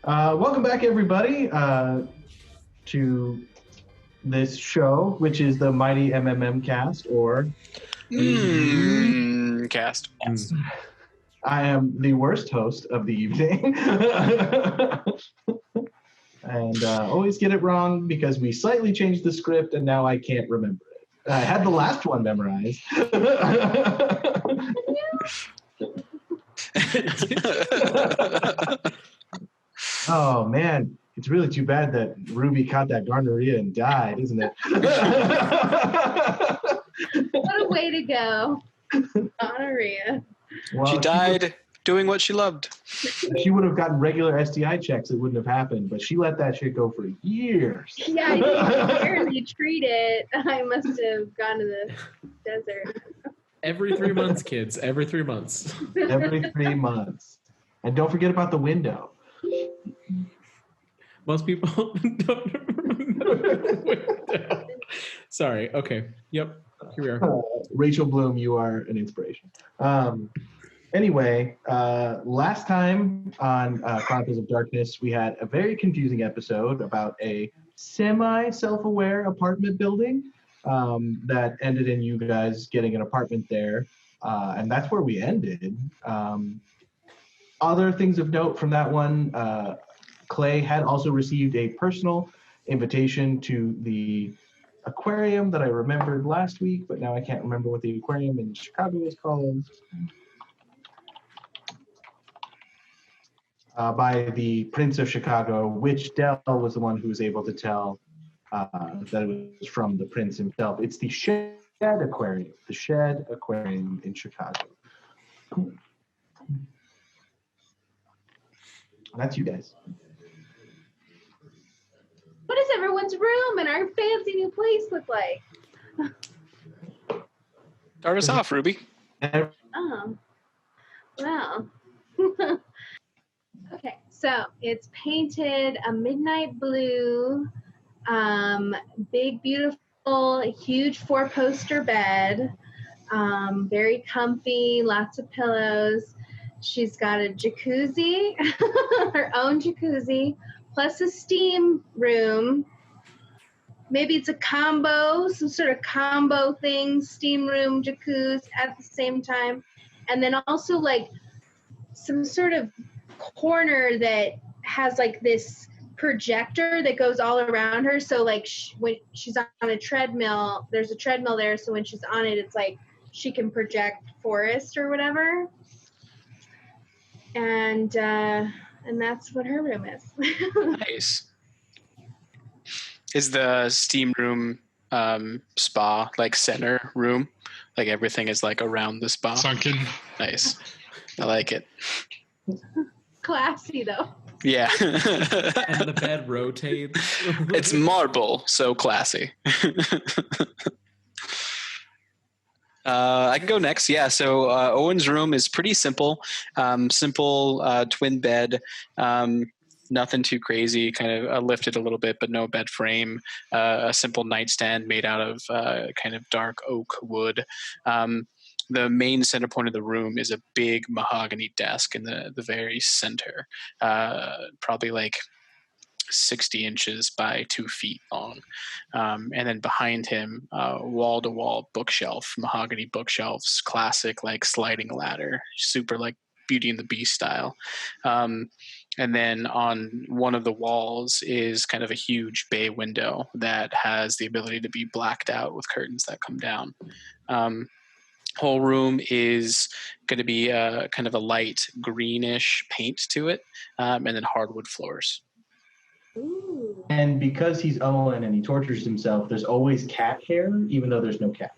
Welcome back, everybody, to this show, which is the Mighty MMM cast, or cast. I am the worst host of the evening, and always get it wrong because we slightly changed the script, and now I can't remember it. I had the last one memorized. Oh man, it's really too bad that Ruby caught that gonorrhea and died, isn't it? What a way to go. Gonorrhea. Well, she died doing what she loved. She would have gotten regular STI checks, it wouldn't have happened, but she let that shit go for years. Yeah, I didn't barely treat it. I must have gone to the desert. Every 3 months, kids. Every 3 months. Every 3 months. And don't forget about the window. Most people don't remember the window. Sorry. Okay. Yep. Here we are. Rachel Bloom, you are an inspiration. Anyway, last time on Chronicles of Darkness, we had a very confusing episode about a semi-self-aware apartment building that ended in you guys getting an apartment there. And that's where we ended. Other things of note from that one, Clay had also received a personal invitation to the aquarium that I remembered last week, but now I can't remember what the aquarium in Chicago is called. By the Prince of Chicago, which Dell was the one who was able to tell that it was from the Prince himself. It's the Shed Aquarium, in Chicago. That's you guys. What does everyone's room and our fancy new place look like? Start us off, Ruby. Oh, well. Okay, so it's painted a midnight blue, big, beautiful, huge 4-poster bed, very comfy, lots of pillows. She's got a jacuzzi, her own jacuzzi, plus a steam room. Maybe it's a combo, some sort of combo thing, steam room, jacuzzi at the same time. And then also like some sort of corner that has like this projector that goes all around her. So like when she's on a treadmill, there's a treadmill there. So when she's on it, it's like she can project forest or whatever. And that's what her room is. Nice. Is the steam room spa like center room? Like everything is like around the spa? Sunken. Nice. I like it. Classy though. Yeah. And the bed rotates. It's marble, so classy. I can go next. Yeah, so Owen's room is pretty simple. Simple twin bed. Nothing too crazy, kind of lifted a little bit, but no bed frame. A simple nightstand made out of kind of dark oak wood. The main center point of the room is a big mahogany desk in the very center, probably like 60 inches by 2 feet long. And then behind him, wall-to-wall bookshelf, mahogany bookshelves, classic like sliding ladder, super like Beauty and the Beast style. And then on one of the walls is kind of a huge bay window that has the ability to be blacked out with curtains that come down. Whole room is going to be kind of a light greenish paint to it, and then hardwood floors. Ooh. And because he's Owen and he tortures himself, there's always cat hair, even though there's no cat.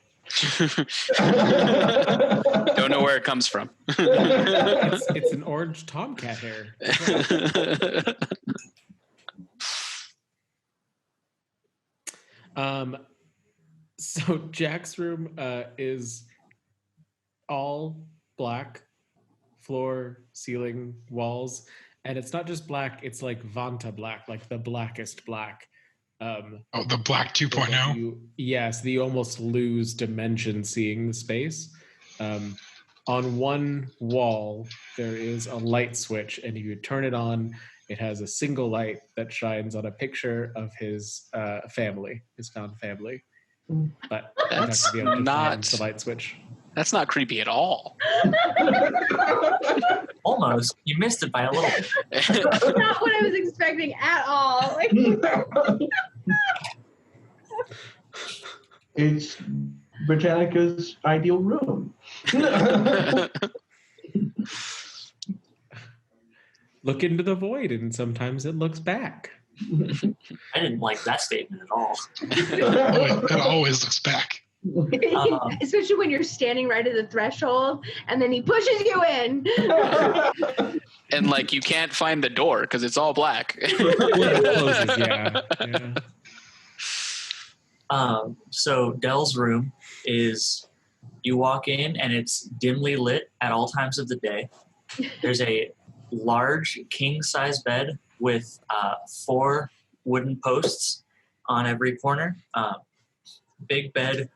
Don't know where it comes from. It's an orange tomcat hair. So Jack's room is all black floor, ceiling, walls, and it's not just black, it's like Vanta black, like the blackest black. The black 2.0? Yes, you almost lose dimension seeing the space. On one wall, there is a light switch, and if you turn it on, It has a single light that shines on a picture of his family, his found family. But you have That's to be able to not- find the light switch. That's not creepy at all. Almost. You missed it by a little bit. Not what I was expecting at all. Like, It's Britannica's ideal room. Look into the void, and sometimes it looks back. I didn't like that statement at all. It always looks back. especially when you're standing right at the threshold, and then he pushes you in. And like you can't find the door because it's all black. It closes, yeah. So Dell's room is, you walk in and it's dimly lit at all times of the day. There's a large king-size bed with 4 wooden posts on every corner. Big bed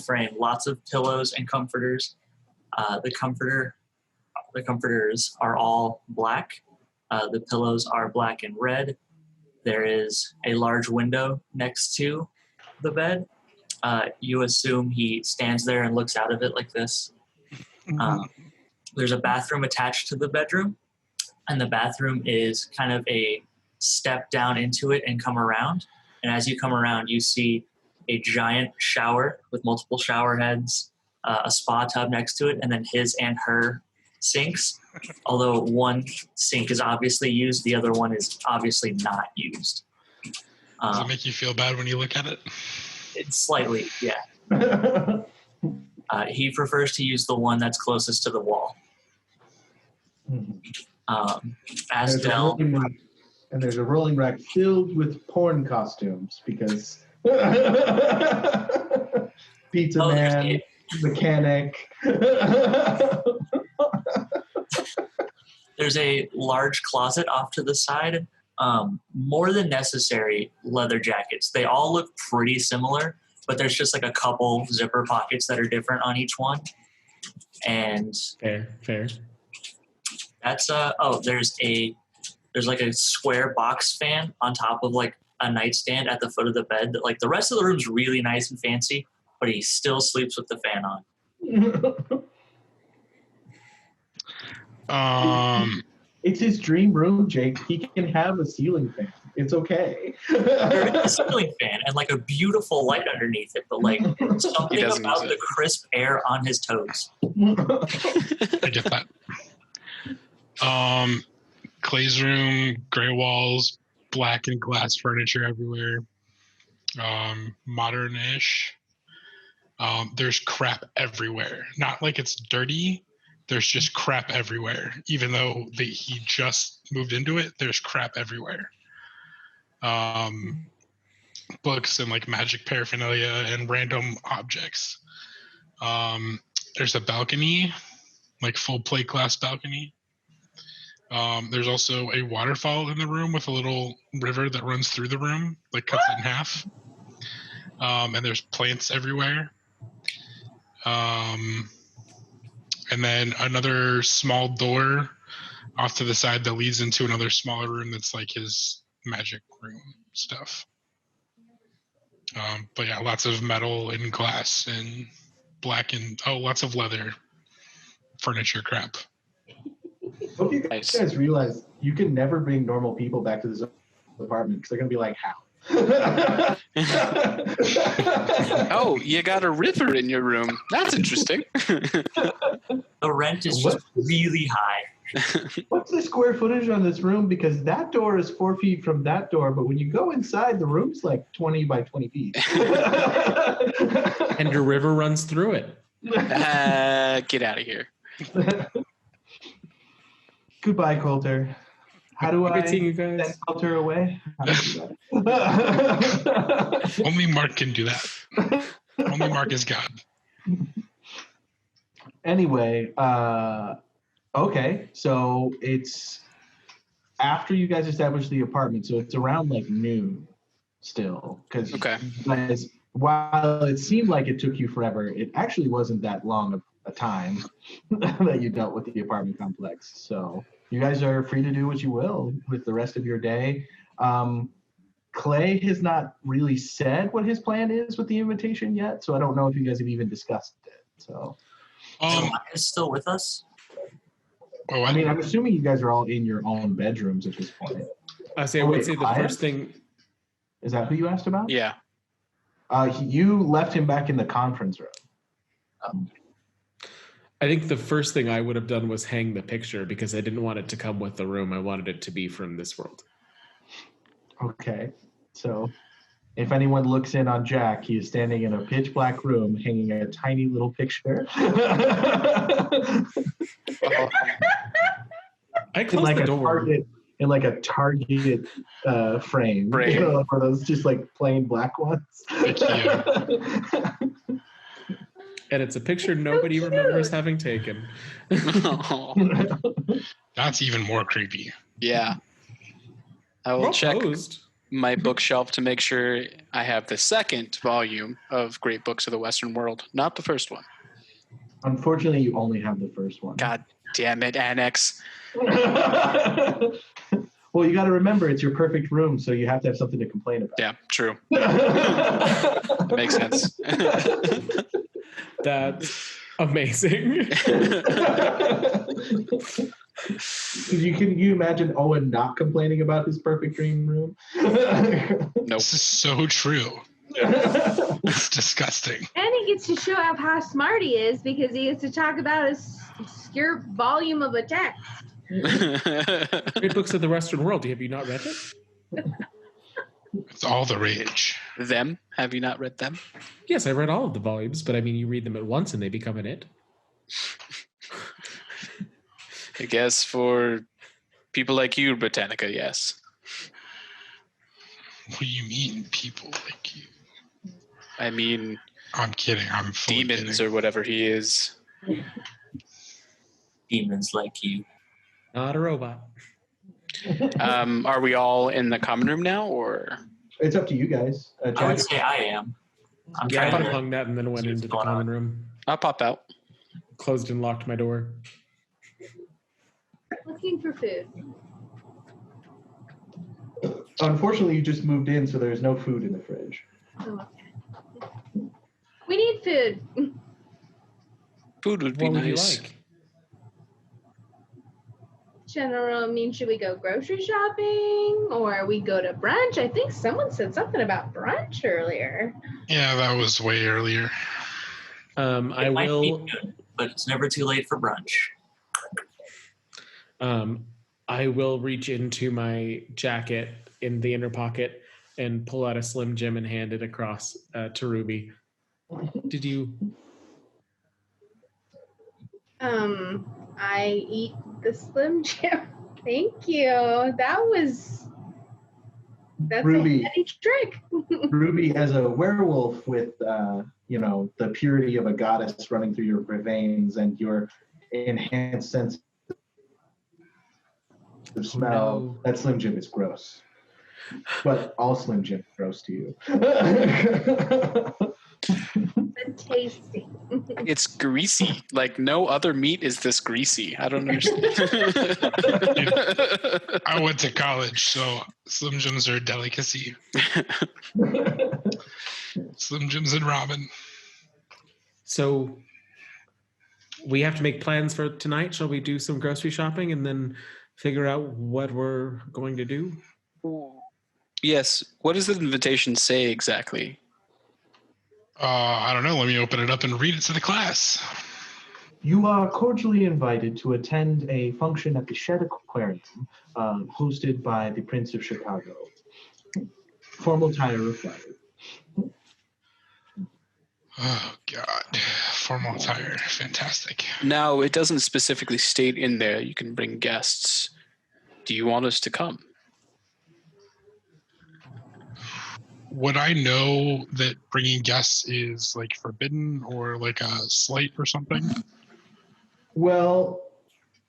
frame, lots of pillows and comforters. The comforters are all black. The pillows are black and red. There is a large window next to the bed. You assume he stands there and looks out of it like this. There's a bathroom attached to the bedroom, and the bathroom is kind of a step down into it and come around. And as you come around, you see a giant shower with multiple shower heads, a spa tub next to it, and then his and her sinks. Although one sink is obviously used, the other one is obviously not used. Does it make you feel bad when you look at it? It's slightly, yeah. He prefers to use the one that's closest to the wall. As Dell, And there's a rolling rack filled with porn costumes because Pizza Man, Mechanic. there's a large closet off to the side. More than necessary leather jackets. They all look pretty similar, but there's just like a couple zipper pockets that are different on each one. And Fair. that's there's like a square box fan on top of like a nightstand at the foot of the bed that like the rest of the room's really nice and fancy, but he still sleeps with the fan on. It's his dream room, Jake. He can have a ceiling fan. It's okay. There is a ceiling fan and like a beautiful light underneath it, but like something about the crisp air on his toes. I get that. Clay's room, gray walls, black and glass furniture everywhere. Modern-ish. There's crap everywhere. Not like it's dirty. There's just crap everywhere. Even though he just moved into it, there's crap everywhere. Books and like magic paraphernalia and random objects. There's a balcony, like full plate glass balcony. There's also a waterfall in the room with a little river that runs through the room, like cuts it in half. And there's plants everywhere. And then another small door off to the side that leads into another smaller room that's like his magic room stuff. But yeah, lots of metal and glass and black and lots of leather furniture crap. Hope you guys realize you can never bring normal people back to this apartment because they're going to be like, how? Oh, you got a river in your room. That's interesting. The rent is just really high. What's the square footage on this room? Because that door is 4 feet from that door, but when you go inside, the room's like 20 by 20 feet. And your river runs through it. Get out of here. Goodbye, Coulter. How do I seeing you guys. send Coulter away? How do I do that? Only Mark can do that. Only Mark is God. Anyway, okay, so it's after you guys establish the apartment, so it's around like noon still. Because guys, while it seemed like it took you forever, it actually wasn't that long of a time that you dealt with the apartment complex. So you guys are free to do what you will with the rest of your day. Clay has not really said what his plan is with the invitation yet, so I don't know if you guys have even discussed it. So, is still with us? Oh, I mean, I'm assuming you guys are all in your own bedrooms at this point. I would say the first thing. Is that who you asked about? Yeah. You left him back in the conference room. I think the first thing I would have done was hang the picture because I didn't want it to come with the room. I wanted it to be from this world. Okay. So if anyone looks in on Jack, he is standing in a pitch black room hanging a tiny little picture. I closed the door. In like a Target frame. You know, for those just like plain black ones. And it's a picture nobody remembers having taken. That's even more creepy. Yeah. I will check my bookshelf to make sure I have the second volume of Great Books of the Western World, not the first one. Unfortunately, you only have the first one. God damn it, Annex. Well, you got to remember, it's your perfect room, so you have to have something to complain about. Yeah, true. That makes sense. That's amazing. Can you imagine Owen not complaining about his perfect dream room? Nope. This is so true. It's disgusting. And he gets to show off how smart he is because he gets to talk about his obscure volume of a text. Great Books of the Western World. Have you not read it? It's all the rage. Them? Have you not read them? Yes, I read all of the volumes, but I mean, you read them at once and they become an it. I guess for people like you, Britannica, yes. What do you mean, people like you? I mean, I'm kidding. I'm fully demons kidding. or whatever he is. Demons like you. Not a robot. Are we all in the common room now, or? It's up to you guys. I would say I am. I'm Yeah, I trying to hung that and then went see into what's the going common on. room. I'll pop out. Closed and locked my door. Looking for food. Unfortunately, you just moved in, so there's no food in the fridge. Oh, okay. We need food. Food would be What would you nice. like? General, I mean, should we go grocery shopping or we go to brunch? I think someone said something about brunch earlier. Yeah, that was way earlier. I It might be will. good, but it's never too late for brunch. I will reach into my jacket in the inner pocket and pull out a Slim Jim and hand it across to Ruby. Did you? I eat the Slim Jim. Thank you. That's Ruby. a heady trick. Ruby, as a werewolf with, the purity of a goddess running through your veins and your enhanced sense of smell, no. that Slim Jim is gross. But all Slim Jim is gross to you. But tasty. It's greasy. Like no other meat is this greasy. I don't understand. I went to college, so Slim Jims are a delicacy. Slim Jims and ramen. So we have to make plans for tonight. Shall we do some grocery shopping and then figure out what we're going to do? Yes. What does the invitation say exactly? I don't know. Let me open it up and read it to the class. You are cordially invited to attend a function at the Shed Aquarium, hosted by the Prince of Chicago. Formal attire required. Oh, God. Formal attire. Fantastic. Now, it doesn't specifically state in there you can bring guests. Do you want us to come? Would I know that bringing guests is like forbidden or like a slight or something? Well,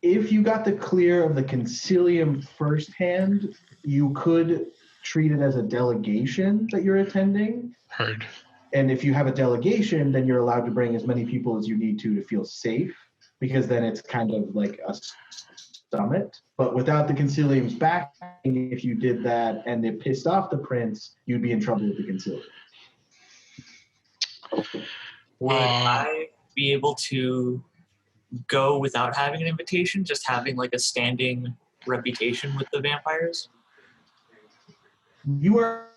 if you got the clear of the concilium firsthand, you could treat it as a delegation that you're attending. Heard. And if you have a delegation, then you're allowed to bring as many people as you need to feel safe, because then it's kind of like a summit, but without the Concilium's backing, if you did that and it pissed off the prince, you'd be in trouble with the Concilium. Would I be able to go without having an invitation, just having like a standing reputation with the vampires? You're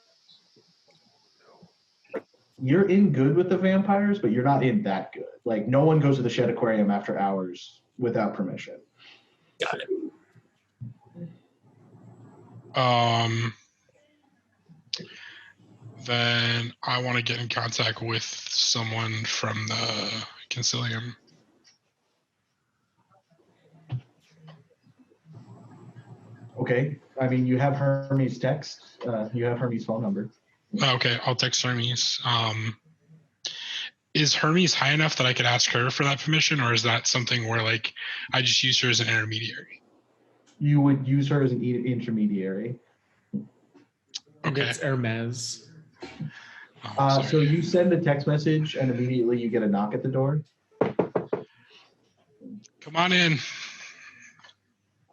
in good with the vampires, but you're not in that good. Like, no one goes to the Shed Aquarium after hours without permission. Got it. Then I want to get in contact with someone from the Concilium. Okay. I mean, you have Hermes' text. You have Hermes' phone number. Okay, I'll text Hermes. Is Hermes high enough that I could ask her for that permission, or is that something where like I just use her as an intermediary? You would use her as an intermediary. And Okay. it's Hermes. So you send a text message, and immediately you get a knock at the door. Come on in.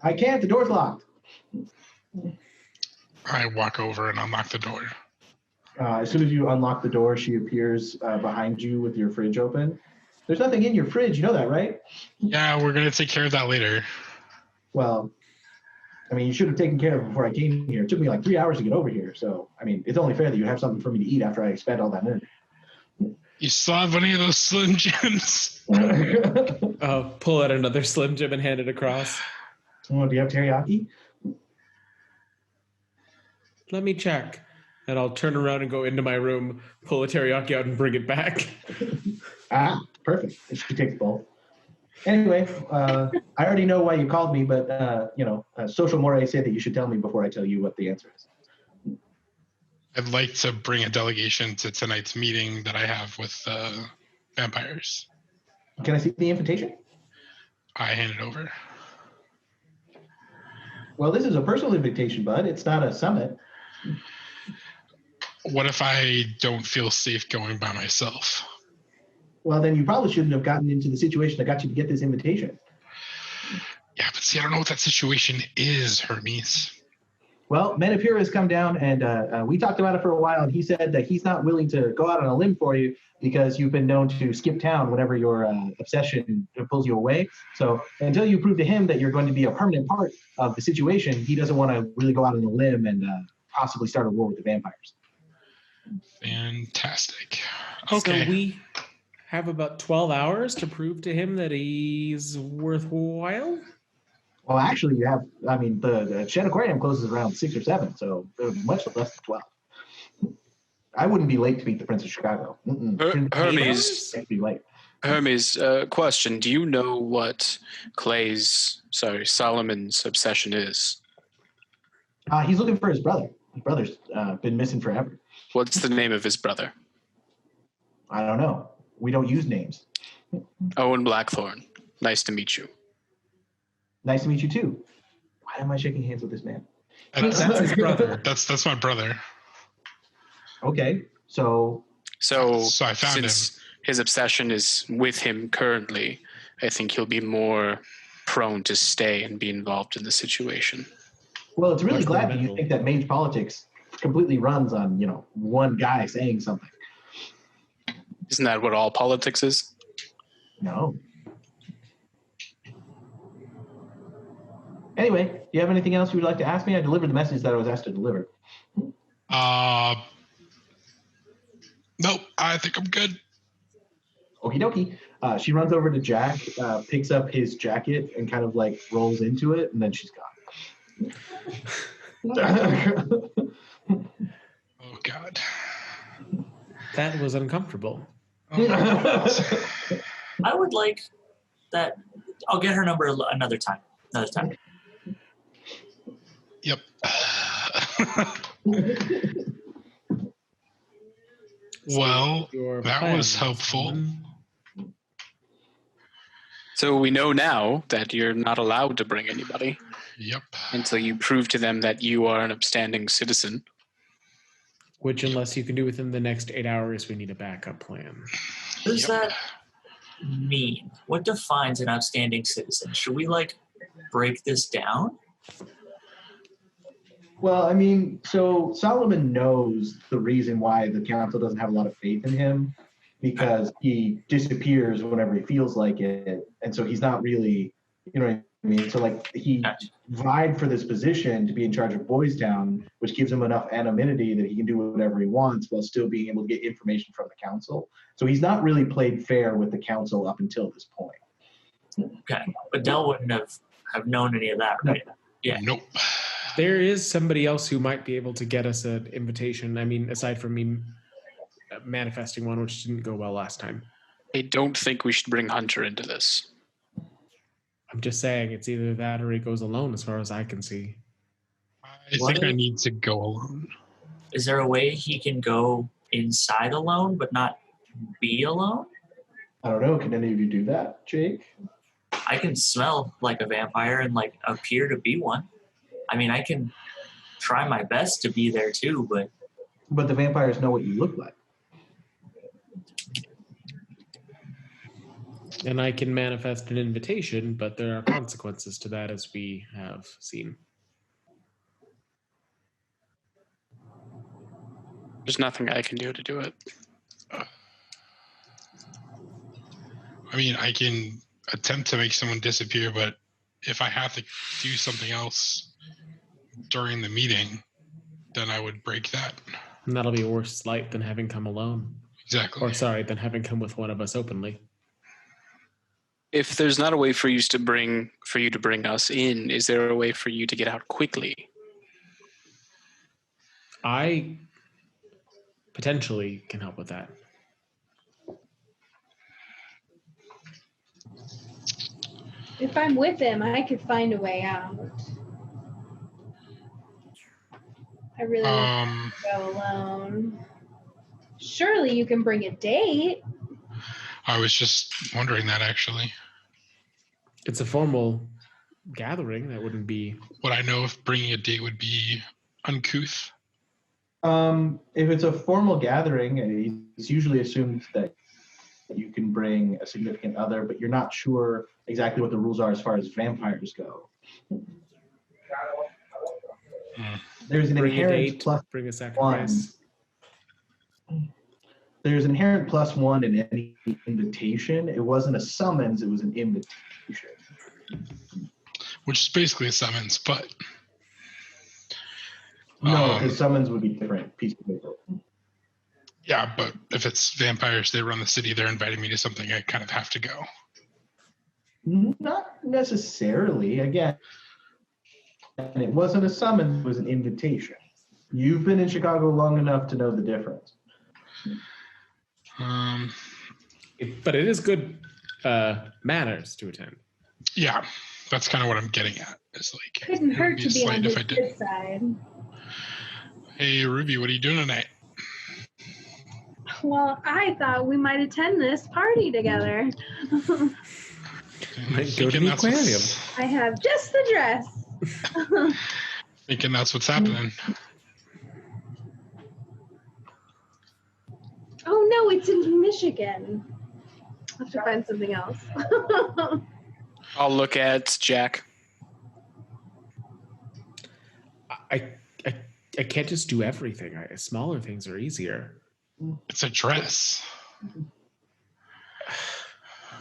I can't. The door's locked. I walk over and unlock the door. As soon as you unlock the door, she appears behind you with your fridge open. There's nothing in your fridge. You know that, right? Yeah, we're going to take care of that later. Well, I mean, you should have taken care of it before I came here. It took me like 3 hours to get over here. So, I mean, it's only fair that you have something for me to eat after I spent all that energy. You still have any of those Slim Jims? Pull out another Slim Jim and hand it across. Oh, do you have teriyaki? Let me check. And I'll turn around and go into my room, pull a teriyaki out, and bring it back. Perfect. She takes both. Anyway, I already know why you called me, but, social mores say that you should tell me before I tell you what the answer is. I'd like to bring a delegation to tonight's meeting that I have with vampires. Can I see the invitation? I hand it over. Well, this is a personal invitation, bud. It's not a summit. What if I don't feel safe going by myself? Well, then you probably shouldn't have gotten into the situation that got you to get this invitation. Yeah, but see, I don't know what that situation is, Hermes. Well, Menapira has come down, and we talked about it for a while, and he said that he's not willing to go out on a limb for you because you've been known to skip town whenever your obsession pulls you away. So until you prove to him that you're going to be a permanent part of the situation, he doesn't want to really go out on a limb and possibly start a war with the vampires. Fantastic. Okay. So we have about 12 hours to prove to him that he's worthwhile? Well, actually, you have, the Shed Aquarium closes around 6 or 7, so much less than 12. I wouldn't be late to beat the Prince of Chicago. Hermes, Can't be late. Hermes, question. Do you know what Solomon's obsession is? He's looking for his brother. His brother's been missing forever. What's the name of his brother? I don't know. We don't use names. Owen Blackthorn. Nice to meet you. Nice to meet you, too. Why am I shaking hands with this man? That's his brother. That's my brother. Okay, so I found him. His obsession is with him currently, I think he'll be more prone to stay and be involved in the situation. Well, it's really glad that you think that mage politics completely runs on, one guy saying something. Isn't that what all politics is? No. Anyway, do you have anything else you would like to ask me? I delivered the message that I was asked to deliver. Nope, I think I'm good. Okie dokie. She runs over to Jack, picks up his jacket, and kind of like rolls into it, and then she's gone. Oh, God. That was uncomfortable. Oh, I would like that. I'll get her number another time. Yep. Well, that was helpful. So we know now that you're not allowed to bring anybody. Yep. Until you prove to them that you are an upstanding citizen. Which, unless you can do within the next 8 hours, we need a backup plan. What does that mean? What defines an outstanding citizen? Should we break this down? Well, I mean, so Solomon knows the reason why the council doesn't have a lot of faith in him, because he disappears whenever he feels like it, and so he's not really, you know what I mean? So like he vied for this position to be in charge of Boys Town, which gives him enough anonymity that he can do whatever he wants while still being able to get information from the council. So he's not really played fair with the council up until this point. Okay, but Dell wouldn't have known any of that, right? Yeah. Nope. There is somebody else who might be able to get us an invitation. I mean, aside from me manifesting one, which didn't go well last time. I don't think we should bring Hunter into this. I'm just saying it's either that or he goes alone as far as I can see. I think I need to go alone. Is there a way he can go inside alone but not be alone? I don't know. Can any of you do that, Jake? I can smell like a vampire and like appear to be one. I mean, I can try my best to be there too, But the vampires know what you look like. And I can manifest an invitation, but there are consequences to that, as we have seen. There's nothing I can do to do it. I mean, I can attempt to make someone disappear, but if I have to do something else during the meeting, then I would break that. And that'll be a worse slight than having come alone. Exactly. Or sorry, than having come with one of us openly. If there's not a way for you to bring us in, is there a way for you to get out quickly? I potentially can help with that. If I'm with him, I could find a way out. I really want to go alone. Surely you can bring a date. I was just wondering that, actually. It's a formal gathering. That wouldn't be... Would I know if bringing a date would be uncouth? If it's a formal gathering, it's usually assumed that you can bring a significant other, but you're not sure exactly what the rules are as far as vampires go. There's an inherent plus bring a sacrifice. one. There's an inherent plus one in any invitation. It wasn't a summons, it was an invitation. Which is basically a summons, but... No, because summons would be different piece of paper. Yeah, but if it's vampires, they run the city, they're inviting me to something, I kind of have to go. Not necessarily. Again, and it wasn't a summons, it was an invitation. You've been in Chicago long enough to know the difference. But it is good manners to attend. Yeah, that's kind of what I'm getting at. It's like, Couldn't hurt to be on his if I did. good side. Hey, Ruby, what are you doing tonight? Well, I thought we might attend this party together. Might go to the aquarium. I have just the dress. Thinking that's what's happening. Oh no, it's in Michigan. I'll have to find something else. I'll look at Jack. I can't just do everything. Smaller things are easier. It's a dress.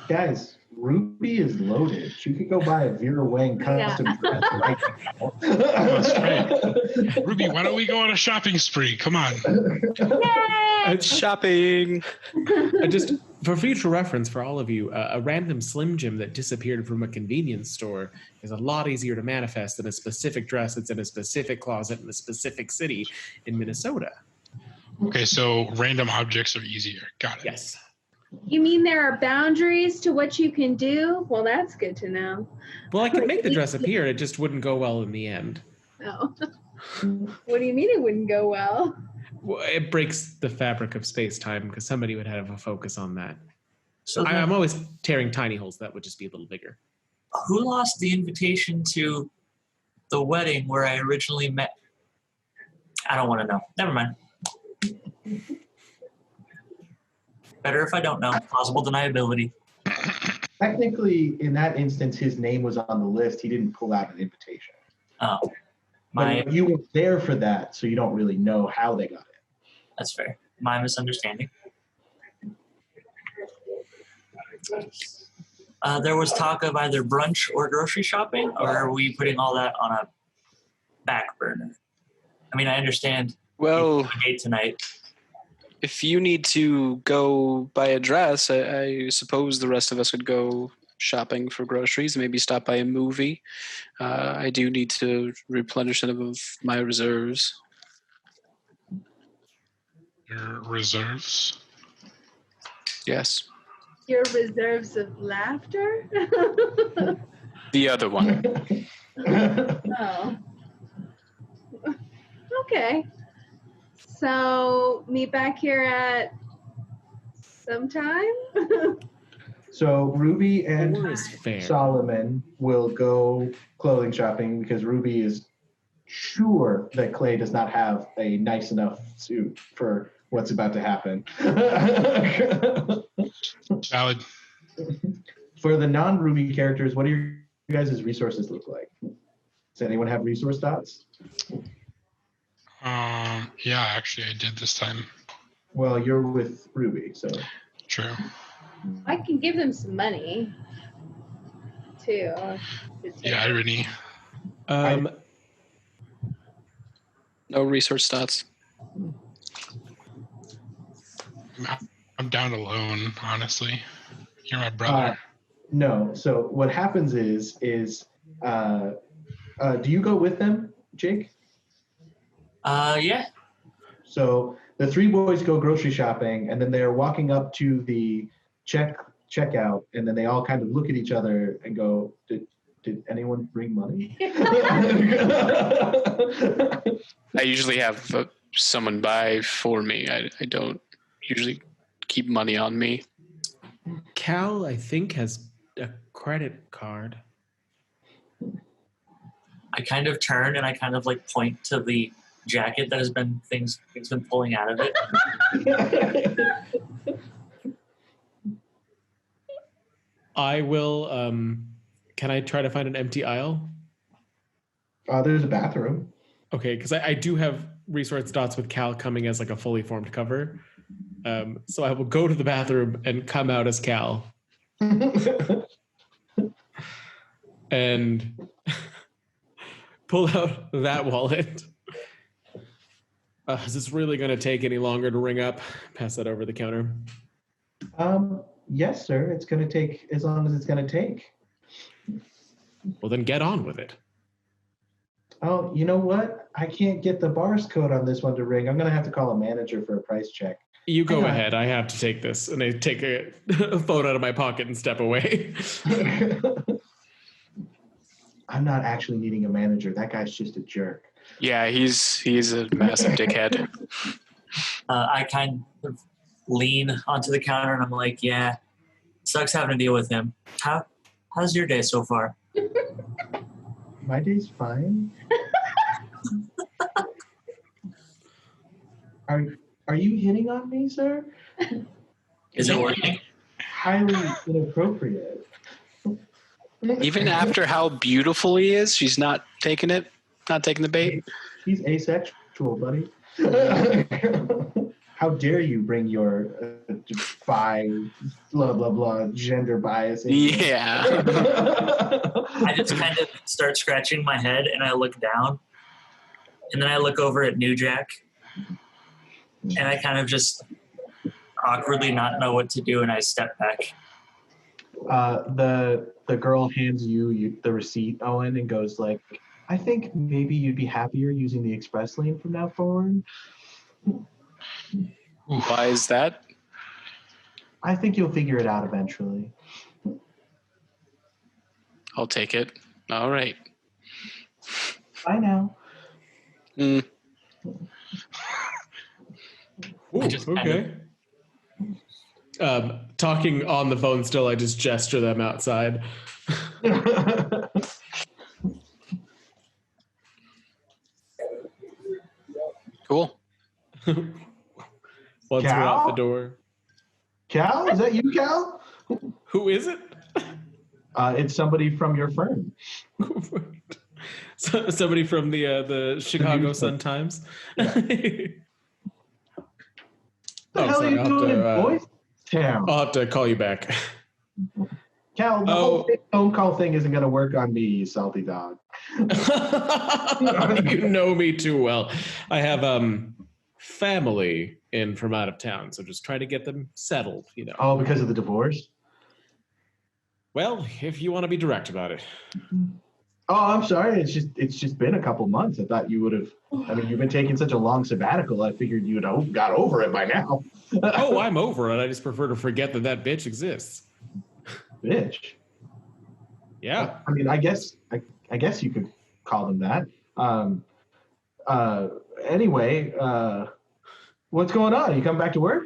Guys, Ruby is loaded. She could go buy a Vera Wang custom dress right now. That's right. Ruby, why don't we go on a shopping spree? Come on. It's shopping. Just for future reference for all of you, a random Slim Jim that disappeared from a convenience store is a lot easier to manifest than a specific dress that's in a specific closet in a specific city in Minnesota. Okay, so random objects are easier. Got it. Yes. You mean there are boundaries to what you can do? Well, that's good to know. Well, I could make the dress appear. It just wouldn't go well in the end. Oh. What do you mean it wouldn't go well? Well, it breaks the fabric of space-time because somebody would have a focus on that. So I'm always tearing tiny holes. That would just be a little bigger. who lost the invitation to the wedding where I originally met? I don't want to know. Never mind. Better if I don't know. Plausible deniability. Technically, in that instance, his name was on the list. He didn't pull out an invitation. Oh, But you were there for that, so you don't really know how they got it. that's fair. My misunderstanding. There was talk of either brunch or grocery shopping, or are we putting all that on a back burner? I mean, I understand Well, you have a date tonight. if you need to go buy a dress, I suppose the rest of us could go shopping for groceries, maybe stop by a movie. I do need to replenish some of my reserves. Your reserves? Yes. Your reserves of laughter? The other one. Oh. Okay. So meet back here at sometime? So Ruby and 4 is fair. Solomon will go clothing shopping because Ruby is sure that Clay does not have a nice enough suit for what's about to happen. Valid. For the non-Ruby characters, what do your guys' resources look like? Does anyone have resource dots? Yeah, actually, I did this time. Well, you're with Ruby, so. True. I can give them some money too. Yeah, irony. No resource stats. I'm down alone, honestly. You're my brother. No. So what happens is do you go with them, Jake? Yeah. So the three boys go grocery shopping, and then they're walking up to the checkout, and then they all kind of look at each other and go, "Did anyone bring money?" I usually have someone buy for me. I don't usually keep money on me. Cal, I think, has a credit card. I kind of turn and I kind of like point to the jacket that has been things been pulling out of it. I will. Can I try to find an empty aisle? There's a bathroom. Okay, because I do have resource dots with Cal coming as like a fully formed cover. So I will go to the bathroom and come out as Cal. And pull out that wallet. Is this really going to take any longer to ring up? Pass that over the counter. Yes, sir. It's going to take as long as it's going to take. Well, then get on with it. Oh, you know what? I can't get the bars code on this one to ring. I'm going to have to call a manager for a price check. You go ahead. I have to take this. And I take a phone out of my pocket and step away. I'm not actually needing a manager. That guy's just a jerk. Yeah, he's a massive dickhead. I kind of lean onto the counter and I'm like, yeah, sucks having to deal with him. How's your day so far? My day's fine. Are you hitting on me, sir? Is it working? Highly inappropriate. Even after how beautiful he is, she's not taking it, not taking the bait. He's asexual, buddy. How dare you bring your blah, blah, blah, gender bias in? Yeah. I just kind of start scratching my head and I look down. And then I look over at New Jack. And I kind of just awkwardly not know what to do and I step back. The girl hands you the receipt, Owen, and goes like, I think maybe you'd be happier using the express lane from now forward. Why is that? I think you'll figure it out eventually. I'll take it. All right. Bye now. Mm. Ooh, okay. Talking on the phone still, I just gesture them outside. Cool. Once we're out the door. Cal? Is that you, Cal? Who is it? It's somebody from your firm. Somebody from the Chicago Sun-Times. Yeah. What the hell are sorry, you doing in Boys Town? I'll have to call you back. Cal, the whole phone call thing isn't going to work on me, you salty dog. You know me too well. I have family in from out of town, so just try to get them settled, you know. Oh, because of the divorce? Well, if you want to be direct about it. Oh, I'm sorry. It's just been a couple months. I thought you would have. I mean, you've been taking such a long sabbatical. I figured you'd have got over it by now. Oh, I'm over it. I just prefer to forget that bitch exists. Bitch. Yeah. I mean, I guess you could call them that. Anyway, what's going on? You coming back to work?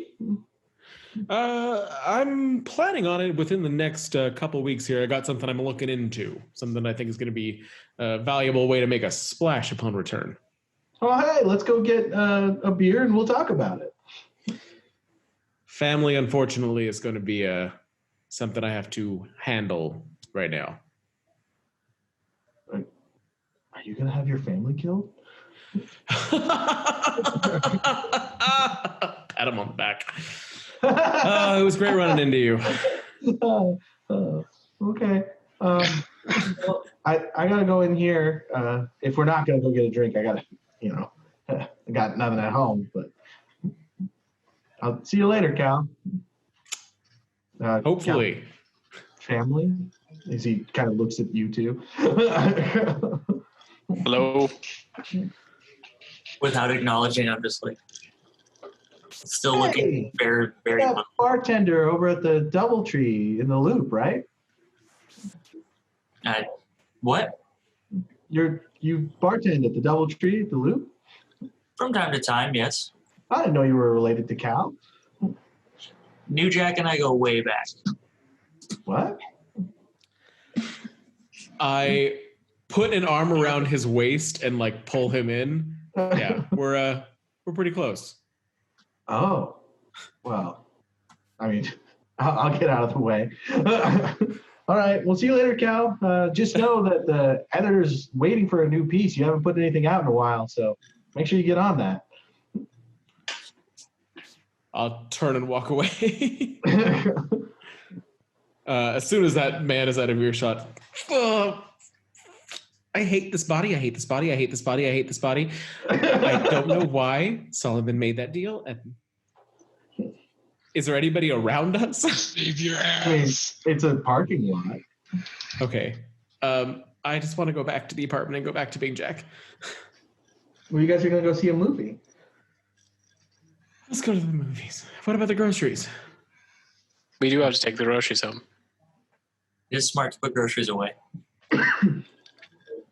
I'm planning on it within the next couple weeks here. I got something I'm looking into, something I think is going to be a valuable way to make a splash upon return. Oh, hey, let's go get a beer and we'll talk about it. Family, unfortunately, is going to be something I have to handle right now. Are you going to have your family killed? Pat him on the back. It was great running into you. Okay. Well, I gotta go in here. If we're not gonna go get a drink, I gotta, I got nothing at home. But I'll see you later, Cal. Hopefully. Cal, family. As he kind of looks at you two. Hello. Without acknowledging, I'm just like still looking very, very. That bartender over at the DoubleTree in the Loop, right? What? You bartend at the DoubleTree at the Loop? From time to time, yes. I didn't know you were related to Cal. New Jack and I go way back. What? I put an arm around his waist and like pull him in. Yeah, we're pretty close. Oh, well, I mean, I'll get out of the way. All right, we'll see you later, Cal. Just know that the editor's waiting for a new piece. You haven't put anything out in a while, so make sure you get on that. I'll turn and walk away. As soon as that man is out of earshot, I hate this body. I hate this body. I hate this body. I hate this body. I don't know why Sullivan made that deal. Is there anybody around us? Save your ass. I mean, it's a parking lot. Okay. I just want to go back to the apartment and go back to Big Jack. Well, you guys are going to go see a movie. Let's go to the movies. What about the groceries? We do have to take the groceries home. It is smart to put groceries away.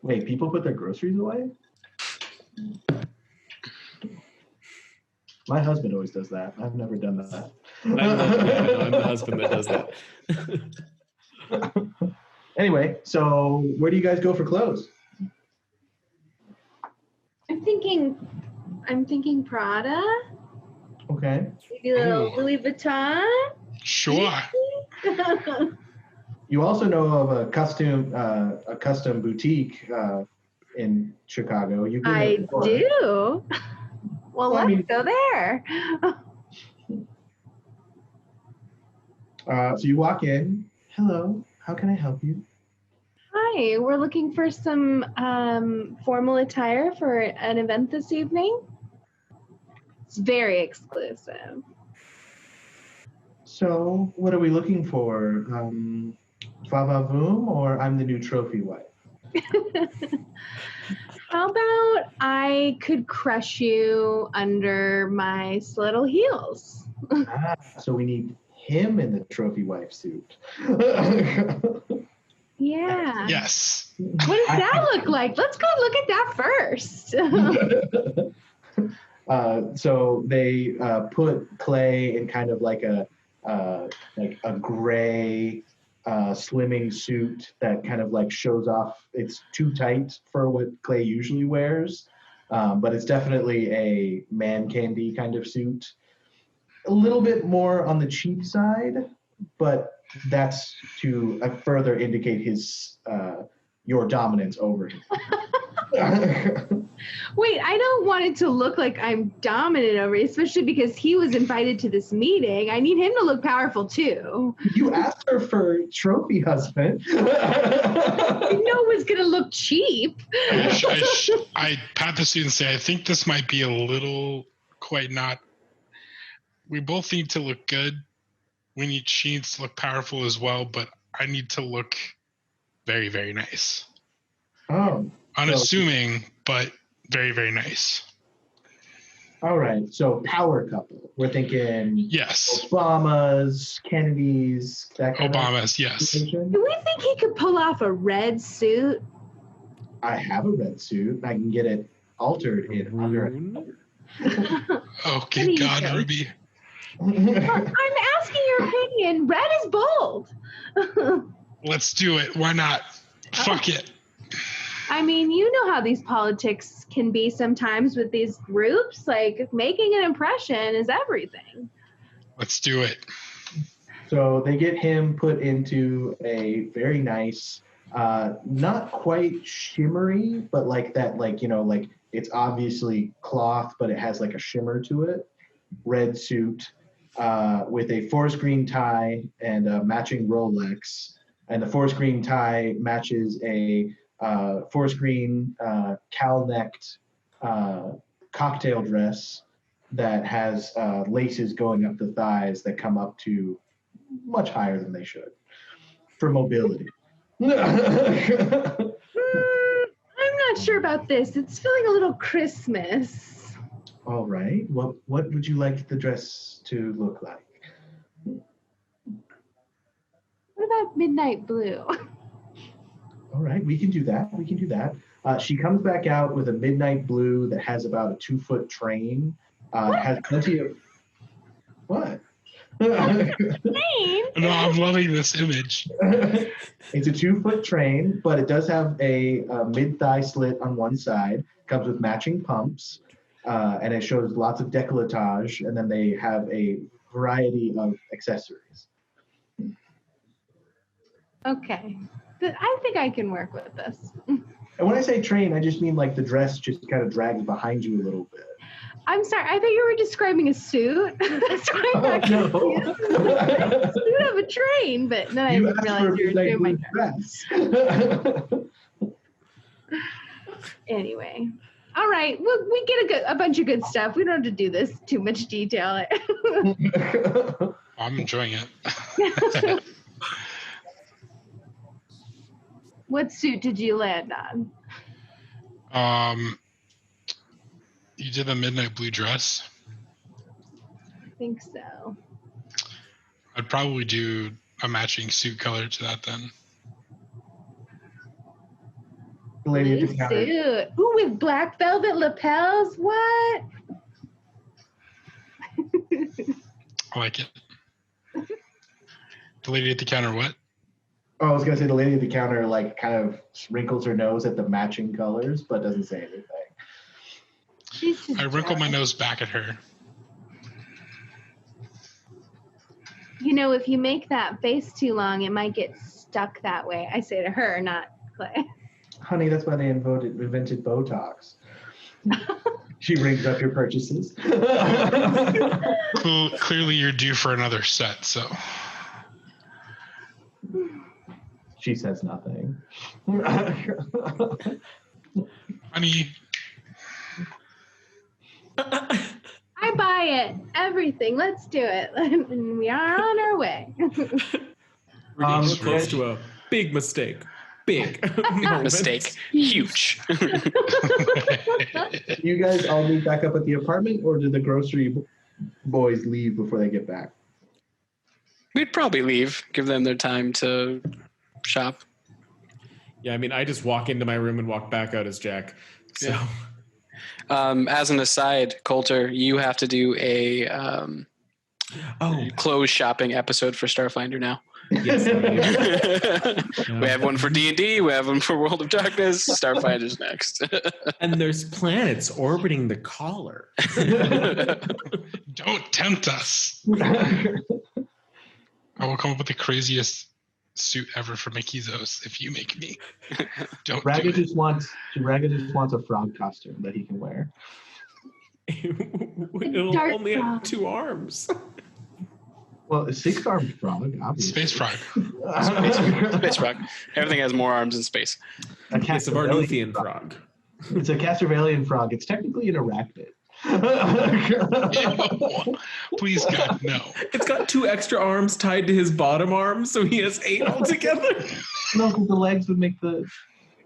Wait, people put their groceries away? My husband always does that. I've never done that. I'm the husband that does that. Anyway, so where do you guys go for clothes? I'm thinking Prada. Okay. Maybe a little Louis Vuitton. Sure. You also know of a custom boutique in Chicago. You've been there I before. do. Well, let's go there. So you walk in. Hello, how can I help you? Hi, we're looking for some formal attire for an event this evening. It's very exclusive. So what are we looking for? Va-va-voom or I'm the new trophy wife? How about I could crush you under my stiletto heels? So we need him in the trophy wife suit. Yeah. Yes. What does that look like? Let's go look at that first. So they put Clay in kind of like a gray slimming suit that kind of like shows off. It's too tight for what Clay usually wears, but it's definitely a man candy kind of suit. A little bit more on the cheap side, but that's to further indicate his your dominance over him. Wait, I don't want it to look like I'm dominant over you, especially because he was invited to this meeting. I need him to look powerful too. You asked her for trophy husband. I didn't know it was gonna look cheap. I pat the suit and say, I think this might be a little quite not. We both need to look good. She needs to look powerful as well, but I need to look very, very nice. Oh. Unassuming, but very, very nice. All right. So power couple. We're thinking Yes. Obamas, Kennedys, that kind Obamas, yes. situation. Do we think he could pull off a red suit? I have a red suit. And I can get it altered in under. Okay, What do God, you do? Ruby. I'm asking your opinion. Red is bold. Let's do it. Why not? Fuck it. I mean, you know how these politics can be sometimes with these groups. Like, making an impression is everything. Let's do it. So they get him put into a very nice, not quite shimmery, but like that, like, you know, like it's obviously cloth, but it has like a shimmer to it. Red suit with a forest green tie and a matching Rolex. And the forest green tie matches a forest green cowl-necked cocktail dress that has laces going up the thighs that come up to much higher than they should for mobility. I'm not sure about this. It's feeling a little Christmas. All right. What would you like the dress to look like? What about midnight blue? All right, we can do that. We can do that. She comes back out with a midnight blue that has about a 2-foot train. Has plenty of what? No, I'm loving this image. It's a 2-foot train, but it does have a mid-thigh slit on one side. Comes with matching pumps, and it shows lots of décolletage. And then they have a variety of accessories. Okay. I think I can work with this. And when I say train, I just mean like the dress just kind of drags behind you a little bit. I'm sorry. I thought you were describing a suit. That's why I'm not No. confused. A suit of a train, but then I didn't realize you were doing my dress. Anyway. All right. We get a bunch of good stuff. We don't have to do this too much detail. I'm enjoying it. What suit did you land on? You did the midnight blue dress. I think so. I'd probably do a matching suit color to that then. The lady at Blue the counter. suit. Ooh, with black velvet lapels? What? I like it. The lady at the counter, what? Oh, I was gonna say the lady at the counter like kind of wrinkles her nose at the matching colors, but doesn't say anything. She's just I wrinkle my jealous. nose back at her. You know, if you make that face too long, it might get stuck that way. I say to her, not Clay. Honey, that's why they invented Botox. She rings up your purchases. Clearly, you're due for another set, so. She says nothing. Honey, I buy it. Everything. Let's do it. And we are on our way. We're getting close to a big mistake. Big moment. Mistake. Huge. You guys all meet back up at the apartment, or did the grocery boys leave before they get back? We'd probably leave, give them their time to shop. Yeah, I mean, I just walk into my room and walk back out as Jack. So Yeah. As an aside, Coulter, you have to do a clothes shopping episode for Starfinder now. yes, I do. We have one for D&D. We have one for World of Darkness. Starfinder's next. And there's planets orbiting the collar. don't tempt us. I will come up with the craziest suit ever for Makizos if you make me. Don't Raga do it. just wants a frog costume that he can wear. It'll Dart only have frog. 2 arms. Well, a 6-armed frog, obviously. Space frog. Space frog. Everything has more arms in space. A It's a Castervalian Varnithian frog. It's a Castervalian frog. It's technically an arachnid. Ew. Please, God, no. It's got 2 extra arms tied to his bottom arm, so he has 8 altogether. No, because the legs would make the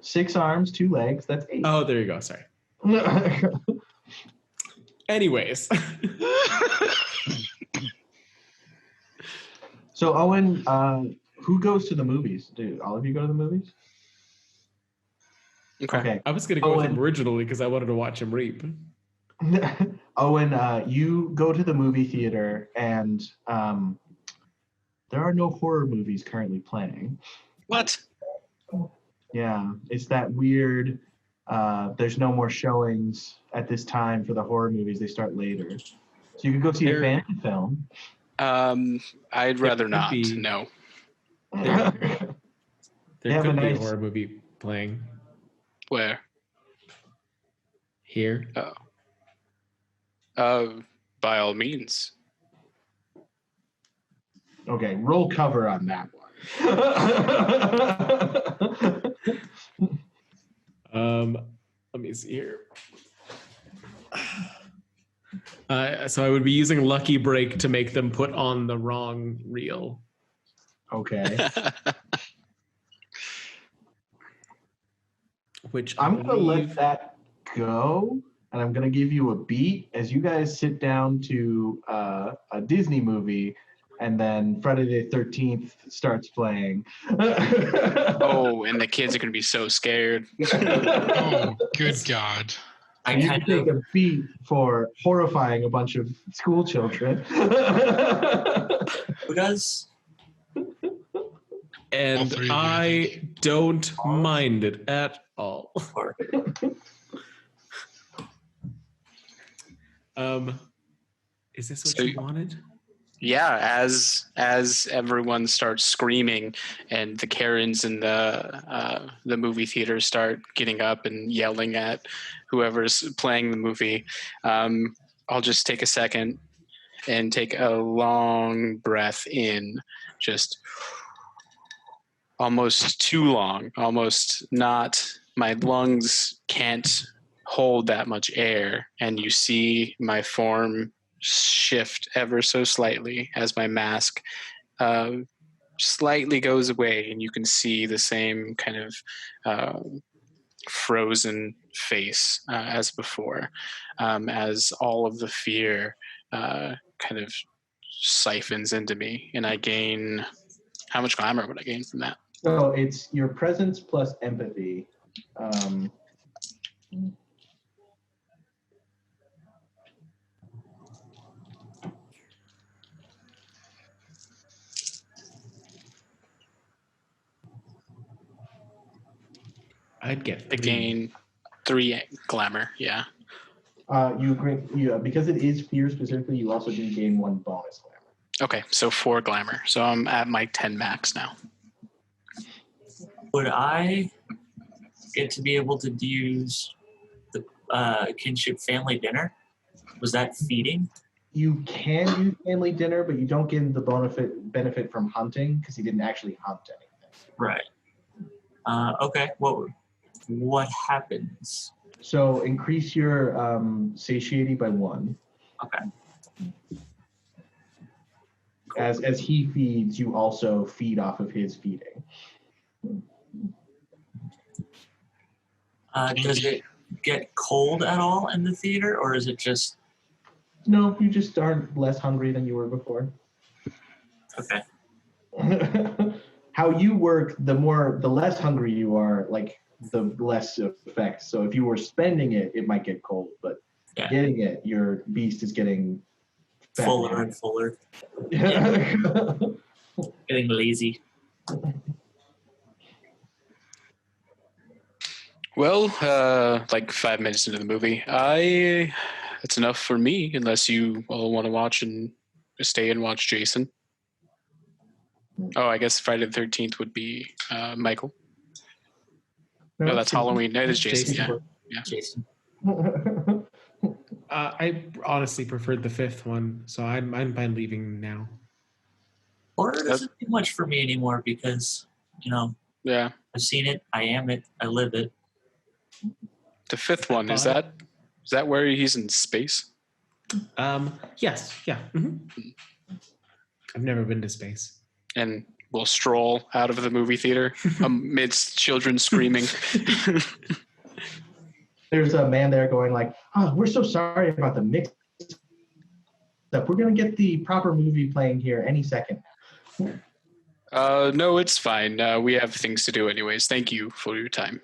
6 arms, 2 legs. That's 8. Oh, there you go. Sorry. Anyways. So, Owen, who goes to the movies? Do all of you go to the movies? Okay. I was going to go with Owen. him originally because I wanted to watch him reap. Owen, you go to the movie theater, and there are no horror movies currently playing. What? Yeah, it's that weird. There's no more showings at this time for the horror movies. They start later. So you could go see a There- fantasy film. I'd rather could not. be- No. There have could a be a nice- horror movie playing Where? here. By all means. Okay, roll cover on that one. Let me see here. So I would be using Lucky Break to make them put on the wrong reel. Okay. Which I'm going to let believe- that go, and I'm going to give you a beat as you guys sit down to a Disney movie, and then Friday the 13th starts playing. Oh, and the kids are going to be so scared. Oh, good God. I And you kind can take of a beat for horrifying a bunch of school children. who does? and All 3 of you, I I don't mind it at all. Or Is this what So- you wanted? Yeah, as everyone starts screaming and the Karens in the movie theater start getting up and yelling at whoever's playing the movie, I'll just take a second and take a long breath in, just almost too long, almost not. My lungs can't hold that much air, and you see my form shift ever so slightly as my mask slightly goes away, and you can see the same kind of frozen face as before, as all of the fear kind of siphons into me, and I gain. How much glamour would I gain from that? So it's your presence plus empathy. I'd get I 3. gain 3 glamour. Yeah. Because it is fear specifically, you also do gain 1 bonus glamour. Okay, so 4 glamour. So I'm at my 10 max now. would I get to be able to use the kinship family dinner? Was that feeding? You can use family dinner, but you don't get the benefit from hunting because he didn't actually hunt anything. Right. Okay. What happens? So increase your satiety by 1. Okay. As he feeds, you also feed off of his feeding. Does it get cold at all in the theater, or is it just No, you just are less hungry than you were before. okay? How you work, the less hungry you are, like the less effects. So if you were spending it, it might get cold, but Yeah. getting it, your beast is getting fatter. Fuller and fuller, getting lazy. Well, like 5 minutes into the movie, that's enough for me, unless you all want to watch and stay and watch Jason. Oh, I guess Friday the 13th would be Michael. No, that's Halloween. No, it is Jason. Yeah. Jason. I honestly preferred the 5th one, so I'm fine leaving now. Horror doesn't do much for me anymore because, Yeah. I've seen it, I am it, I live it. The 5th one, is that where he's in space? Yes, yeah. Mm-hmm. I've never been to space. And we'll stroll out of the movie theater amidst children screaming. There's a man there going like, "Oh, we're so sorry about the mix up. We're gonna get the proper movie playing here any second." No, it's fine. We have things to do anyways. Thank you for your time.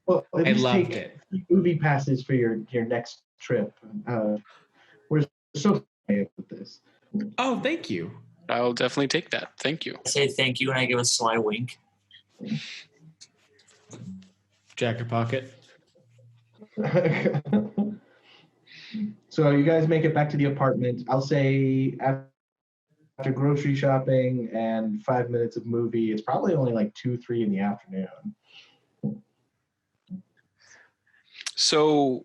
Well, at I least loved take it. movie passes for your next trip. We're so sorry with this. Oh, thank you. I'll definitely take that. Thank you. I say thank you and I give a sly wink. Jacket pocket. So you guys make it back to the apartment. I'll say after grocery shopping and 5 minutes of movie, it's probably only like 2-3 in the afternoon. So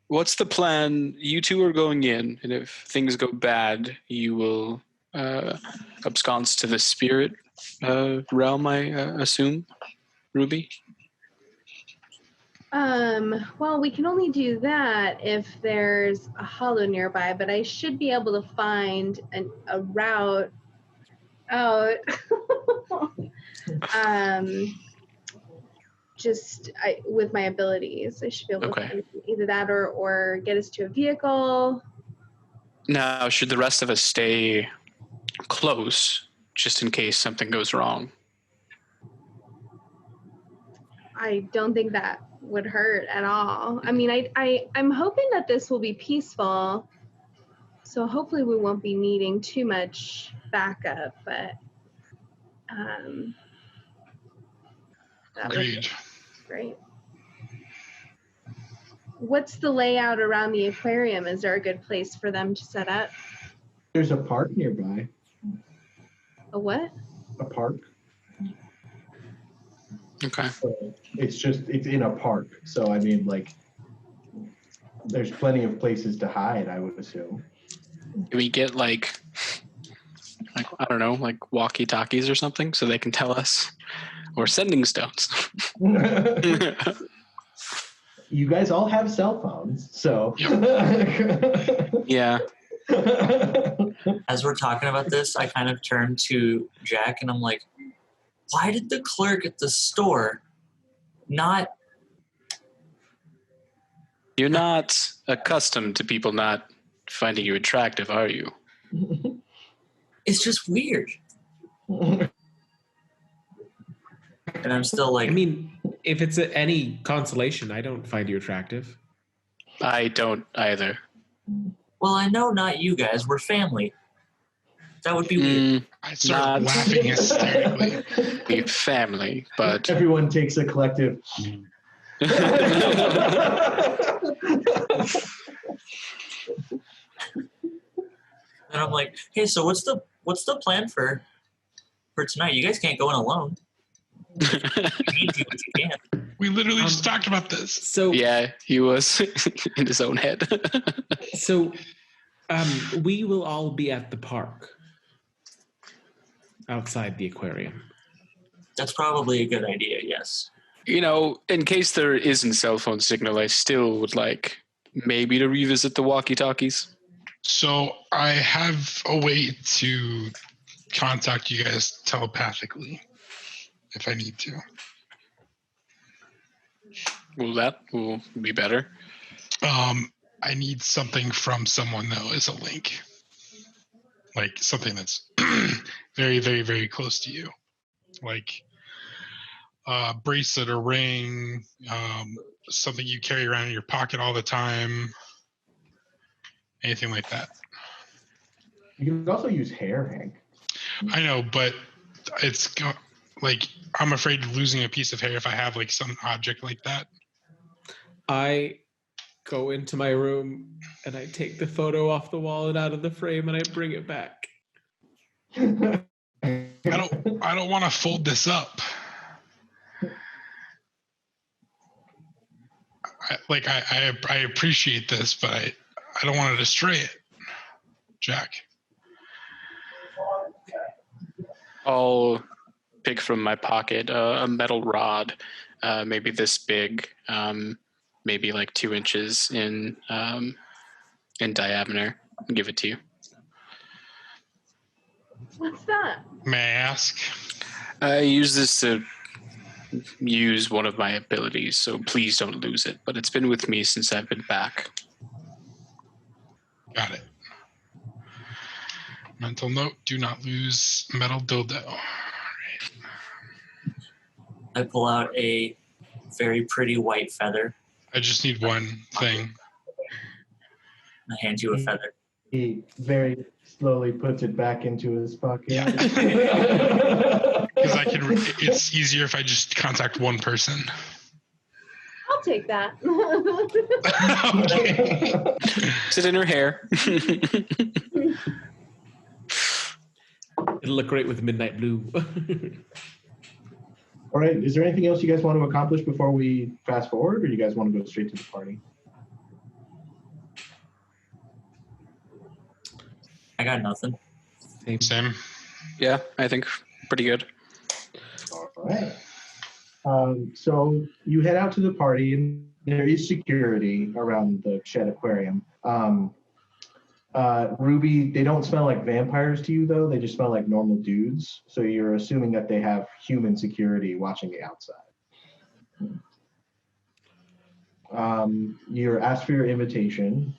what's the plan? You two are going in, and if things go bad, you will abscond to the spirit realm, I assume, Ruby? Well, we can only do that if there's a hollow nearby, but I should be able to find a route out. With my abilities, I should be able to find either that or get us to a vehicle. Now, should the rest of us stay close just in case something goes wrong? I don't think that would hurt at all. I mean, I'm hoping that this will be peaceful, so hopefully we won't be needing too much backup, but that would be Agreed. great. What's the layout around the aquarium? Is there a good place for them to set up? There's a park nearby. A what? A park. Okay. So it's in a park. So I mean, like, there's plenty of places to hide, I would assume. Can we get like I don't know, like walkie-talkies or something so they can tell us? Or sending stones. You guys all have cell phones, so. Yeah. As we're talking about this, I kind of turn to Jack and I'm like, why did the clerk at the store not... You're not accustomed to people not finding you attractive, are you? It's just weird. And I'm still like... I mean, if it's any consolation, I don't find you attractive. I don't either. Well, I know not you guys. We're family. That would be weird. I start laughing hysterically. We're family, but... Everyone takes a collective... And I'm like, hey, so what's the plan for tonight? You guys can't go in alone. You need to what you can. We literally just talked about this. So yeah, he was in his own head. So we will all be at the park outside the aquarium. That's probably a good idea, yes. You know, in case there isn't cell phone signal, I still would like maybe to revisit the walkie-talkies. So I have a way to contact you guys telepathically if I need to. Well, that will be better. I need something from someone though as a link. Like something that's very, very, very close to you. Like a bracelet or ring, something you carry around in your pocket all the time. Anything like that. You can also use hair, Hank. I know, but it's like I'm afraid of losing a piece of hair if I have like some object like that. I go into my room and I take the photo off the wall and out of the frame and I bring it back. I don't want to fold this up. I appreciate this, but I don't want to destroy it, Jack. I'll pick from my pocket a metal rod, maybe this big, maybe like 2 inches in diameter, and give it to you. What's that? May I ask? I use this to use one of my abilities, so please don't lose it. But it's been with me since I've been back. Got it. Mental note, do not lose metal dildo. I pull out a very pretty white feather. I just need one thing. I hand you a feather. He very slowly puts it back into his pocket. Yeah. Because it's easier if I just contact one person. I'll take that. Okay. Sit in her hair. It'll look great with midnight blue. All right. Is there anything else you guys want to accomplish before we fast forward, or you guys want to go straight to the party? I got nothing. Same. Yeah, I think pretty good. All right. So you head out to the party, and there is security around the shed aquarium. Ruby, they don't smell like vampires to you, though. They just smell like normal dudes. So you're assuming that they have human security watching the outside. You're asked for your invitation.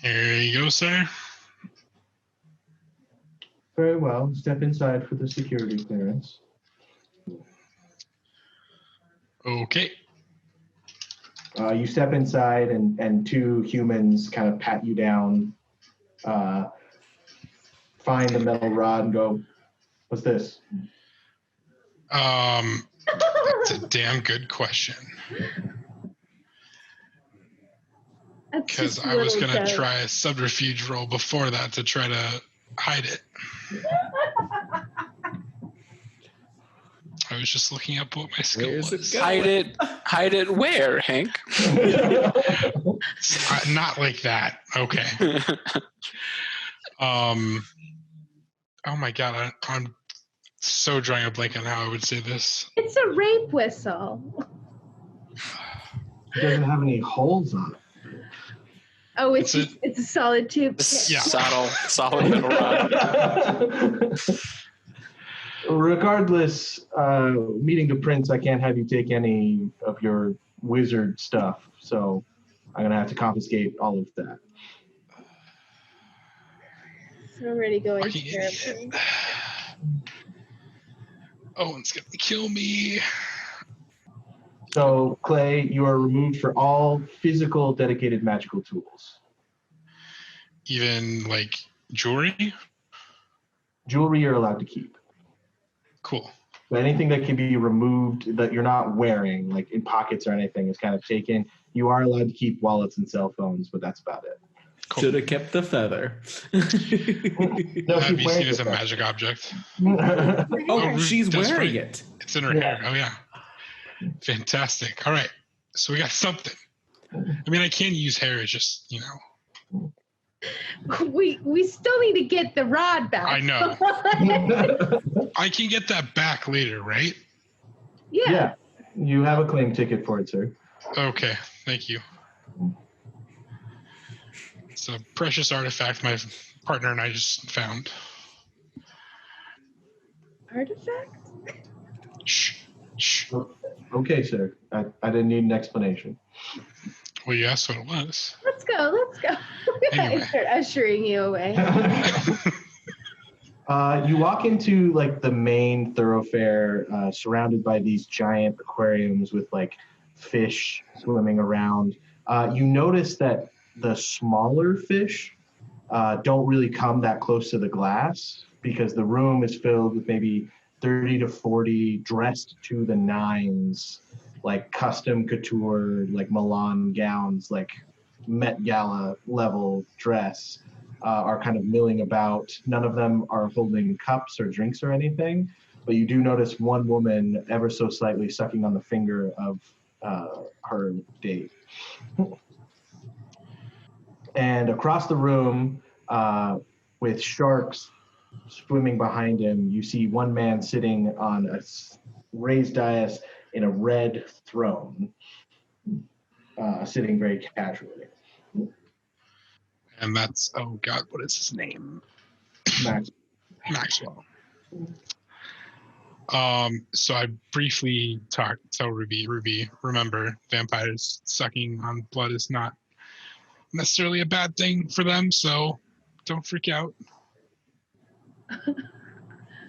Here you go, sir. Very well. Step inside for the security clearance. Okay. You step inside, and 2 humans kind of pat you down, find the metal rod, and go, "What's this?" That's a damn good question. Because I was going to try a subterfuge roll before that to try to hide it. I was just looking up what my skill Where's it was. going? Hide it where, Hank? Not like that. Okay. Oh my God. I'm so drawing a blank on how I would say this. It's a rape whistle. It doesn't have any holes on it. Oh, it's a solid tube. Yeah. Solid metal rod. Regardless, meeting the prince, I can't have you take any of your wizard stuff, so I'm gonna have to confiscate all of that. It's already going Fucking terribly. idiot. Owen's gonna kill me. So, Clay, you are removed for all physical dedicated magical tools. Even like jewelry? Jewelry you're allowed to keep. Cool. But anything that can be removed that you're not wearing, like in pockets or anything, is kind of taken. You are allowed to keep wallets and cell phones, but that's about it. Cool. Should have kept the feather. No, That'd be she's seen as a wearing magic object. Oh, she's that's wearing right. it. It's in her hair. Oh, yeah. Fantastic. All right. So we got something. I mean, I can use hair. It's just, We still need to get the rod back. I know. I can get that back later, right? Yeah. You have a claim ticket for it, sir. Okay. Thank you. It's a precious artifact my partner and I just found. Artifact? Shh. Shh. Okay, sir. I didn't need an explanation. Well, you asked what it was. Let's go. Anyway. I start ushering you away. You walk into like the main thoroughfare, surrounded by these giant aquariums with like fish swimming around. You notice that the smaller fish don't really come that close to the glass because the room is filled with maybe 30 to 40 dressed to the nines, like custom couture, like Milan gowns, like Met Gala level dress. are kind of milling about. None of them are holding cups or drinks or anything, but you do notice one woman ever so slightly sucking on the finger of her date. And across the room, with sharks swimming behind him, you see one man sitting on a raised dais in a red throne, sitting very casually. And that's, oh God, what is his name? Maxwell. So I briefly tell Ruby, remember, vampires sucking on blood is not necessarily a bad thing for them, so don't freak out.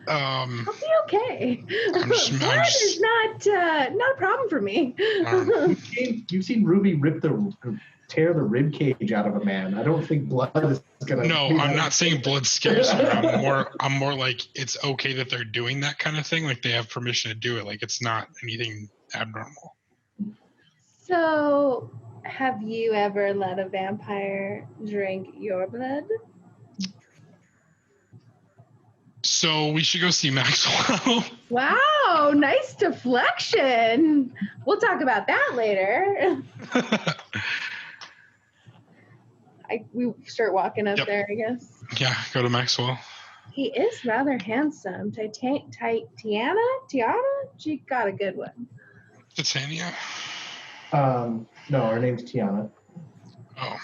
I'll be okay. I'm just- Blood is not a problem for me. You've seen Ruby tear the rib cage out of a man. I don't think blood is gonna. No, I'm not saying blood scares me. I'm more like it's okay that they're doing that kind of thing. Like they have permission to do it. Like it's not anything abnormal. So, have you ever let a vampire drink your blood? So we should go see Maxwell. Wow, nice deflection. We'll talk about that later. We start walking up there, I guess. Yeah, go to Maxwell. He is rather handsome. Tiana? She got a good one. Titania. No, her name's Tiana. Oh.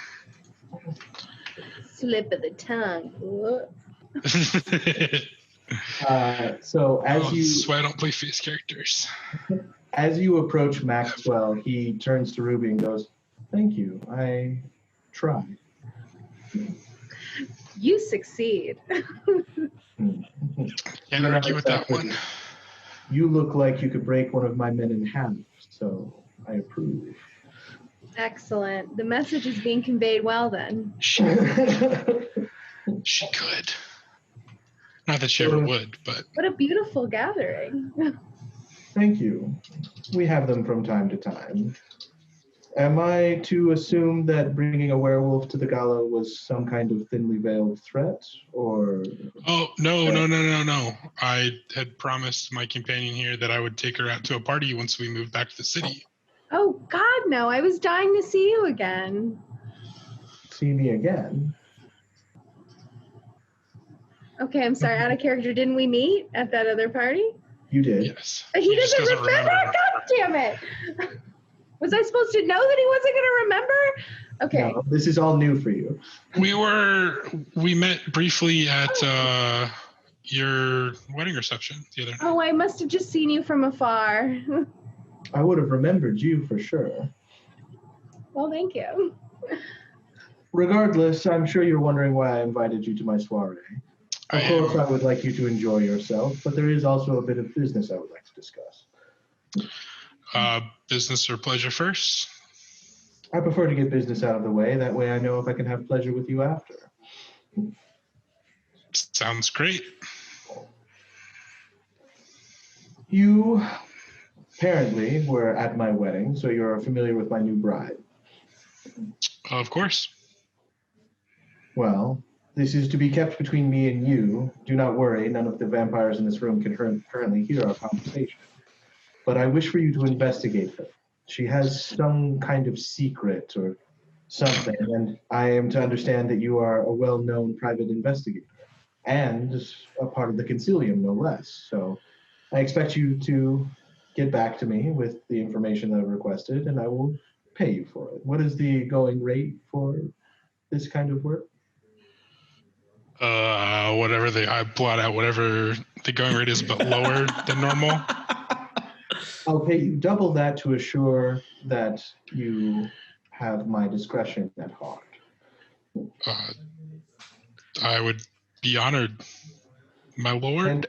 Slip of the tongue. So This is why I don't play face characters. As you approach Maxwell, he turns to Ruby and goes, "Thank you. I tried." You succeed. Can't argue with that one. You look like you could break one of my men in half, so I approve. Excellent. The message is being conveyed well then. She could. Not that she ever would, but... What a beautiful gathering. Thank you. We have them from time to time. Am I to assume that bringing a werewolf to the gala was some kind of thinly veiled threat, or... Oh, no. I had promised my companion here that I would take her out to a party once we moved back to the city. Oh, God, no. I was dying to see you again. See me again? Okay, I'm sorry. Out of character. Didn't we meet at that other party? You did. Yes. He doesn't remember? God damn it. Was I supposed to know that he wasn't going to remember? Okay. No, this is all new for you. We met briefly at your wedding reception the other night. Oh, I must have just seen you from afar. I would have remembered you for sure. Well, thank you. Regardless, I'm sure you're wondering why I invited you to my soiree. Of course, I would like you to enjoy yourself, but there is also a bit of business I would like to discuss. Business or pleasure first? I prefer to get business out of the way. That way I know if I can have pleasure with you after. Sounds great. You apparently were at my wedding, so you're familiar with my new bride. Of course. Well, this is to be kept between me and you. Do not worry, none of the vampires in this room can currently hear our conversation. But I wish for you to investigate her. She has some kind of secret or something, and I am to understand that you are a well-known private investigator and a part of the Concilium, no less. So I expect you to get back to me with the information that I've requested, and I will pay you for it. What is the going rate for this kind of work? I plot out whatever the going rate is, but lower than normal. I'll pay you double that to assure that you have my discretion at heart. I would be honored, my lord.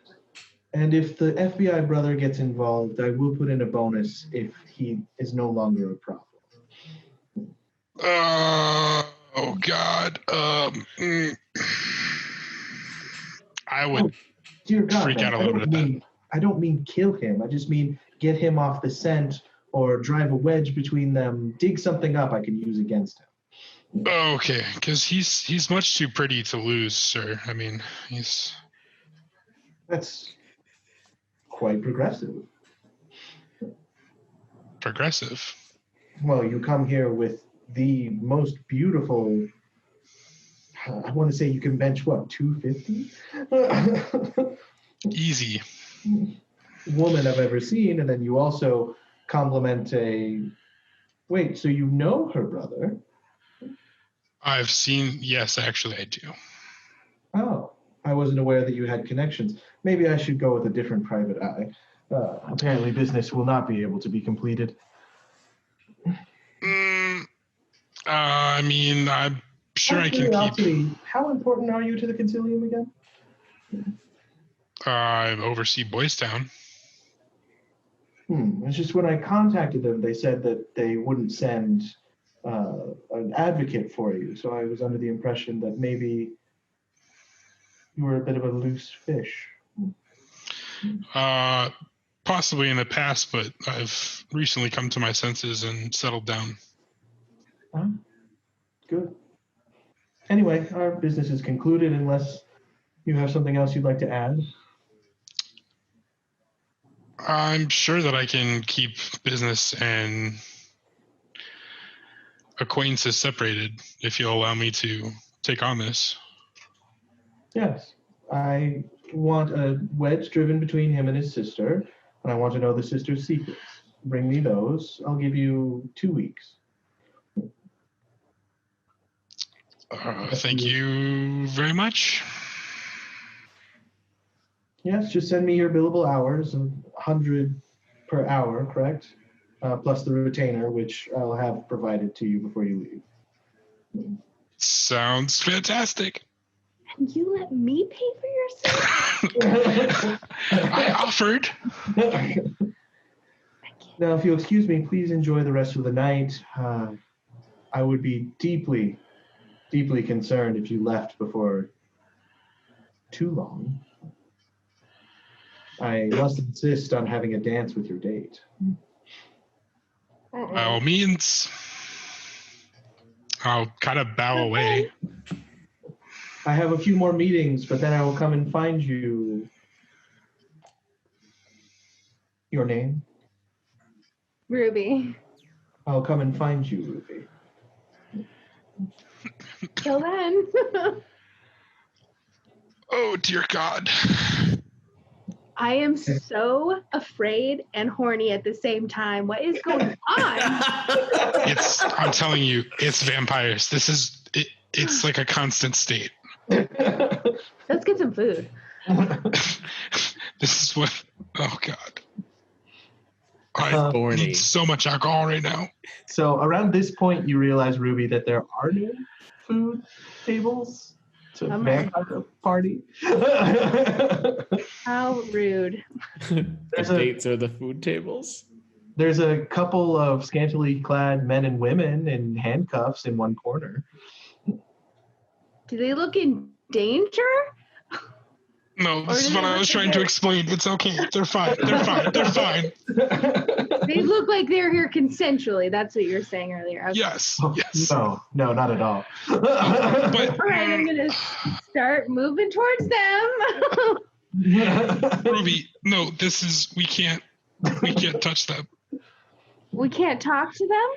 And if the FBI brother gets involved, I will put in a bonus if he is no longer a problem. Oh God. I would dear God, freak out a little bit at that. I don't mean kill him. I just mean get him off the scent or drive a wedge between them, dig something up I can use against Okay, because he's much too pretty to lose, sir. I mean, he's That's quite progressive. progressive. Well, you come here with the most beautiful. I want to say you can bench what, 250? Easy. Woman I've ever seen, and then you also compliment a. Wait, so you know her brother? I've seen. Yes, actually, I do. Oh, I wasn't aware that you had connections. Maybe I should go with a different private eye. Apparently, business will not be able to be completed. I mean, I'm sure Out I of can keep. curiosity, how important are you to the Concilium again? I oversee Boys Town. It's just when I contacted them, they said that they wouldn't send an advocate for you. So I was under the impression that maybe you were a bit of a loose fish. Possibly in the past, but I've recently come to my senses and settled down. Good. Anyway, our business is concluded unless you have something else you'd like to add. I'm sure that I can keep business and acquaintances separated if you'll allow me to take on this. Yes. I want a wedge driven between him and his sister, and I want to know the sister's secrets. Bring me those. I'll give you 2 weeks. Thank you very much. Yes, just send me your billable hours, 100 per hour, correct? Plus the retainer, which I'll have provided to you before you leave. Sounds fantastic. And you let me pay for your service? I offered. Now, if you'll excuse me, please enjoy the rest of the night. I would be deeply, deeply concerned if you left before too long. I must insist on having a dance with your date. By all means, I'll kind of bow away. I have a few more meetings, but then I will come and find you. Your name? Ruby. I'll come and find you, Ruby. Till then. Oh, dear God. I am so afraid and horny at the same time. What is going on? I'm telling you, it's vampires. It's like a constant state. Let's get some food. This is what, oh God. I need so much alcohol right now. So around this point, you realize, Ruby, that there are no food tables to vampire party. How rude. The dates are the food tables. There's a couple of scantily clad men and women in handcuffs in one corner. Do they look in danger? No, this is what I was trying to explain. It's okay. They're fine. They're fine. They're fine. They look like they're here consensually. That's what you were saying earlier. Okay. Yes. Yes. No, not at all. All right, I'm going to start moving towards them. Ruby, no, we can't touch them. We can't talk to them?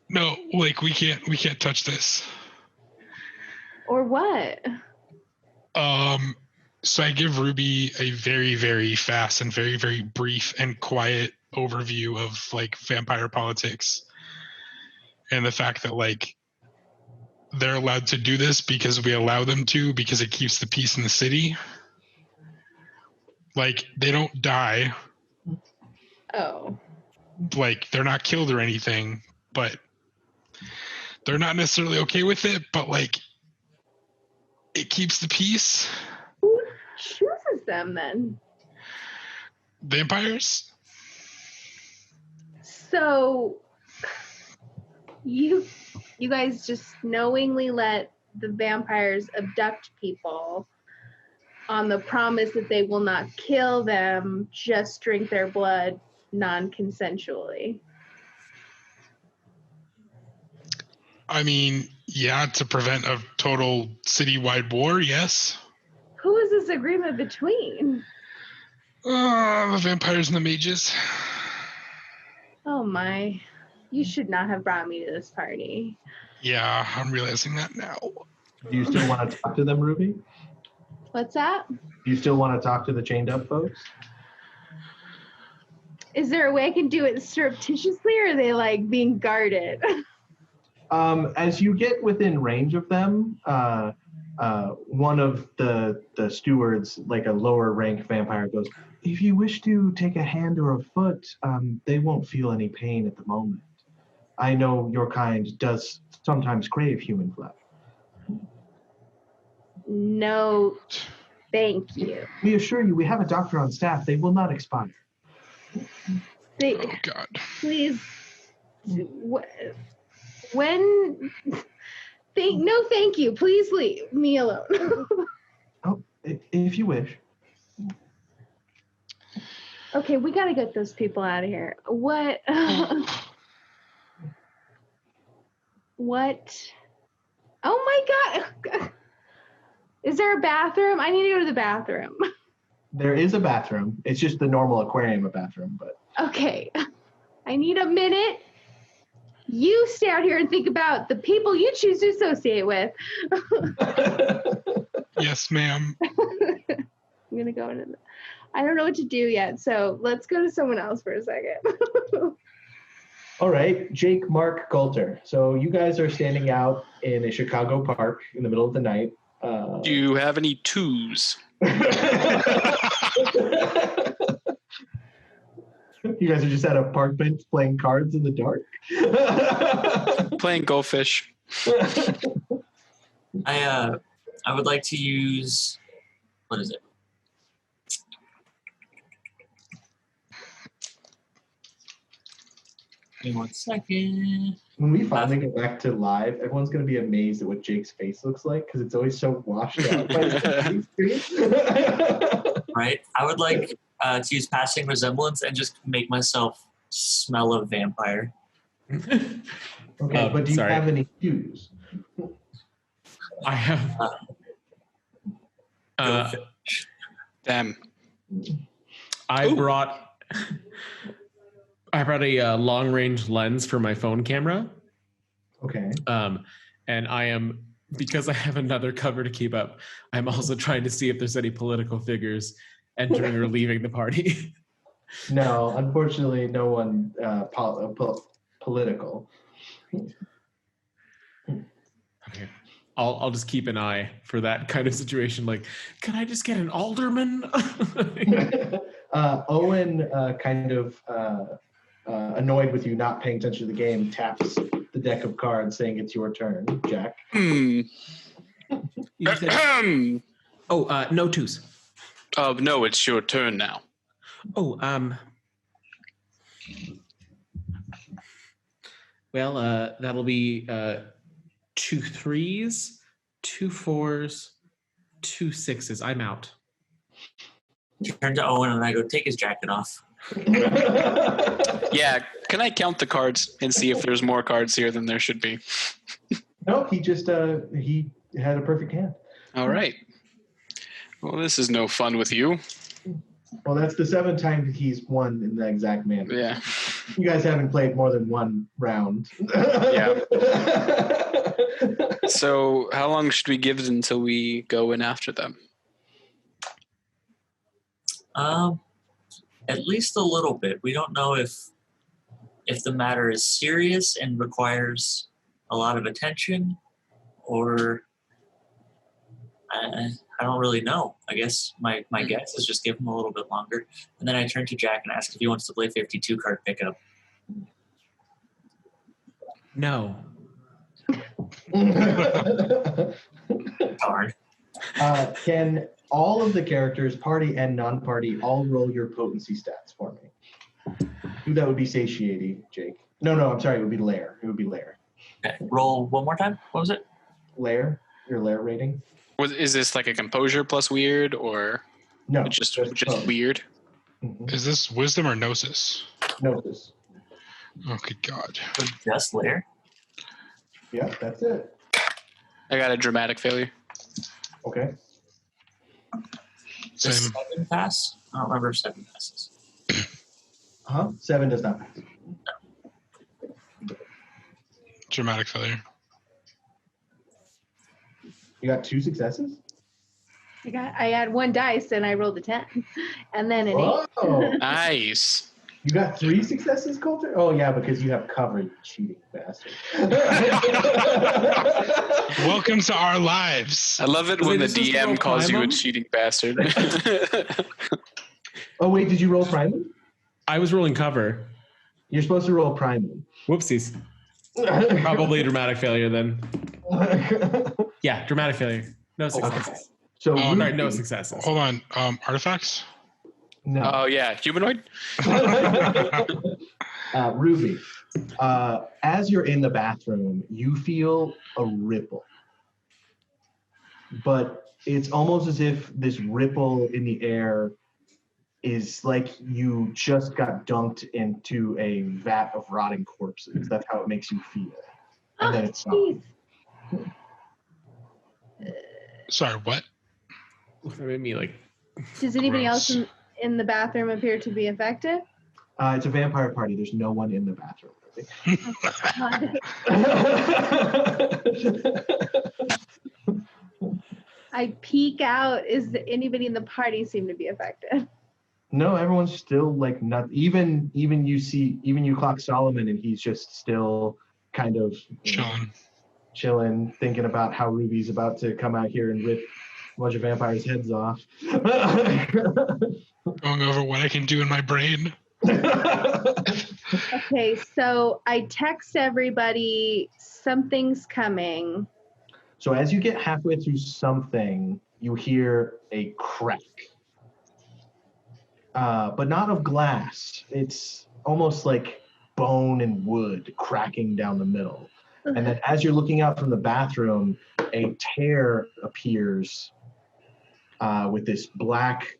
No, like we can't touch this. Or what? So I give Ruby a very, very fast and very, very brief and quiet overview of like vampire politics and the fact that like they're allowed to do this because we allow them to, because it keeps the peace in the city. Like they don't die. Oh. Like they're not killed or anything, but they're not necessarily okay with it, but like it keeps the peace. Who chooses them then? Vampires? So you guys just knowingly let the vampires abduct people on the promise that they will not kill them, just drink their blood non-consensually. I mean, Yeah, to prevent a total citywide war, yes. Who is this agreement between? The vampires and the mages. Oh my. You should not have brought me to this party. Yeah, I'm realizing that now. Do you still want to talk to them, Ruby? What's that? Do you still want to talk to the chained up folks? Is there a way I can do it surreptitiously, or are they like being guarded? As you get within range of them, one of the stewards, like a lower rank vampire, goes, "If you wish to take a hand or a foot, they won't feel any pain at the moment. I know your kind does sometimes crave human flesh." No, thank you. We assure you, we have a doctor on staff. They will not expire. They, Oh, God. please, when, no, thank you. Please leave me alone. Oh, if you wish. Okay, we gotta get those people out of here. What? What? Oh my God. Is there a bathroom? I need to go to the bathroom. There is a bathroom. It's just the normal aquarium bathroom, but. Okay. I need a minute. You stay out here and think about the people you choose to associate with. Yes, ma'am. I'm gonna go into the, I don't know what to do yet, so let's go to someone else for a second. All right, Jake, Mark, Coulter. So you guys are standing out in a Chicago park in the middle of the night. Do you have any twos? You guys are just at a park bench playing cards in the dark. Playing goldfish. I would like to use, what is it? Give me 1 second. When we finally get back to live, everyone's going to be amazed at what Jake's face looks like because it's always so washed out by the screen. Right? I would like to use passing resemblance and just make myself smell a vampire. Okay, but do you have any cues? I have. Damn. I brought a long range lens for my phone camera. Okay. And I am, because I have another cover to keep up, I'm also trying to see if there's any political figures entering or leaving the party. No, unfortunately, no one political. Okay. I'll just keep an eye for that kind of situation. Like, can I just get an alderman? Owen, kind of annoyed with you not paying attention to the game, taps the deck of cards saying it's your turn. Jack. You said, no twos. No, it's your turn now. Well, that'll be 2 3s, 2 4s, 2 6s. I'm out. Turn to Owen and I go, take his jacket off. Yeah, can I count the cards and see if there's more cards here than there should be? No, he just he had a perfect hand. All right. Well, this is no fun with you. Well, that's the 7th time he's won in the exact manner. Yeah. You guys haven't played more than one round. Yeah. So how long should we give it until we go in after them? At least a little bit. We don't know if the matter is serious and requires a lot of attention, or I don't really know. I guess my guess is just give him a little bit longer. And then I turn to Jack and ask if he wants to play 52 card pickup. No. Darn. Can all of the characters, party and non-party, all roll your potency stats for me? Who that would be satiety, Jake? No, I'm sorry. It would be lair. It would be lair. Okay, roll one more time. What was it? Lair. Your lair rating. Is this like a composure plus weird, or No, just both. weird? Mm-hmm. Is this wisdom or gnosis? Gnosis. Oh, good God. Just lair. Yeah, that's it. I got a dramatic failure. Okay. Does Same. 7 pass? I don't remember if 7 passes. 7 does not pass. Dramatic failure. You got 2 successes? I had 1 dice and I rolled a 10, and then an 8. Oh, Nice. you got 3 successes, Coulter? Oh, yeah, because you have cover, you cheating bastard. Welcome to our lives. I love it Was when I the supposed to roll DM calls you a primum? cheating bastard. Oh, wait, did you roll Primum? I was rolling cover. You're supposed to roll Primum. Whoopsies. Probably dramatic failure then. Yeah, dramatic failure. No successes. So, Oh, Sorry, no Ruby- successes. Hold on. Artifacts? No. Oh, yeah. Humanoid? Ruby, as you're in the bathroom, you feel a ripple. But it's almost as if this ripple in the air is like you just got dunked into a vat of rotting corpses. That's how it makes you feel. Oh, And then it's gone. jeez. Sorry, what? That made me like. Does anybody else Gross. in the bathroom appear to be affected? It's a vampire party. There's no one in the bathroom. I peek out. Is there anybody in the party seem to be affected? No, everyone's still like not even you clock Solomon and he's just still kind of chilling, thinking about how Ruby's about to come out here and rip a bunch of vampires' heads off. Going over what I can do in my brain. Okay, so I text everybody something's coming. So as you get halfway through something, you hear a crack. But not of glass. It's almost like bone and wood cracking down the middle. And then as you're looking out from the bathroom, a tear appears with this black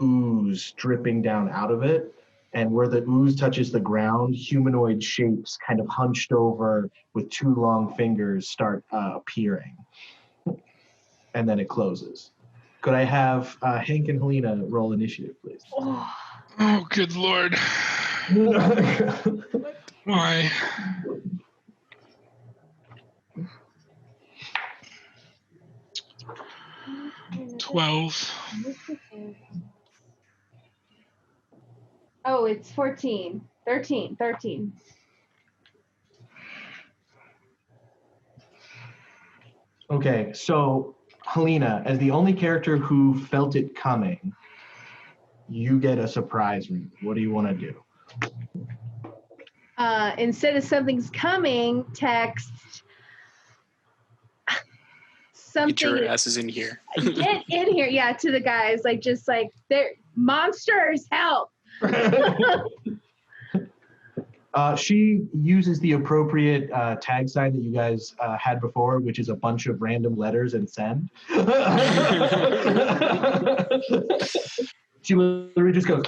ooze dripping down out of it. And where the ooze touches the ground, humanoid shapes kind of hunched over with 2 long fingers start appearing. And then it closes. Could I have Hank and Helena roll initiative, please? Oh, good Lord. Why? $12. Oh, it's 14. 13. Okay, so Helena, as the only character who felt it coming, you get a surprise room. What do you want to do? Instead of something's coming, text something. Get your asses in here. Get in here, yeah, to the guys, like just like they're monsters, help. She uses the appropriate tag sign that you guys had before, which is a bunch of random letters and send. She literally just goes.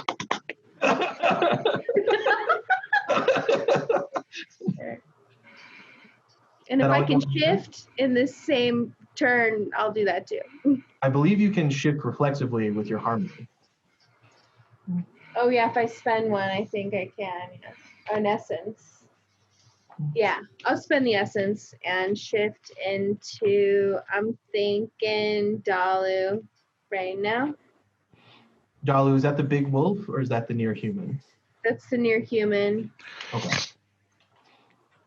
And if That I all can you want? shift in this same turn, I'll do that too. I believe you can shift reflexively with your harmony. Oh yeah, if I spend one, I think I can. Yeah. An essence. Yeah, I'll spend the essence and shift into. I'm thinking Dalu right now. Dalu, is that the big wolf or is that the near human? That's the near human. Okay.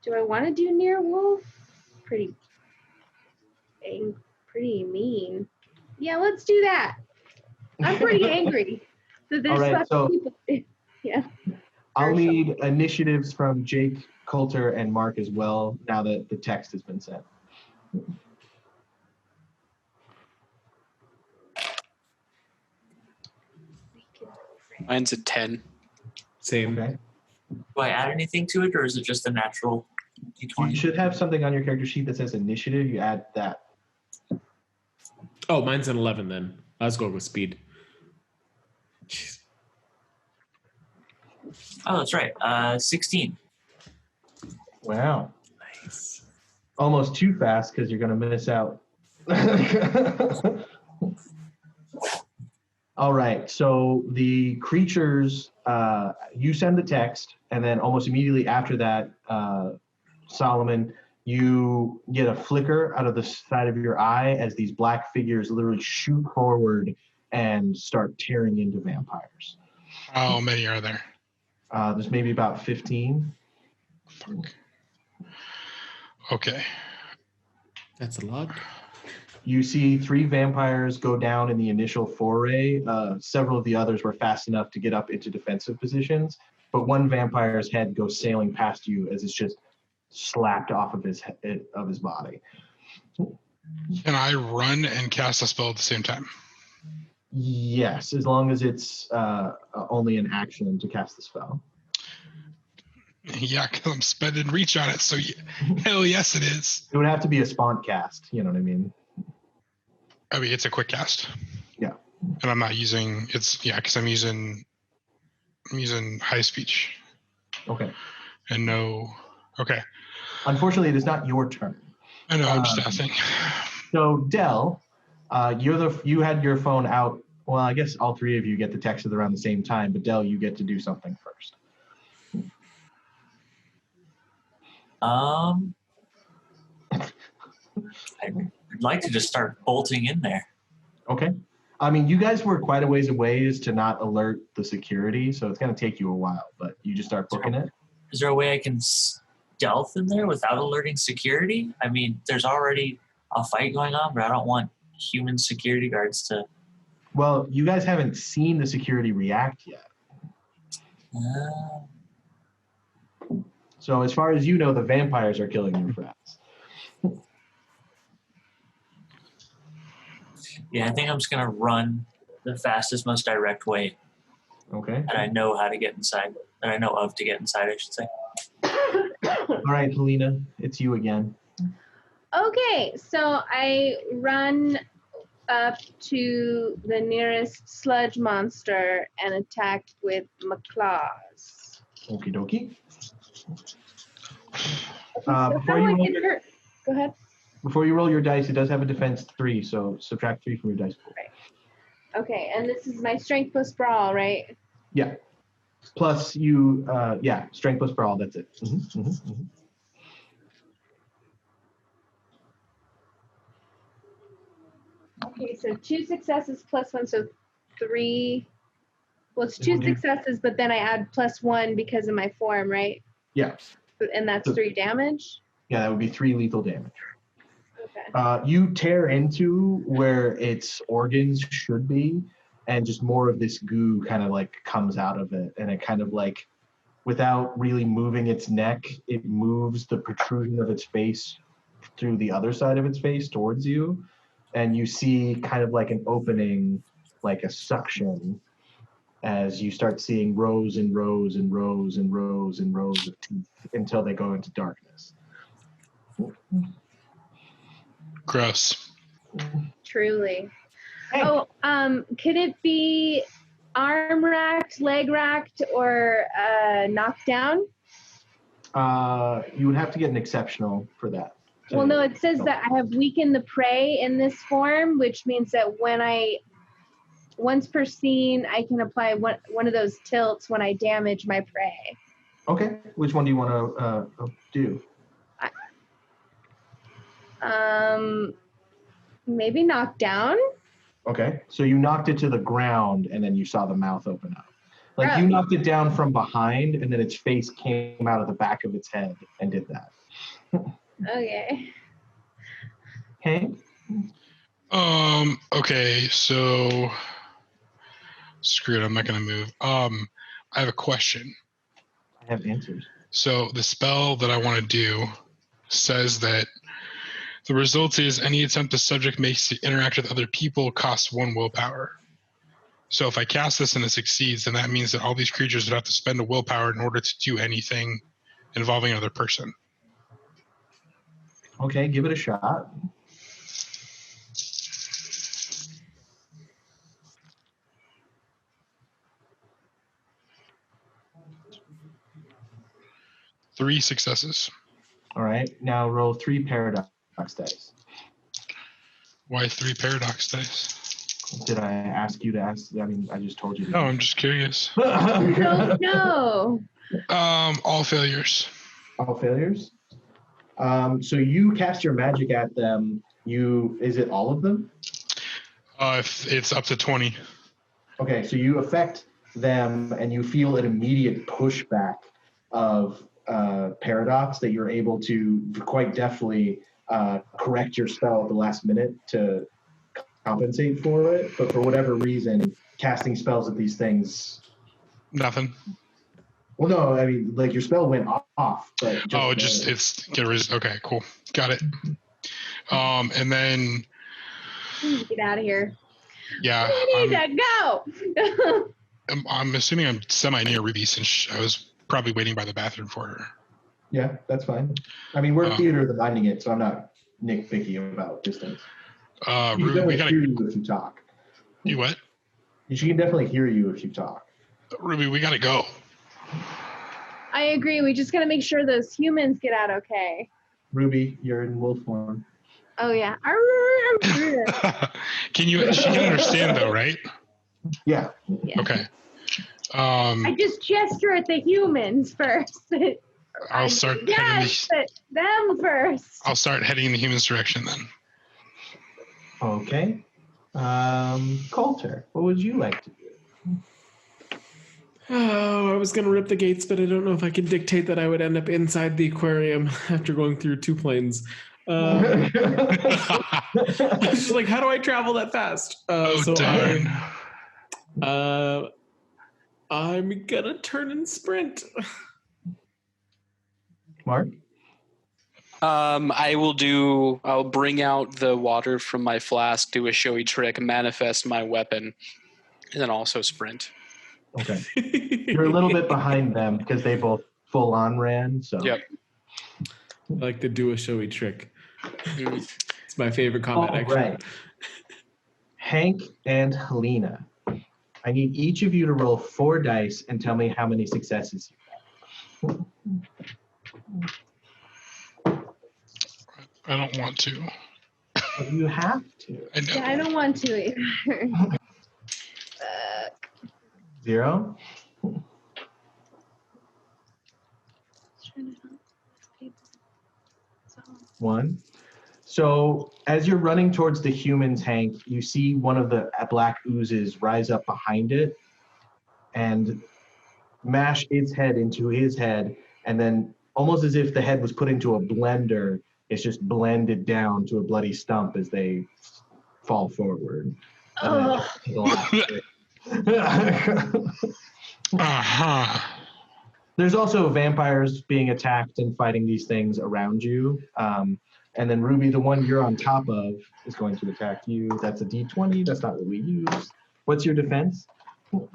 Do I want to do near wolf? Pretty mean. Yeah, let's do that. I'm pretty angry that there's All right, lots so- of people. Yeah. I'll need initiatives from Jake, Coulter, and Mark as well, now that the text has been sent. Mine's a 10. Same. Okay. Do I add anything to it, or is it just a natural You d20? should have something on your character sheet that says initiative. You add that. Oh, mine's an 11 then. Let's go with speed. Jeez. Oh, that's right. 16. Wow. Nice. almost too fast because you're going to miss out. All right. So the creatures, you send the text, and then almost immediately after that, Solomon, you get a flicker out of the side of your eye as these black figures literally shoot forward and start tearing into vampires. How many are there? There's maybe about 15. Okay. That's a lot. You see 3 vampires go down in the initial foray. Several of the others were fast enough to get up into defensive positions, but one vampire's head goes sailing past you as it's just slapped off of his body. Can I run and cast a spell at the same time? Yes, as long as it's only an action to cast the spell. Yeah, because I'm spending reach on it, so hell yes it is. It would have to be a spawn cast, you know what I mean? I mean, it's a quick cast. Yeah. And I'm not using, because I'm using high speech. Okay. And no, okay. Unfortunately, it is not your turn. I know, I'm just asking. So, Dell, you had your phone out. Well, I guess all 3 of you get the text at around the same time, but Dell, you get to do something first. I'd like to just start bolting in there. Okay. I mean, you guys were quite a ways away to not alert the security, so it's going to take you a while, but you just start booking it. Is there a way I can stealth in there without alerting security? I mean, there's already a fight going on, but I don't want human security guards to... Well, you guys haven't seen the security react yet. So as far as you know, the vampires are killing your friends. Yeah, I think I'm just going to run the fastest, most direct way Okay. that I know how to get inside, that I know of to get inside, I should say. All right, Helena, it's you again. Okay, so I run up to the nearest sludge monster and attack with my claws. Okie dokie. So how do I get hurt? Go ahead. Before you roll your dice, it does have a defense 3, so subtract 3 from your dice pool. Right. Okay, and this is my strength plus brawl, right? Yeah. Plus you, strength plus brawl, that's it. Okay, so 2 successes plus 1, so 3. Well, it's 2 successes, but then I add plus 1 because of my form, right? Yeah. And that's 3 damage? Yeah, that would be 3 lethal damage. Okay. You tear into where its organs should be, and just more of this goo kind of like comes out of it, and it kind of like, without really moving its neck, it moves the protrusion of its face through the other side of its face towards you, and you see kind of like an opening, like a suction, as you start seeing rows and rows and rows and rows and rows of teeth until they go into darkness. Gross. Truly. Hey. Oh, could it be arm racked, leg racked, or knocked down? You would have to get an exceptional for that. Well, no, it says that I have weakened the prey in this form, which means that once per scene, I can apply one of those tilts when I damage my prey. Okay, which one do you want to do? Maybe knock down. Okay, so you knocked it to the ground, and then you saw the mouth open up. Like you knocked it down from behind, and then its face came out of the back of its head and did that. Okay. Hank? Okay, so screw it, I'm not gonna move. I have a question. I have answers. So the spell that I want to do says that the result is any attempt the subject makes to interact with other people costs 1 willpower. So if I cast this and it succeeds, then that means that all these creatures would have to spend a willpower in order to do anything involving another person. Okay, give it a shot. Three successes. All right. Now roll 3 paradox dice. Why 3 paradox dice? Did I ask you to ask? I mean, I just told you. No, I'm just curious. Don't know. All failures. All failures. So you cast your magic at them. Is it all of them? It's up to 20. Okay, so you affect them, and you feel an immediate pushback of paradox that you're able to quite deftly correct your spell at the last minute to compensate for it. But for whatever reason, casting spells at these things. Nothing. Well, no, I mean, like your spell went off, but okay, cool, got it. And then Get out of here. yeah, We need to go. I'm assuming I'm semi near Ruby since I was probably waiting by the bathroom for her. Yeah, that's fine. I mean, we're theater the binding it, so I'm not nitpicky about distance. Ruby, we gotta hear you if you talk. You what? She can definitely hear you if you talk. Ruby, we gotta go. I agree. We just gotta make sure those humans get out okay. Ruby, you're in wolf form. Oh yeah. She can understand though, right? Yeah. Okay. I just gesture at the humans first. I'll start but them first. I'll start heading in the humans' direction then. Okay. Coulter, what would you like to do? Oh, I was going to rip the gates, but I don't know if I can dictate that I would end up inside the aquarium after going through 2 planes. I was just like, how do I travel that fast? Darn. I'm going to turn and sprint. Mark? I'll bring out the water from my flask, do a showy trick, manifest my weapon, and then also sprint. Okay. You're a little bit behind them because they both full on ran. So. Yep. I like to do a showy trick. It's my favorite combat action. Right. Hank and Helena, I need each of you to roll 4 dice and tell me how many successes you have. I don't want to. But you have to. I know. Yeah, I don't want to either. 0. 1. So as you're running towards the humans, Hank, you see one of the black oozes rise up behind it and mash its head into his head, and then almost as if the head was put into a blender, it's just blended down to a bloody stump as they fall forward. There's also vampires being attacked and fighting these things around you. And then Ruby, the one you're on top of, is going to attack you. That's a D20. That's not what we use. What's your defense? 4.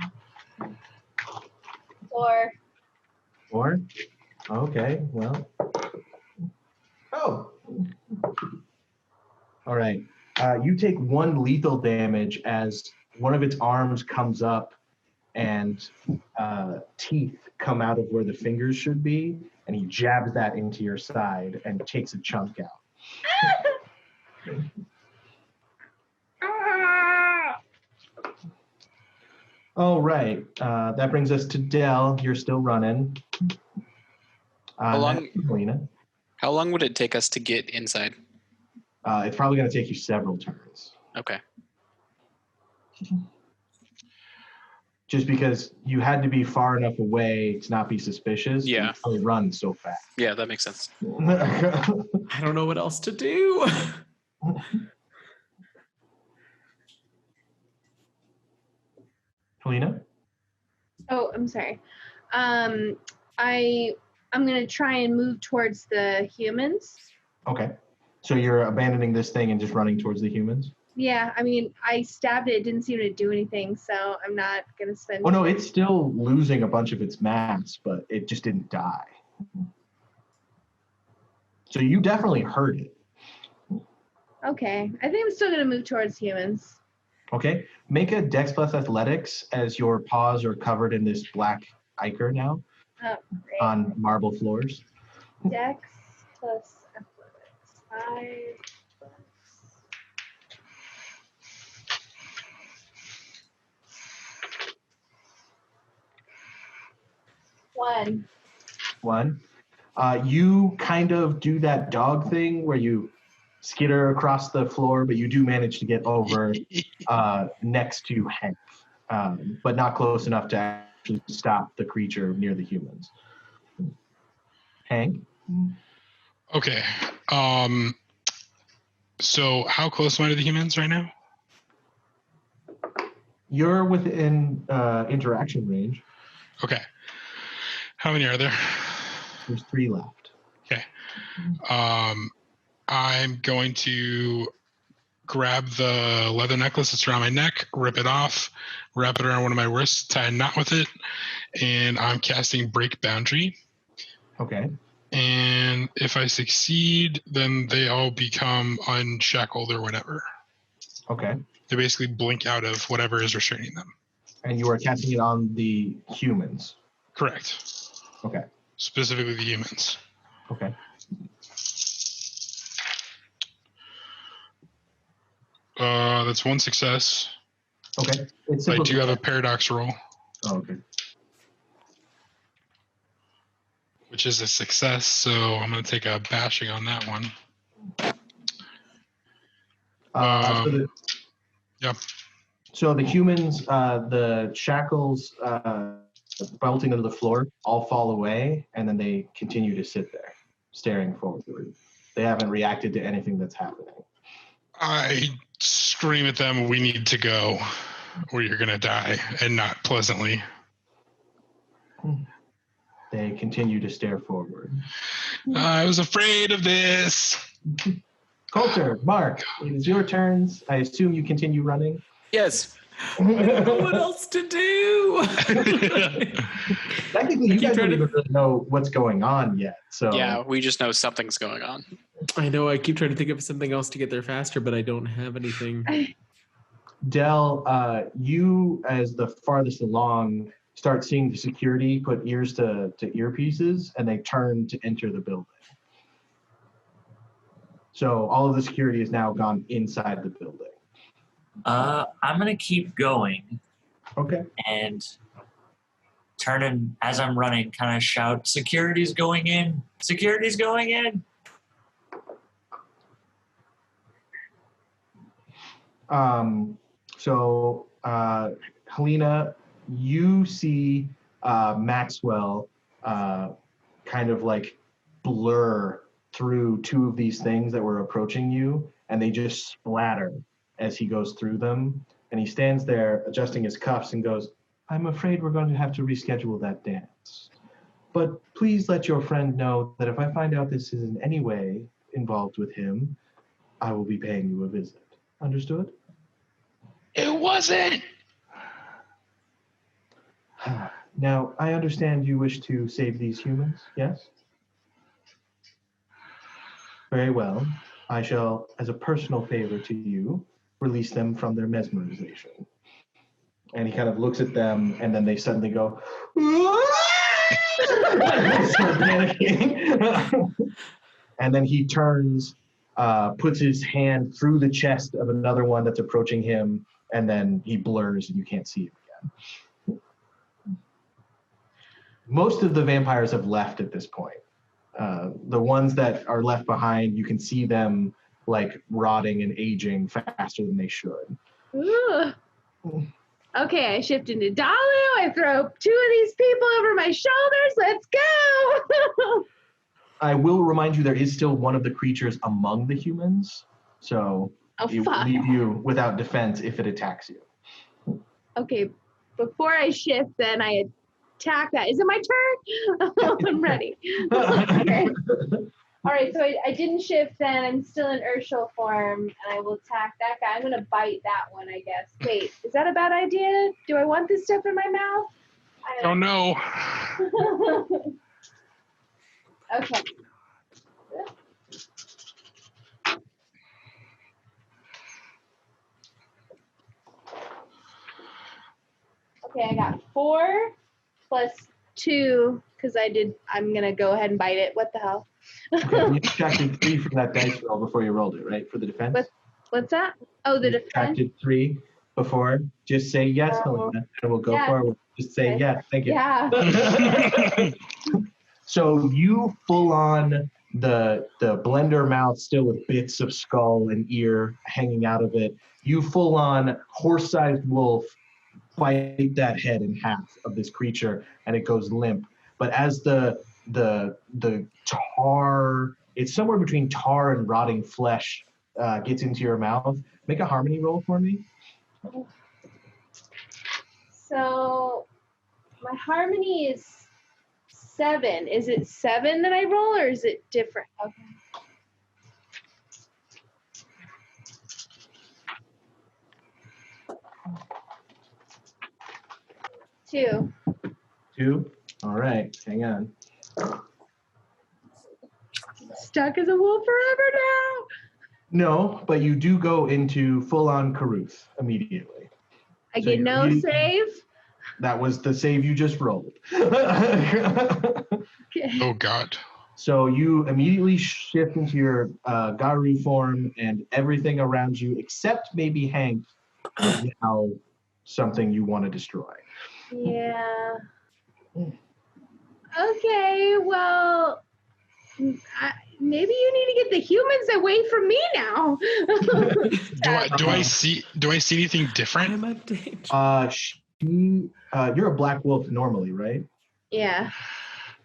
4? Okay, well. Oh. All right. You take 1 lethal damage as one of its arms comes up and teeth come out of where the fingers should be, and he jabs that into your side and takes a chunk out. All right. That brings us to Dell. You're still running. How long would it take us to get inside? It's probably going to take you several turns. Okay. Just because you had to be far enough away to not be suspicious. Yeah. You only run so fast. Yeah, that makes sense. I don't know what else to do. Helena? Oh, I'm sorry. I'm gonna try and move towards the humans. Okay. So you're abandoning this thing and just running towards the humans? Yeah, I mean, I stabbed it. It didn't seem to do anything, so I'm not gonna spend. Oh no, it's still losing a bunch of its mass, but it just didn't die. So you definitely heard it. Okay, I think I'm still gonna move towards humans. Okay. Make a Dex plus Athletics as your paws are covered in this black ichor now Oh, great. on marble floors. Dex plus athletics. 5 plus 1. 1. You kind of do that dog thing where you skitter across the floor, but you do manage to get over next to Hank, but not close enough to actually stop the creature near the humans. Hank? Okay. So how close am I to the humans right now? You're within interaction range. Okay. How many are there? There's 3 left. Okay. I'm going to grab the leather necklace that's around my neck, rip it off, wrap it around one of my wrists, tie a knot with it, and I'm casting Break Boundary. Okay. And if I succeed, then they all become unshackled or whatever. Okay. They basically blink out of whatever is restraining them. And you are casting it on the humans. Correct. Okay. Specifically the humans. Okay. That's 1 success. Okay. It's I do have a paradox roll, Oh, okay. which is a success, so I'm going to take a bashing on that one. So the humans, the shackles bolting into the floor all fall away, and then they continue to sit there, staring forward. They haven't reacted to anything that's happening. I scream at them, we need to go, or you're going to die, and not pleasantly. They continue to stare forward. I was afraid of this. Coulter, Mark, it is your turns. I assume you continue running. Yes. I don't know what else to do. Technically, you guys don't even really know what's going on yet. So Yeah, we just know something's going on. I know. I keep trying to think of something else to get there faster, but I don't have anything. Del, you, as the farthest along, start seeing the security put ears to earpieces, and they turn to enter the building. So all of the security is now gone inside the building. I'm going to keep going. Okay. And turning as I'm running, kind of shout, "Security's going in! Security's going in!" So Helena, you see Maxwell kind of like blur through 2 of these things that were approaching you, and they just splatter as he goes through them. And he stands there adjusting his cuffs and goes, "I'm afraid we're going to have to reschedule that dance. But please let your friend know that if I find out this is in any way involved with him, I will be paying you a visit. Understood?" It wasn't. Now, I understand you wish to save these humans, yes? Very well. I shall, as a personal favor to you, release them from their mesmerization. And he kind of looks at them, and then they suddenly go, and start panicking. And then he turns, puts his hand through the chest of another one that's approaching him, and then he blurs and you can't see him again. Most of the vampires have left at this point. The ones that are left behind, you can see them like rotting and aging faster than they should. Ooh. Okay, I shift into Dalu. I throw 2 of these people over my shoulders. Let's go! I will remind you there is still one of the creatures among the humans, so it will leave you without defense if it attacks you. Okay, before I shift, then I attack that. Is it my turn? I'm ready. Okay. All right, so I didn't shift then. I'm still in Urshel form, and I will attack that guy. I'm going to bite that one, I guess. Wait, is that a bad idea? Do I want this stuff in my mouth? I don't know. Okay. Okay, I got 4 plus 2 because I'm gonna go ahead and bite it. What the hell? Okay, you subtracted 3 from that dice roll before you rolled it, right? For the defense? What's that? Oh, the You defense. subtracted 3 before. Just say yes, Helena, and we'll go Yes. forward. Just say Okay. yes. Thank you. Yeah. So you full on the blender mouth still with bits of skull and ear hanging out of it. You full on horse-sized wolf bite that head in half of this creature and it goes limp. But as the tar, it's somewhere between tar and rotting flesh gets into your mouth. Make a harmony roll for me. So my harmony is 7. Is it 7 that I roll, or is it different? Okay. Two. 2. All right, hang on. Stuck as a wolf forever now. No, but you do go into full-on Caruth immediately. I So get you no immediately- save. That was the save you just rolled. Okay. Oh God. So you immediately shift into your Garu form, and everything around you, except maybe Hank, is now something you want to destroy. Yeah. Okay, well, maybe you need to get the humans away from me now. Do I see anything different? I'm a danger. You're a black wolf normally, right? Yeah.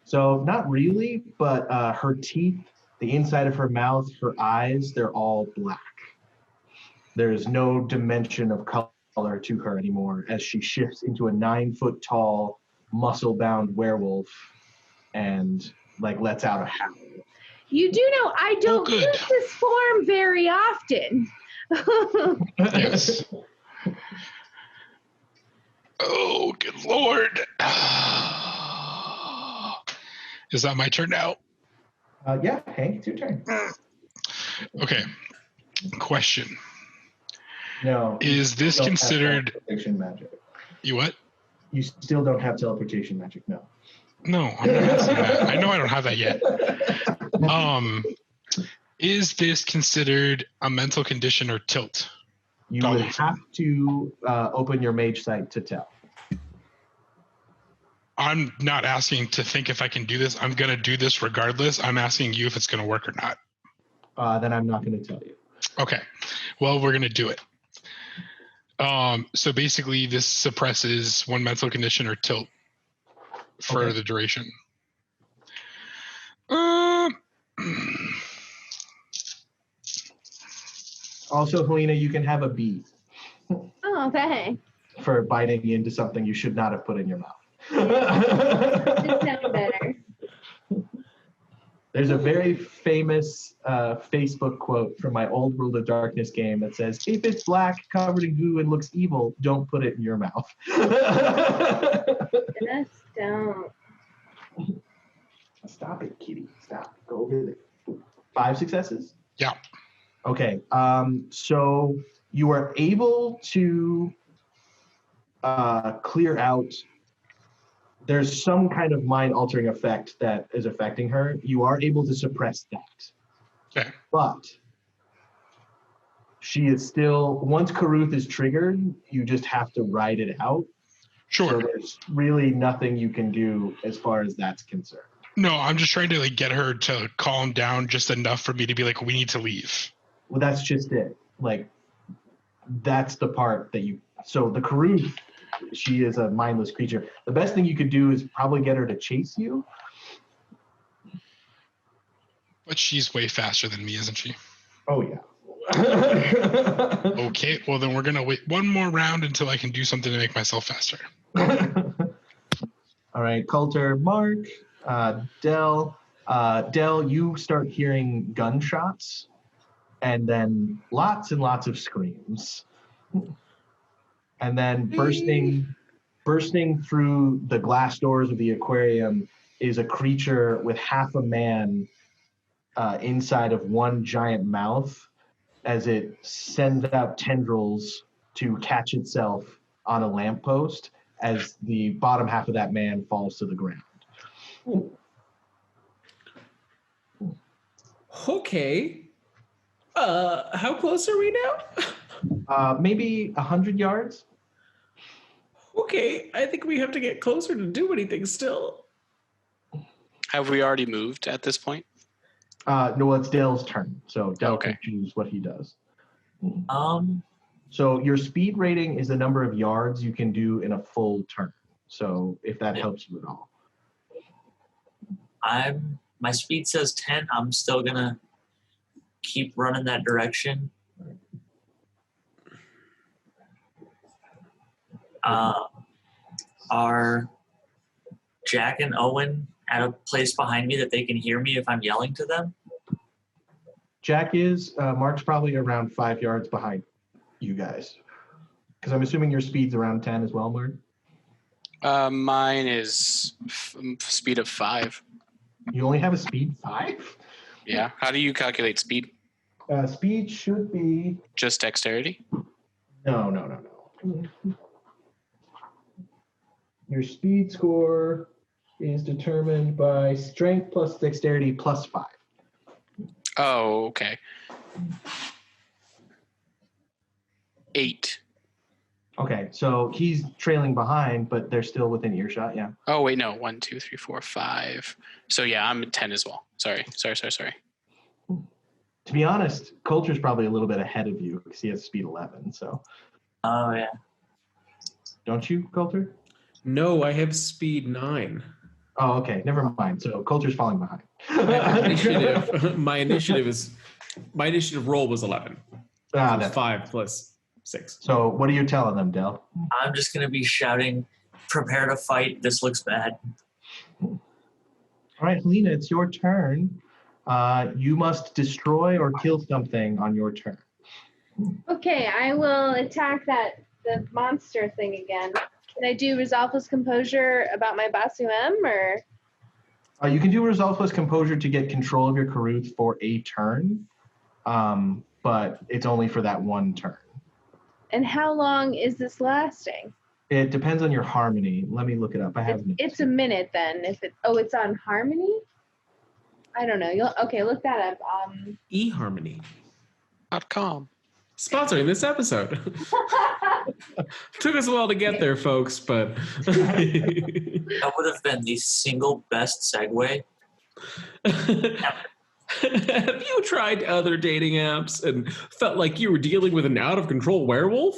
So not really, but her teeth, the inside of her mouth, her eyes, they're all black. There's no dimension of color to her anymore as she shifts into a 9-foot tall, muscle-bound werewolf and lets out a howl. You do know I don't good. use this form very often. Yes. Oh, good Lord. Is that my turn now? Yeah, Hank, it's your turn. Okay. Question. No. Is this you don't have considered teleportation magic? you what? You still don't have teleportation magic, no. No, I'm not asking that. I know I don't have that yet. Is this considered a mental condition or tilt? You would have to open your mage site to tell. I'm not asking to think if I can do this. I'm going to do this regardless. I'm asking you if it's going to work or not. Then I'm not going to tell you. Okay. Well, we're going to do it. So basically, this suppresses one mental condition or tilt for the duration. Also, Helena, you can have a B Oh, thanks. for biting into something you should not have put in your mouth. It sounds better. There's a very famous Facebook quote from my old World of Darkness game that says, if it's black, covered in goo, and looks evil, don't put it in your mouth. Just don't. Stop it, kitty. Stop. Go over there. 5 successes? Yeah. Okay. So you are able to clear out. There's some kind of mind-altering effect that is affecting her. You are able to suppress that. Okay. But she is still, once Caruth is triggered, you just have to ride it out. Sure. So there's really nothing you can do as far as that's concerned. No, I'm just trying to get her to calm down just enough for me to be like, we need to leave. Well, that's just it. That's the part that you, so the Caruth, she is a mindless creature. The best thing you could do is probably get her to chase you. But she's way faster than me, isn't she? Oh, yeah. Okay, well then we're going to wait one more round until I can do something to make myself faster. All right, Coulter, Mark, Dell. Dell, you start hearing gunshots and then lots and lots of screams. And then bursting through the glass doors of the aquarium is a creature with half a man inside of one giant mouth as it sends out tendrils to catch itself on a lamppost as the bottom half of that man falls to the ground. Okay. How close are we now? Maybe 100 yards. Okay, I think we have to get closer to do anything still. Have we already moved at this point? No, it's Dell's turn. So Dell Okay. can choose what he does. Um, So your speed rating is the number of yards you can do in a full turn. So if that helps you at all. my speed says 10. I'm still gonna keep running that direction. Are Jack and Owen at a place behind me that they can hear me if I'm yelling to them? Jack is, Mark's probably around 5 yards behind you guys. Because I'm assuming your speed's around 10 as well, Mark? Mine is speed of 5. You only have a speed 5? Yeah. How do you calculate speed? Speed should be... Just dexterity? No. Your speed score is determined by strength plus dexterity plus 5. Oh, okay. 8. Okay, so he's trailing behind, but they're still within earshot, yeah. Oh, wait, no. 1, 2, 3, 4, 5. So, yeah, I'm at 10 as well. Sorry. To be honest, Coulter's probably a little bit ahead of you because he has speed 11, so. Oh, yeah. Don't you, Coulter? No, I have speed 9. Oh, okay, never mind. So Coulter's falling behind. My initiative roll was 11. Ah, So it's that's 5 plus 6. So what are you telling them, Del? I'm just going to be shouting, prepare to fight. This looks bad. All right, Helena, it's your turn. You must destroy or kill something on your turn. Okay, I will attack the monster thing again. Can I do Resolve plus Composure about my Basum, or? You can do Resolve plus Composure to get control of your Karuth for a turn, but it's only for that one turn. And how long is this lasting? It depends on your harmony. Let me look it up. I have It's a minute then. It's on harmony? I don't know. Look that up. eHarmony.com. Sponsoring this episode. Took us a while to get there, folks, but That would have been the single best segue. Have you tried other dating apps and felt like you were dealing with an out-of-control werewolf?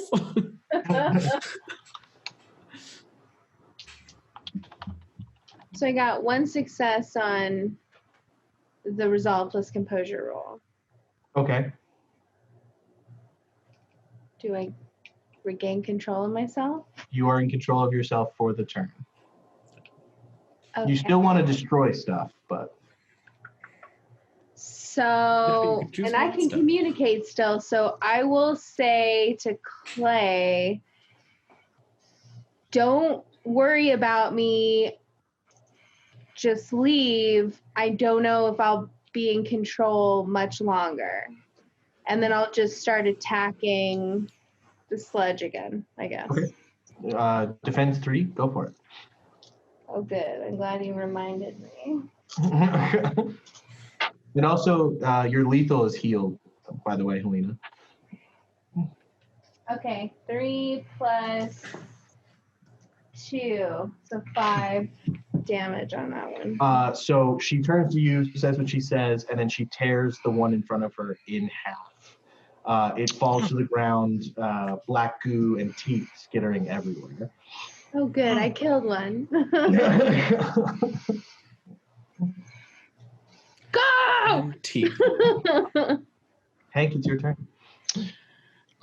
So I got 1 success on the Resolve plus Composure roll. Okay. Do I regain control of myself? You are in control of yourself for the turn. Okay. You still want to destroy stuff, but... So, and I can communicate still, so I will say to Clay, don't worry about me, just leave. I don't know if I'll be in control much longer. And then I'll just start attacking the sludge again, I guess. Okay. Defense 3, go for it. Oh, good. I'm glad you reminded me. And also, your lethal is healed, by the way, Helena. Okay, 3 plus 2, so 5 damage on that one. So she turns to you, says what she says, and then she tears the one in front of her in half. It falls to the ground, black goo and teeth skittering everywhere. Oh, good. I killed one. Go! Teeth. Hank, it's your turn.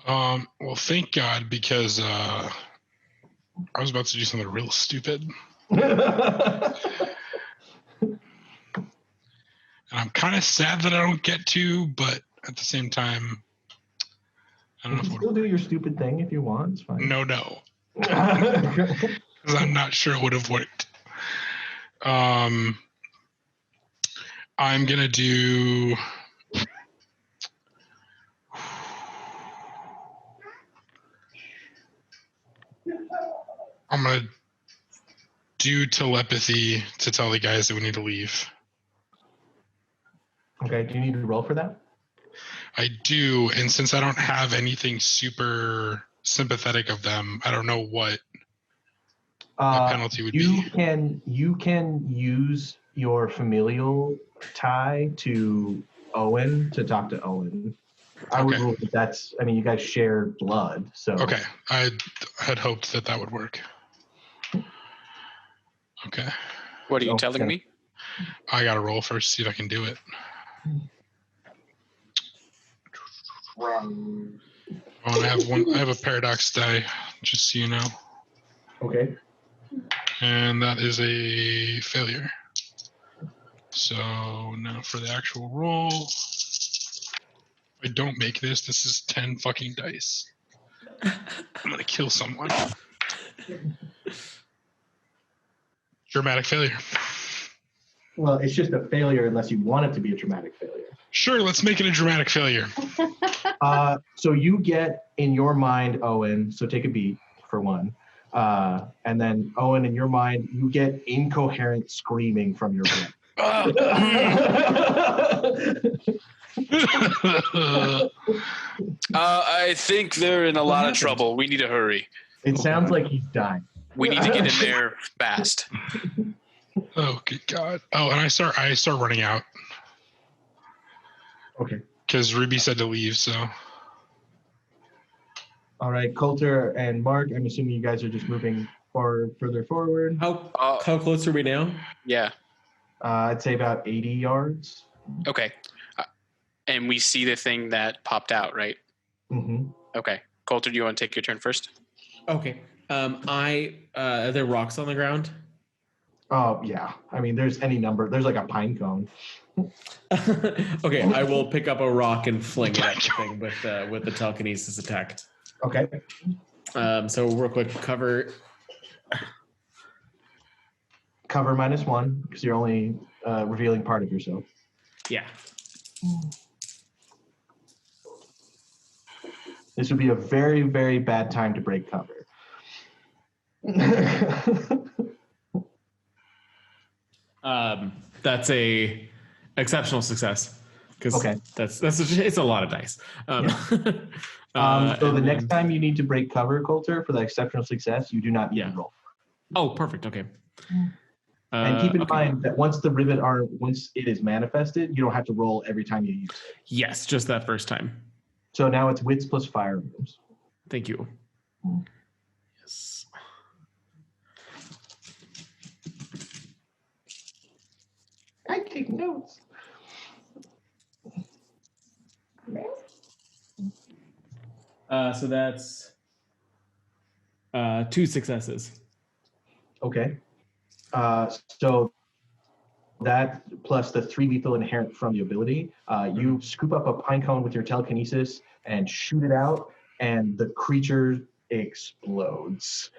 Well, thank God, because I was about to do something real stupid. And I'm kind of sad that I don't get to, but at the same time, I don't You know can if still do your stupid thing if you want. It's fine. No. Because I'm not sure it would have worked. I'm going to do... I'm going to do telepathy to tell the guys that we need to leave. Okay, do you need to roll for that? I do, and since I don't have anything super sympathetic of them, I don't know what my penalty would be. You can use your familial tie to Owen to talk to Owen. I would Okay. rule that that's. I mean, you guys share blood, so. Okay, I had hoped that would work. Okay. What are you So, telling yeah. me? I gotta roll first, see if I can do it. Oh, and I have a paradox die, just so you know. Okay. And that is a failure. So now for the actual roll. If I don't make this, this is 10 fucking dice. I'm gonna kill someone. Dramatic failure. Well, it's just a failure unless you want it to be a dramatic failure. Sure, let's make it a dramatic failure. So you get in your mind, Owen. So take a beat for one, and then Owen, in your mind, you get incoherent screaming from your brain. I think they're in a lot of trouble. We need to hurry. It sounds like he's dying. We need to get in there fast. Oh, good God. Oh, and I start running out. Okay. Because Ruby said to leave, so. All right, Coulter and Mark, I'm assuming you guys are just moving further forward. How close are we now? Yeah. I'd say about 80 yards. Okay. And we see the thing that popped out, right? Mm-hmm. Okay. Coulter, do you want to take your turn first? Okay. Are there rocks on the ground? Oh, yeah. I mean, there's any number. There's like a pine cone. Okay, I will pick up a rock and fling it at the thing with the telekinesis attack. Okay. So real quick, cover -1 because you're only revealing part of yourself. Yeah. This would be a very, very bad time to break cover. That's a exceptional success. Okay. It's a lot of dice. So the next time you need to break cover, Coulter, for that exceptional success, you do not need to roll. Oh, perfect. Okay. And keep in mind that once it is manifested, you don't have to roll every time you use it. Yes, just that first time. So now it's wits plus firearms. Thank you. Yes. I take notes. So that's 2 successes. Okay. So that plus the 3 lethal inherent from the ability, you scoop up a pine cone with your telekinesis and shoot it out, and the creature explodes.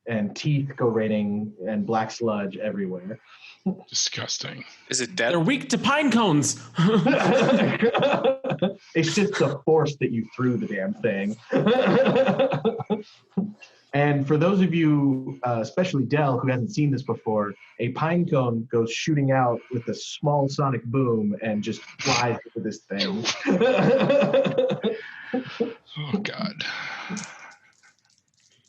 And teeth go raining and black sludge everywhere. Disgusting. Is it dead? They're weak to pine cones. It's just the force that you threw the damn thing. And for those of you, especially Dell, who hasn't seen this before, a pine cone goes shooting out with a small sonic boom and just flies into this thing. Oh, God.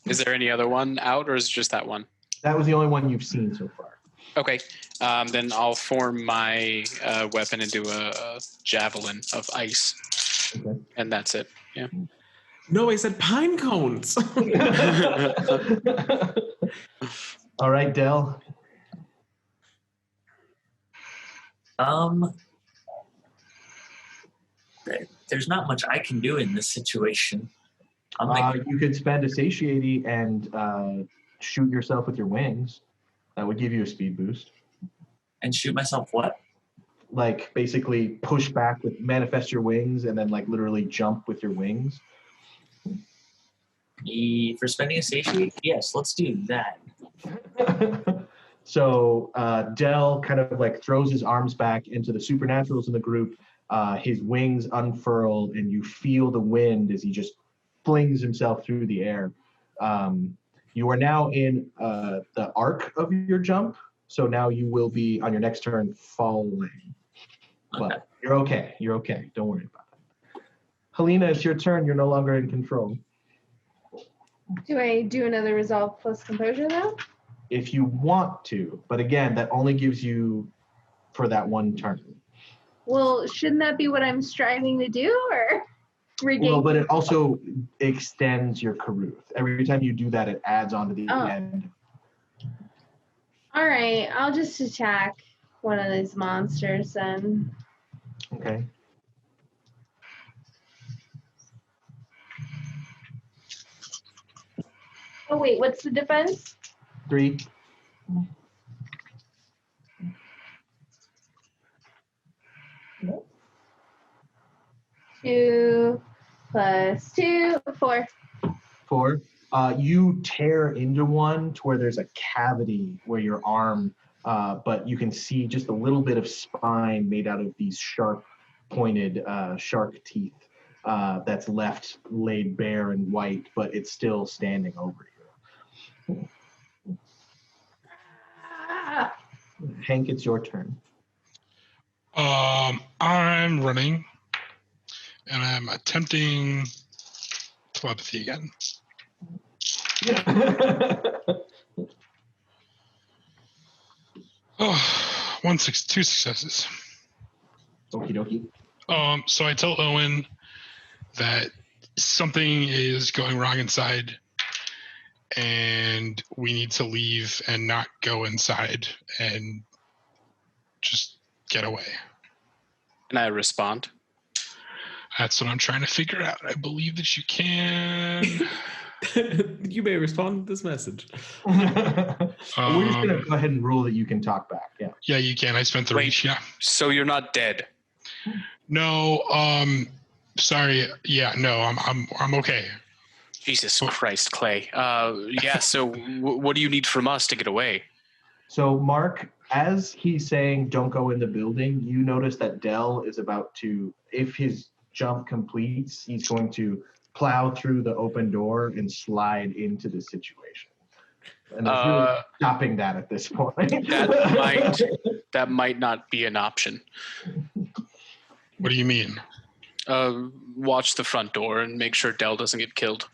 Is there any other one out, or is it just that one? That was the only one you've seen so far. Okay. Then I'll form my weapon into a javelin of ice. Okay. And that's it. Yeah. No, I said pine cones. All right, Dell. There's not much I can do in this situation. You could spend a satiety and shoot yourself with your wings. That would give you a speed boost. And shoot myself what? Like basically push back with manifest your wings and then like literally jump with your wings. For spending a satiate? Yes, let's do that. So Dell kind of like throws his arms back into the supernaturals in the group. His wings unfurl and you feel the wind as he just flings himself through the air. You are now in the arc of your jump. So now you will be on your next turn falling. But you're okay. You're okay. Don't worry about it. Helena, it's your turn. You're no longer in control. Do I do another resolve plus composure though? If you want to, but again, that only gives you for that one turn. Well, shouldn't that be what I'm striving to do, or regain? Well, but it also extends your Karuth. Every time you do that, it adds on to the end. All right, I'll just attack one of these monsters then. Okay. Oh wait, what's the defense? 3. 2 plus 2, 4. 4. You tear into one to where there's a cavity where your arm, but you can see just a little bit of spine made out of these sharp pointed shark teeth that's left laid bare and white, but it's still standing over you. Ah. Hank, it's your turn. I'm running, and I'm attempting telepathy again. Oh, 2 successes. Okie dokie. So I tell Owen that something is going wrong inside, and we need to leave and not go inside and just get away. And I respond. That's what I'm trying to figure out. I believe that you can. You may respond to this message. We're just gonna go ahead and rule that you can talk back. Yeah. Yeah, you can. I spent 3. Wait. Yeah. So you're not dead? No. Sorry. Yeah. No. I'm okay. Jesus Christ, Clay. Yeah. So what do you need from us to get away? So Mark, as he's saying, "Don't go in the building," you notice that Dell is about to, if his jump completes, he's going to plow through the open door and slide into the situation. And there's really stopping that at this point. That might not be an option. What do you mean? Watch the front door and make sure Dell doesn't get killed.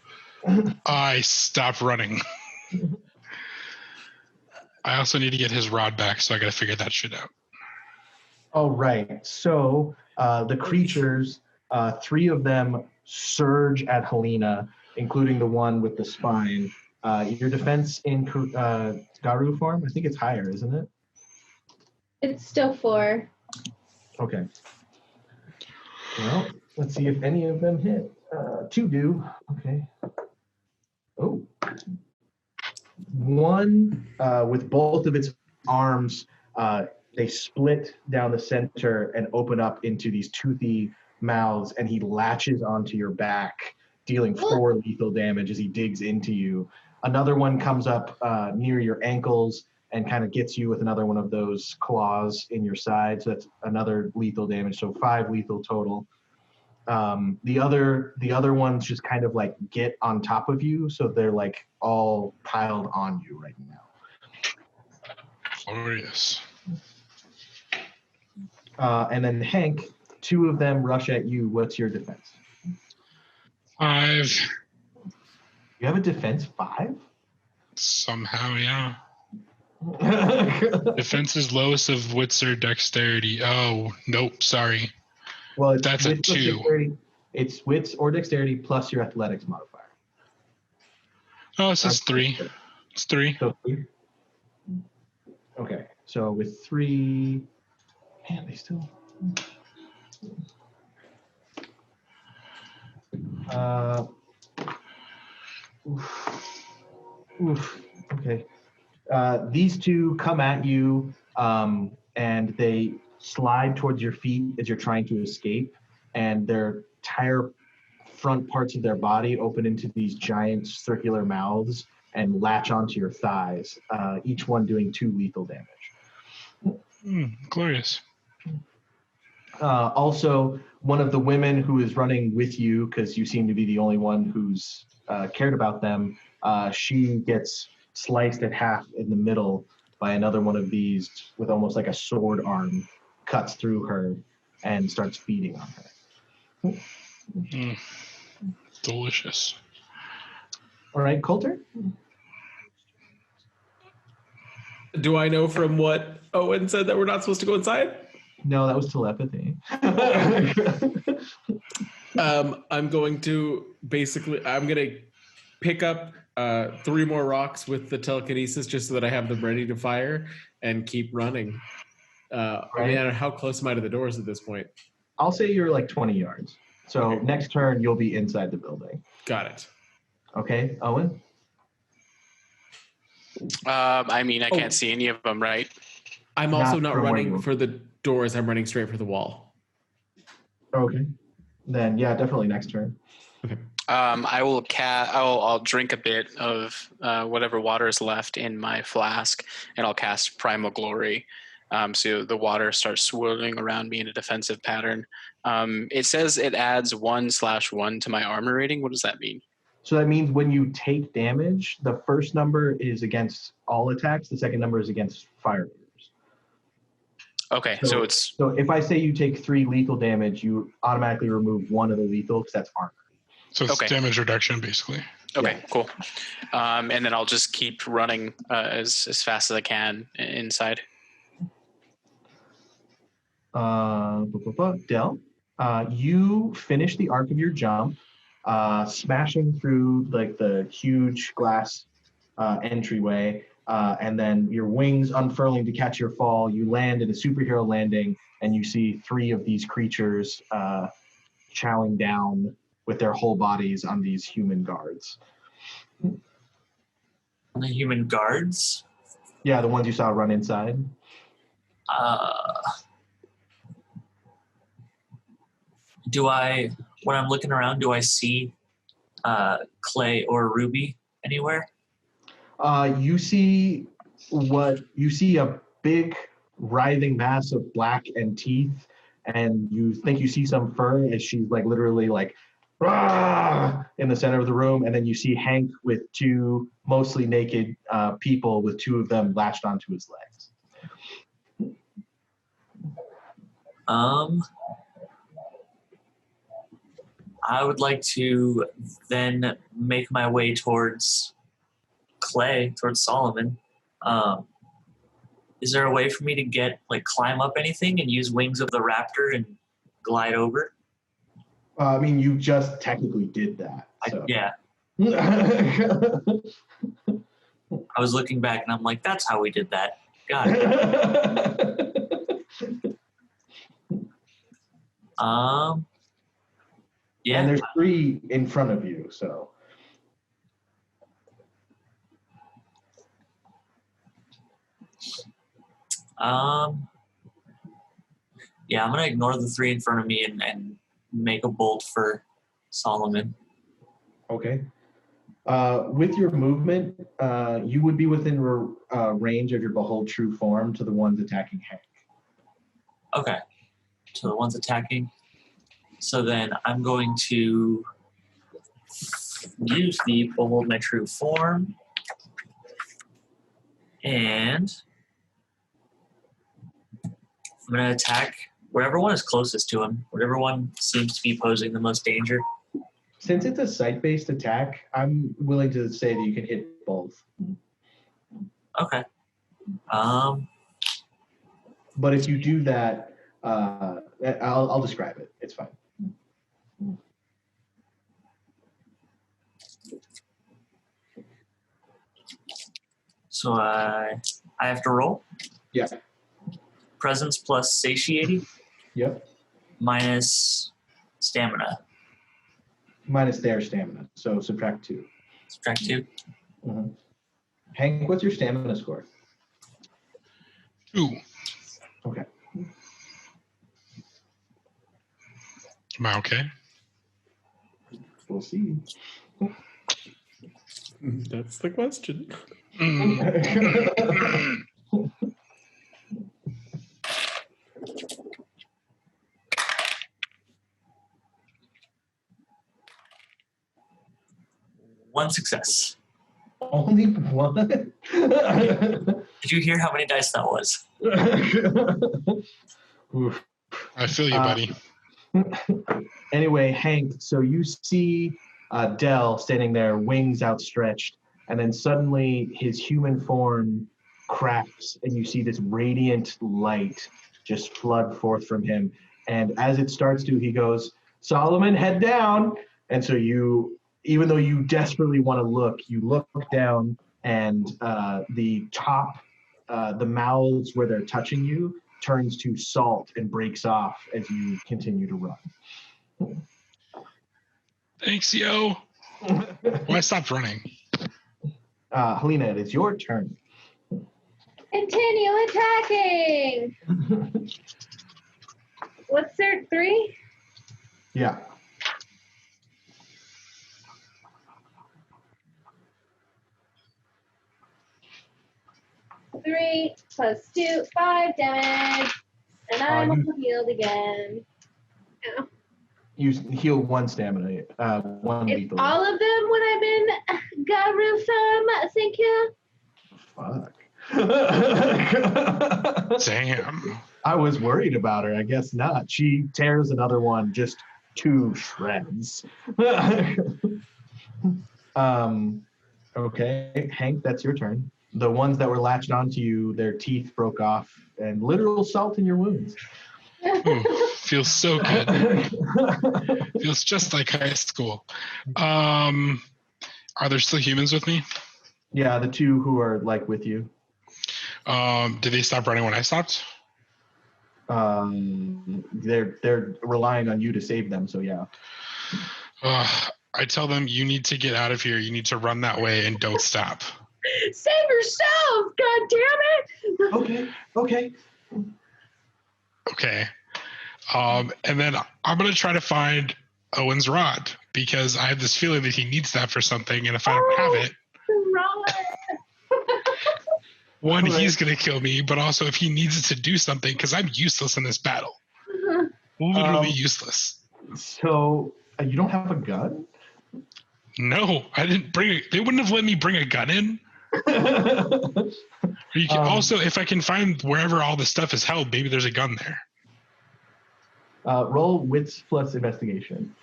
I stopped running. I also need to get his rod back, so I got to figure that shit out. All right. So the creatures, 3 of them surge at Helena, including the one with the spine. Your defense in Garu form, I think it's higher, isn't it? It's still 4. Okay. Well, let's see if any of them hit. 2 do. Okay. Oh. 1 with both of its arms, they split down the center and open up into these toothy mouths, and he latches onto your back, dealing 4 lethal damage as he digs into you. Another one comes up near your ankles and kind of gets you with another one of those claws in your side. So that's another lethal damage. So 5 lethal total. The other ones just kind of like get on top of you, so they're like all piled on you right now. Glorious. And then Hank, 2 of them rush at you. What's your defense? 5. You have a defense 5? Somehow, yeah. Defense is lowest of wits or dexterity. Oh, nope. Sorry. Well, That's a 2. It's wits or dexterity plus your athletics modifier. Oh, it says 3. It's 3. So 3. Okay. So with 3, man, they still. Oof. Okay. These 2 come at you, and they slide towards your feet as you're trying to escape, and their entire front parts of their body open into these giant circular mouths and latch onto your thighs, each one doing 2 lethal damage. Glorious. Also, one of the women who is running with you, because you seem to be the only one who's cared about them, she gets sliced in half in the middle by another one of these with almost like a sword arm cuts through her. and starts feeding on her. Delicious. All right, Coulter? Do I know from what Owen said that we're not supposed to go inside? No, that was telepathy. I'm going to pick up 3 more rocks with the telekinesis just so that I have them ready to fire and keep running. Right. How close am I to the doors at this point? I'll say you're like 20 yards. So Okay. next turn, you'll be inside the building. Got it. Okay, Owen? I can't see any of them, right? I'm also Not not from where running you- for the doors. I'm running straight for the wall. Okay. Then, yeah, definitely next turn. I'll drink a bit of whatever water is left in my flask, and I'll cast Primal Glory. So the water starts swirling around me in a defensive pattern. It says it adds 1/1 to my armor rating. What does that mean? So that means when you take damage, the first number is against all attacks. The second number is against fire raiders. Okay, so it's So if I say you take 3 lethal damage, you automatically remove 1 of the lethal because that's armor. So it's Okay. damage reduction, basically. okay, cool. And then I'll just keep running as fast as I can inside. Del, you finish the arc of your jump, smashing through like the huge glass entryway, and then your wings unfurling to catch your fall. You land in a superhero landing, and you see 3 of these creatures chowing down with their whole bodies on these human guards. The human guards. Yeah, the ones you saw run inside. When I'm looking around, do I see Clay or Ruby anywhere? You see a big writhing mass of black and teeth, and you think you see some fur as she's like literally like "Rah!" in the center of the room, and then you see Hank with 2 mostly naked people with 2 of them latched onto his legs. I would like to then make my way towards Clay, towards Solomon. Is there a way for me to climb up anything and use wings of the raptor and glide over? I mean, you just technically did that. So. Yeah. I was looking back and I'm like, that's how we did that. Got it. Yeah. And there's 3 in front of you, so. Yeah, I'm gonna ignore the 3 in front of me and make a bolt for Solomon. Okay. With your movement, you would be within range of your behold true form to the ones attacking Hank. Okay. So the ones attacking. So then I'm going to use the behold my true form. And I'm going to attack whatever one is closest to him, whatever one seems to be posing the most danger. Since it's a site-based attack, I'm willing to say that you can hit both. Okay. But if you do that, I'll describe it. It's fine. So I have to roll? Yeah. Presence plus satiety Yep. minus stamina. Minus their stamina, so subtract 2. Subtract 2. Mm-hmm. Hank, what's your stamina score? 2. Okay. Am I okay? We'll see. That's the question. One success. Only 1? Did you hear how many dice that was? Oof. I feel you, buddy. Anyway, Hank, so you see Dell standing there, wings outstretched, and then suddenly his human form cracks, and you see this radiant light just flood forth from him. And as it starts to, he goes, "Solomon, head down." And so you, even though you desperately want to look, you look down, and the top, the mouths where they're touching you, turns to salt and breaks off as you continue to run. Thanks, yo. Well, I stopped running. Helena, it is your turn. Continue attacking. What's there? 3? Yeah. Three plus 2, 5 damage, and I'm healed again. Ow. You heal 1 stamina, 1 It's lethal. all of them when I'm in Garu form. Thank you. Fuck. Damn. I was worried about her. I guess not. She tears another one just to shreds. Okay, Hank, that's your turn. The ones that were latched onto you, their teeth broke off, and literal salt in your wounds. Ooh, feels so good. Feels just like high school. Are there still humans with me? Yeah, the 2 who are like with you. Did they stop running when I stopped? They're relying on you to save them, so yeah. I tell them, you need to get out of here. You need to run that way and don't stop. Save yourself! God damn it! Okay. Okay. And then I'm going to try to find Owen's rod because I have this feeling that he needs that for something. And if I don't have it, one, he's going to kill me, but also if he needs it to do something, because I'm useless in this battle. Literally useless. So you don't have a gun? No, I didn't bring it. They wouldn't have let me bring a gun in. You can, also, if I can find wherever all the stuff is held, maybe there's a gun there. Roll wits plus investigation.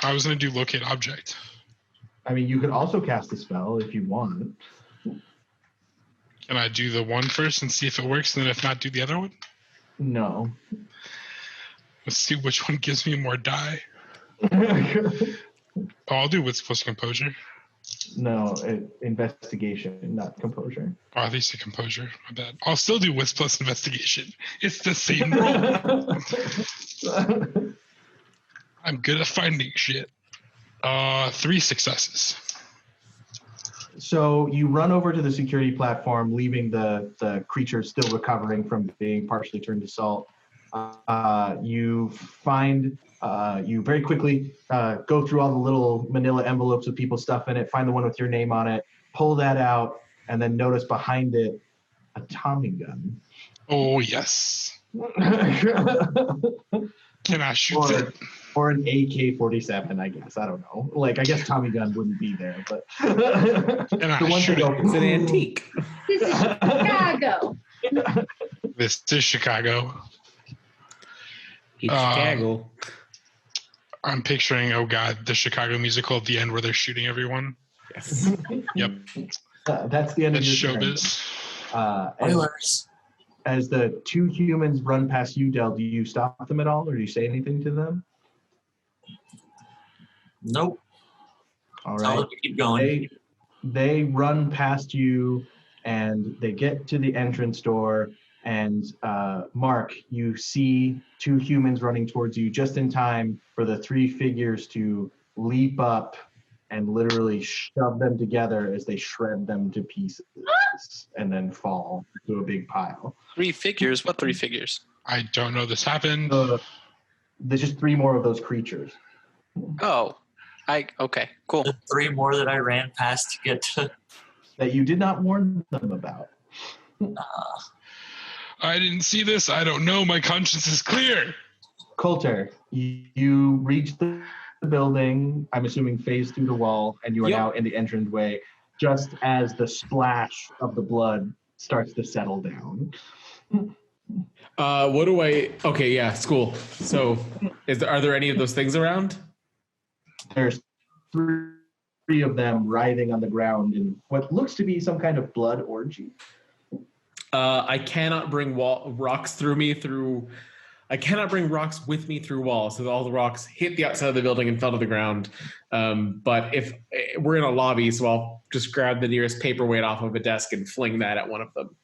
I was going to do locate object. I mean, you could also cast a spell if you want. Can I do the one first and see if it works, and then if not, do the other one? No. Let's see which one gives me more die. I'll do wits plus composure. No, investigation, not composure. Oh, at least a composure. My bad. I'll still do wits plus investigation. It's the same roll. I'm good at finding shit. 3 successes. So you run over to the security platform, leaving the creature still recovering from being partially turned to salt. You find, you very quickly go through all the little manila envelopes with people's stuff in it, find the one with your name on it, pull that out, and then notice behind it a Tommy gun. Oh, yes. Can I shoot it? Or an AK-47, I guess. I don't know. Like, I guess Tommy gun wouldn't be there, but Can I shoot it? It's an antique. This is Chicago. This is Chicago. It's Chicago. I'm picturing, oh God, the Chicago musical at the end where they're shooting everyone. Yes. Yep. That's the end of That's your turn. showbiz. Spoilers. As the 2 humans run past you, Del, do you stop them at all, or do you say anything to them? Nope. All Tell right. them to keep going. They run past you, and they get to the entrance door, and Mark, you see 2 humans running towards you just in time for the 3 figures to leap up and literally shove them together as they shred them to pieces and then fall into a big pile. 3 figures? What 3 figures? I don't know this happened. There's just 3 more of those creatures. Oh, okay, cool. The 3 more that I ran past to get to. That you did not warn them about. I didn't see this. I don't know. My conscience is clear. Coulter, you reach the building, I'm assuming phase through the wall, and you are now in the entranceway, just as the splash of the blood starts to settle down. What do I? Okay, yeah, school. So, are there any of those things around? There's three of them writhing on the ground in what looks to be some kind of blood orgy. I cannot bring rocks through me through. I cannot bring rocks with me through walls, so all the rocks hit the outside of the building and fell to the ground. But if we're in a lobby, so I'll just grab the nearest paperweight off of a desk and fling that at one of them.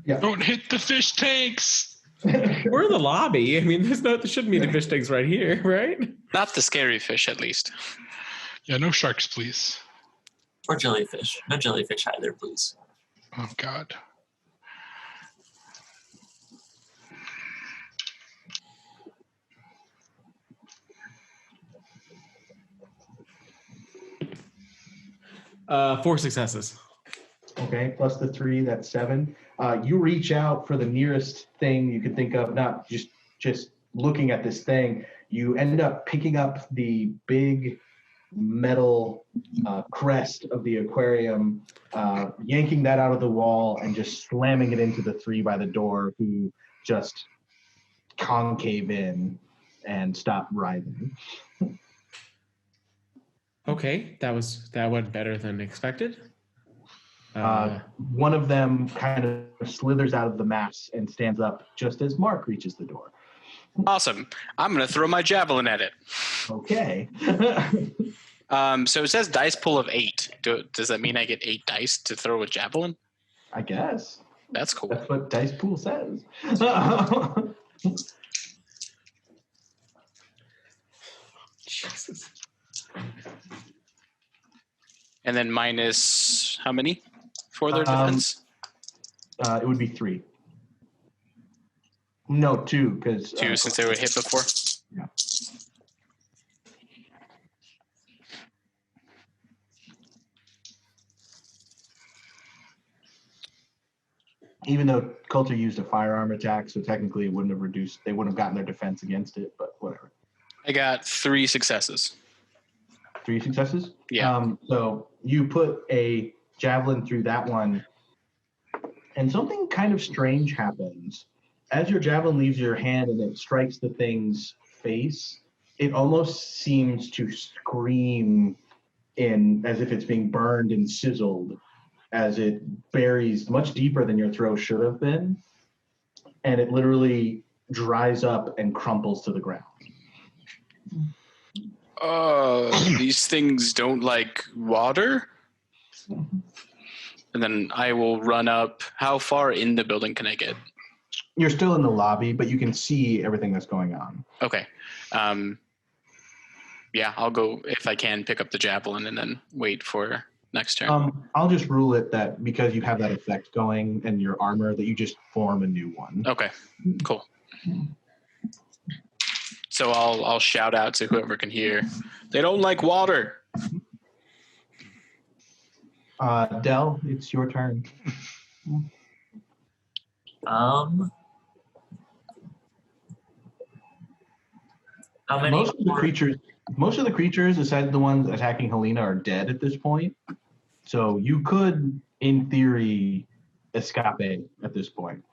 Yeah. Don't hit the fish tanks. We're in the lobby. I mean, there shouldn't be the fish tanks right here, right? Not the scary fish, at least. Yeah, no sharks, please. Or jellyfish. No jellyfish either, please. Oh, God. Four successes. Okay, plus the 3, that's 7. You reach out for the nearest thing you could think of, not just looking at this thing. You end up picking up the big metal crest of the aquarium, yanking that out of the wall and just slamming it into the 3 by the door, who just concave in and stop writhing. Okay, that went better than expected. One of them kind of slithers out of the mass and stands up just as Mark reaches the door. Awesome. I'm going to throw my javelin at it. Okay. So it says dice pool of 8. Does that mean I get 8 dice to throw a javelin? I guess. That's cool. That's what dice pool says. Jesus. And then minus how many for their defense? It would be 3. No, 2, because 2 since they were hit before. Yeah. Even though Coulter used a firearm attack, so technically it wouldn't have reduced. They wouldn't have gotten their defense against it, but whatever. I got 3 successes. 3 successes? Yeah. So you put a javelin through that one, and something kind of strange happens. As your javelin leaves your hand and it strikes the thing's face, it almost seems to scream as if it's being burned and sizzled, as it buries much deeper than your throw should have been, and it literally dries up and crumples to the ground. These things don't like water? And then I will run up. How far in the building can I get? You're still in the lobby, but you can see everything that's going on. Okay. Yeah, I'll go, if I can, pick up the javelin and then wait for next turn. I'll just rule it that because you have that effect going and your armor, that you just form a new one. Okay, cool. So I'll shout out to whoever can hear. They don't like water. Del, it's your turn. How many? Most of the creatures, aside the ones attacking Helena, are dead at this point. So you could, in theory, escape at this point.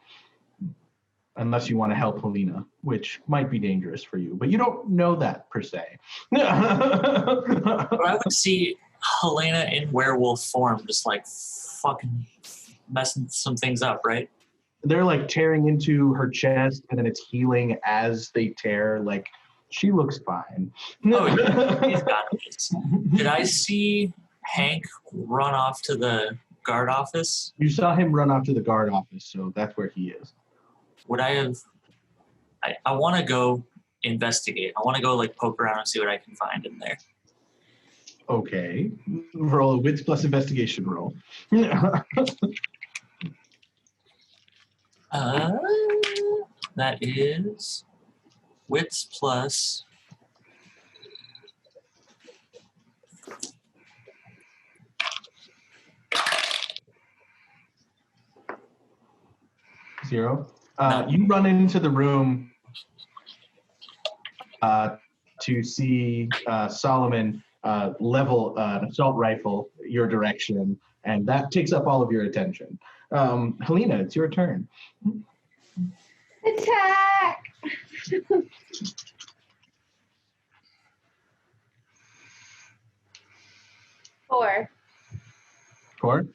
Unless you want to help Helena, which might be dangerous for you. But you don't know that, per se. But I would see Helena in werewolf form just like fucking messing some things up, right? They're like tearing into her chest, and then it's healing as they tear. Like, she looks fine. Oh, yeah, he's got this. Did I see Hank run off to the guard office? You saw him run off to the guard office, so that's where he is. Would I have... I want to go investigate. I want to go like poke around and see what I can find in there. Okay. Roll a wits plus investigation roll. That is wits plus... Zero. No. You run into the room to see Solomon level an assault rifle your direction, and that takes up all of your attention. Helena, it's your turn. Attack! 4. 4.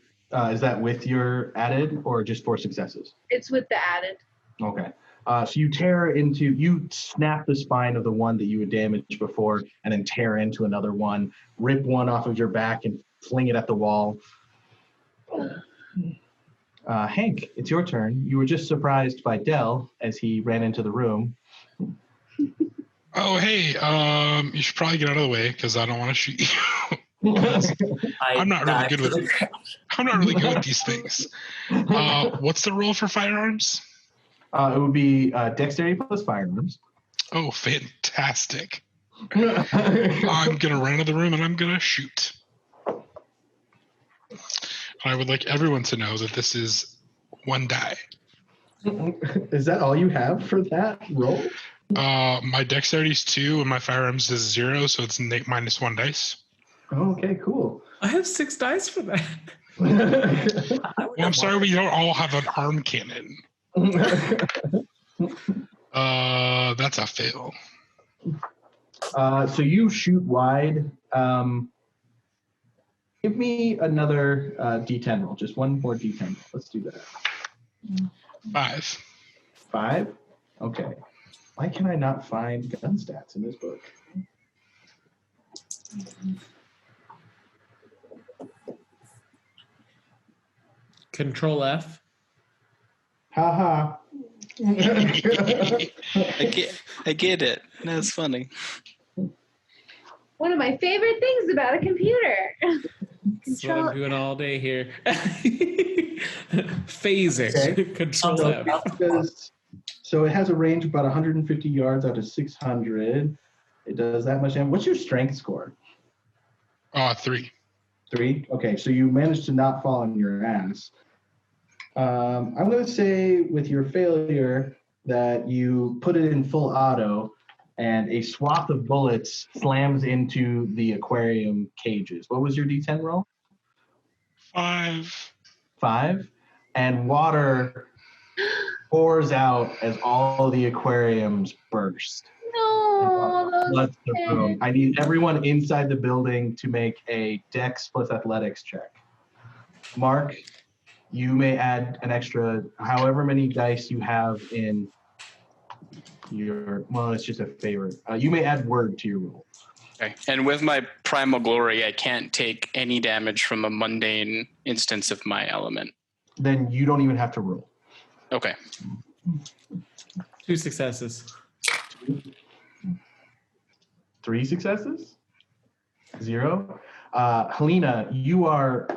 Is that with your added or just 4 successes? It's with the added. Okay. So you snap the spine of the one that you had damaged before and then tear into another one, rip one off of your back and fling it at the wall. Hank, it's your turn. You were just surprised by Dell as he ran into the room. Oh, hey, you should probably get out of the way because I don't want to shoot you. I'm not really good with these things. What's the roll for firearms? It would be dexterity plus firearms. Oh, fantastic. I'm going to run out of the room and I'm going to shoot. I would like everyone to know that this is 1 die. Is that all you have for that roll? My dexterity is 2 and my firearms is 0, so it's minus 1 dice. Oh, okay, cool. I have 6 dice for that. Well, I'm sorry we don't all have an arm cannon. That's a fail. So you shoot wide. Give me another D10 roll. Just one more D10 roll. Let's do that. 5. 5? Okay. Why can I not find gun stats in this book? Control F. Ha I get it. That's funny. One of my favorite things about a computer. That's what I'm doing all day here. Phasing. Okay. Control F. So it has a range of about 150 yards out of 600. It does that much damage. What's your strength score? 3. 3? Okay, so you managed to not fall on your ass. I'm going to say with your failure that you put it in full auto and a swath of bullets slams into the aquarium cages. What was your D10 roll? 5. 5? And water pours out as all the aquariums burst. No, Floods the room. I need everyone inside the building to make a Dex plus Athletics check. Mark, you may add an extra however many dice you have in your, well, it's just a favor. You may add word to your roll. Okay. And with my primal glory, I can't take any damage from a mundane instance of my element. Then you don't even have to roll. Okay. 2 successes. 3 successes? 0? Helena, you are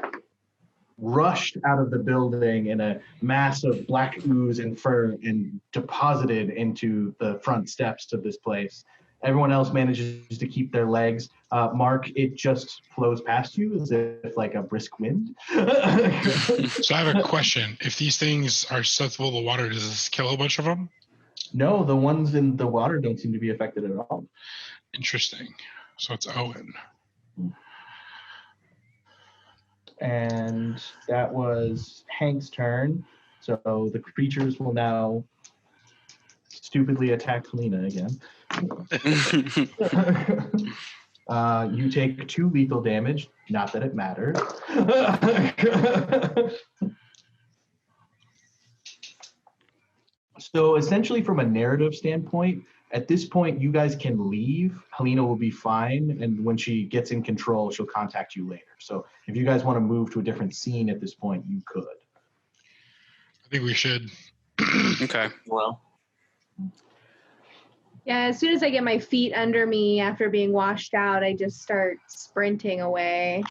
rushed out of the building in a mass of black ooze and fur and deposited into the front steps to this place. Everyone else manages to keep their legs. Mark, it just flows past you as if like a brisk wind. So I have a question. If these things are susceptible to water, does this kill a bunch of them? No, the ones in the water don't seem to be affected at all. Interesting. So it's Owen. And that was Hank's turn. So the creatures will now stupidly attack Helena again. You take 2 lethal damage. Not that it matters. So essentially from a narrative standpoint, at this point, you guys can leave. Helena will be fine. And when she gets in control, she'll contact you later. So if you guys want to move to a different scene at this point, you could. I think we should. Okay. Well, Yeah, as soon as I get my feet under me after being washed out, I just start sprinting away.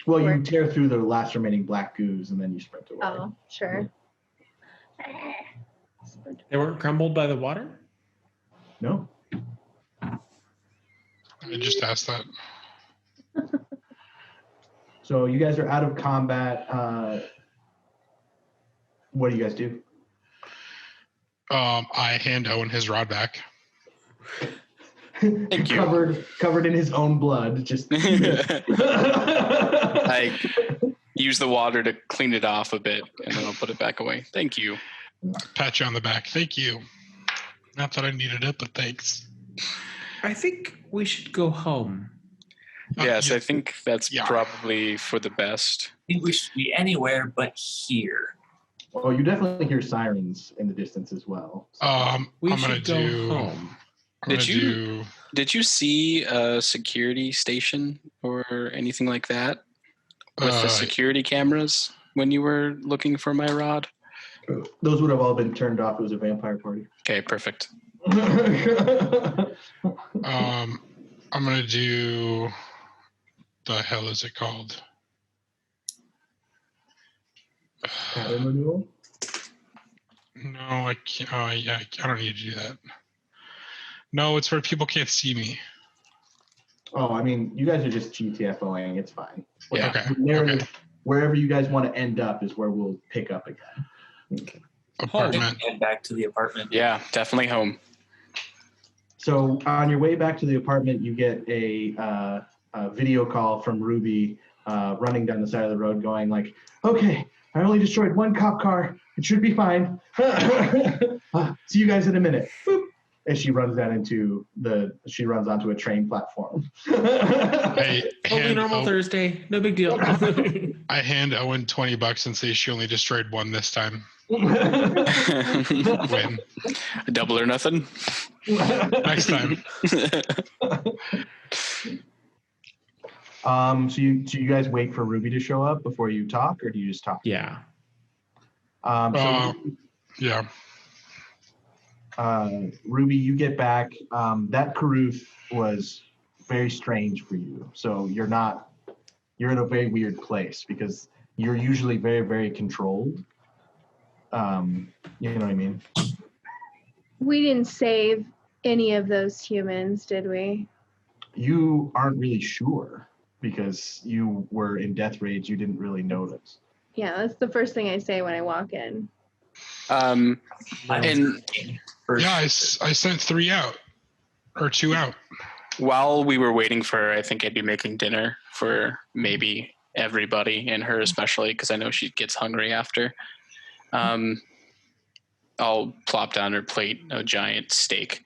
Well, you tear through the last remaining black ooze and then you sprint away. Oh, sure. They weren't crumbled by the water? No. I just asked that. So you guys are out of combat. What do you guys do? I hand Owen his rod back. Thank you. Covered in his own blood. Just. I use the water to clean it off a bit, and then I'll put it back away. Thank you. Pat you on the back. Thank you. Not that I needed it, but thanks. I think we should go home. Yes, yeah. I think that's Yeah. probably for the best. I think we should be anywhere but here. Well, you definitely hear sirens in the distance as well. So. We I'm gonna should go do. home. I'm gonna do. Did you see a security station or anything like that with the security cameras when you were looking for my rod? Those would have all been turned off. It was a vampire party. Okay, perfect. I'm gonna do. The hell is it called? Pattern renewal? No, I can't. Oh, yeah, I don't need to do that. No, it's where people can't see me. Oh, I mean, you guys are just GTFOing. It's fine. Yeah. Okay. Wherever you guys want to end up is where we'll pick up again. Okay. Apartment. And back to the apartment. Yeah, definitely home. So on your way back to the apartment, you get a video call from Ruby running down the side of the road going like, okay, I only destroyed one cop car. It should be fine. See you guys in a minute. Boop. And she runs onto a train platform. Totally normal Thursday. No big deal. I hand Owen $20 and say she only destroyed one this time. Win. Double or nothing. Next time. So you guys wait for Ruby to show up before you talk, or do you just talk? Yeah. Yeah. Ruby, you get back. That Caruth was very strange for you. So you're in a very weird place because you're usually very, very controlled. You know what I mean? We didn't save any of those humans, did we? You aren't really sure because you were in death rage. You didn't really notice. Yeah, that's the first thing I say when I walk in. And I sent 3 out or 2 out. while we were waiting for her, I think I'd be making dinner for maybe everybody and her especially because I know she gets hungry after. I'll plop down her plate a giant steak.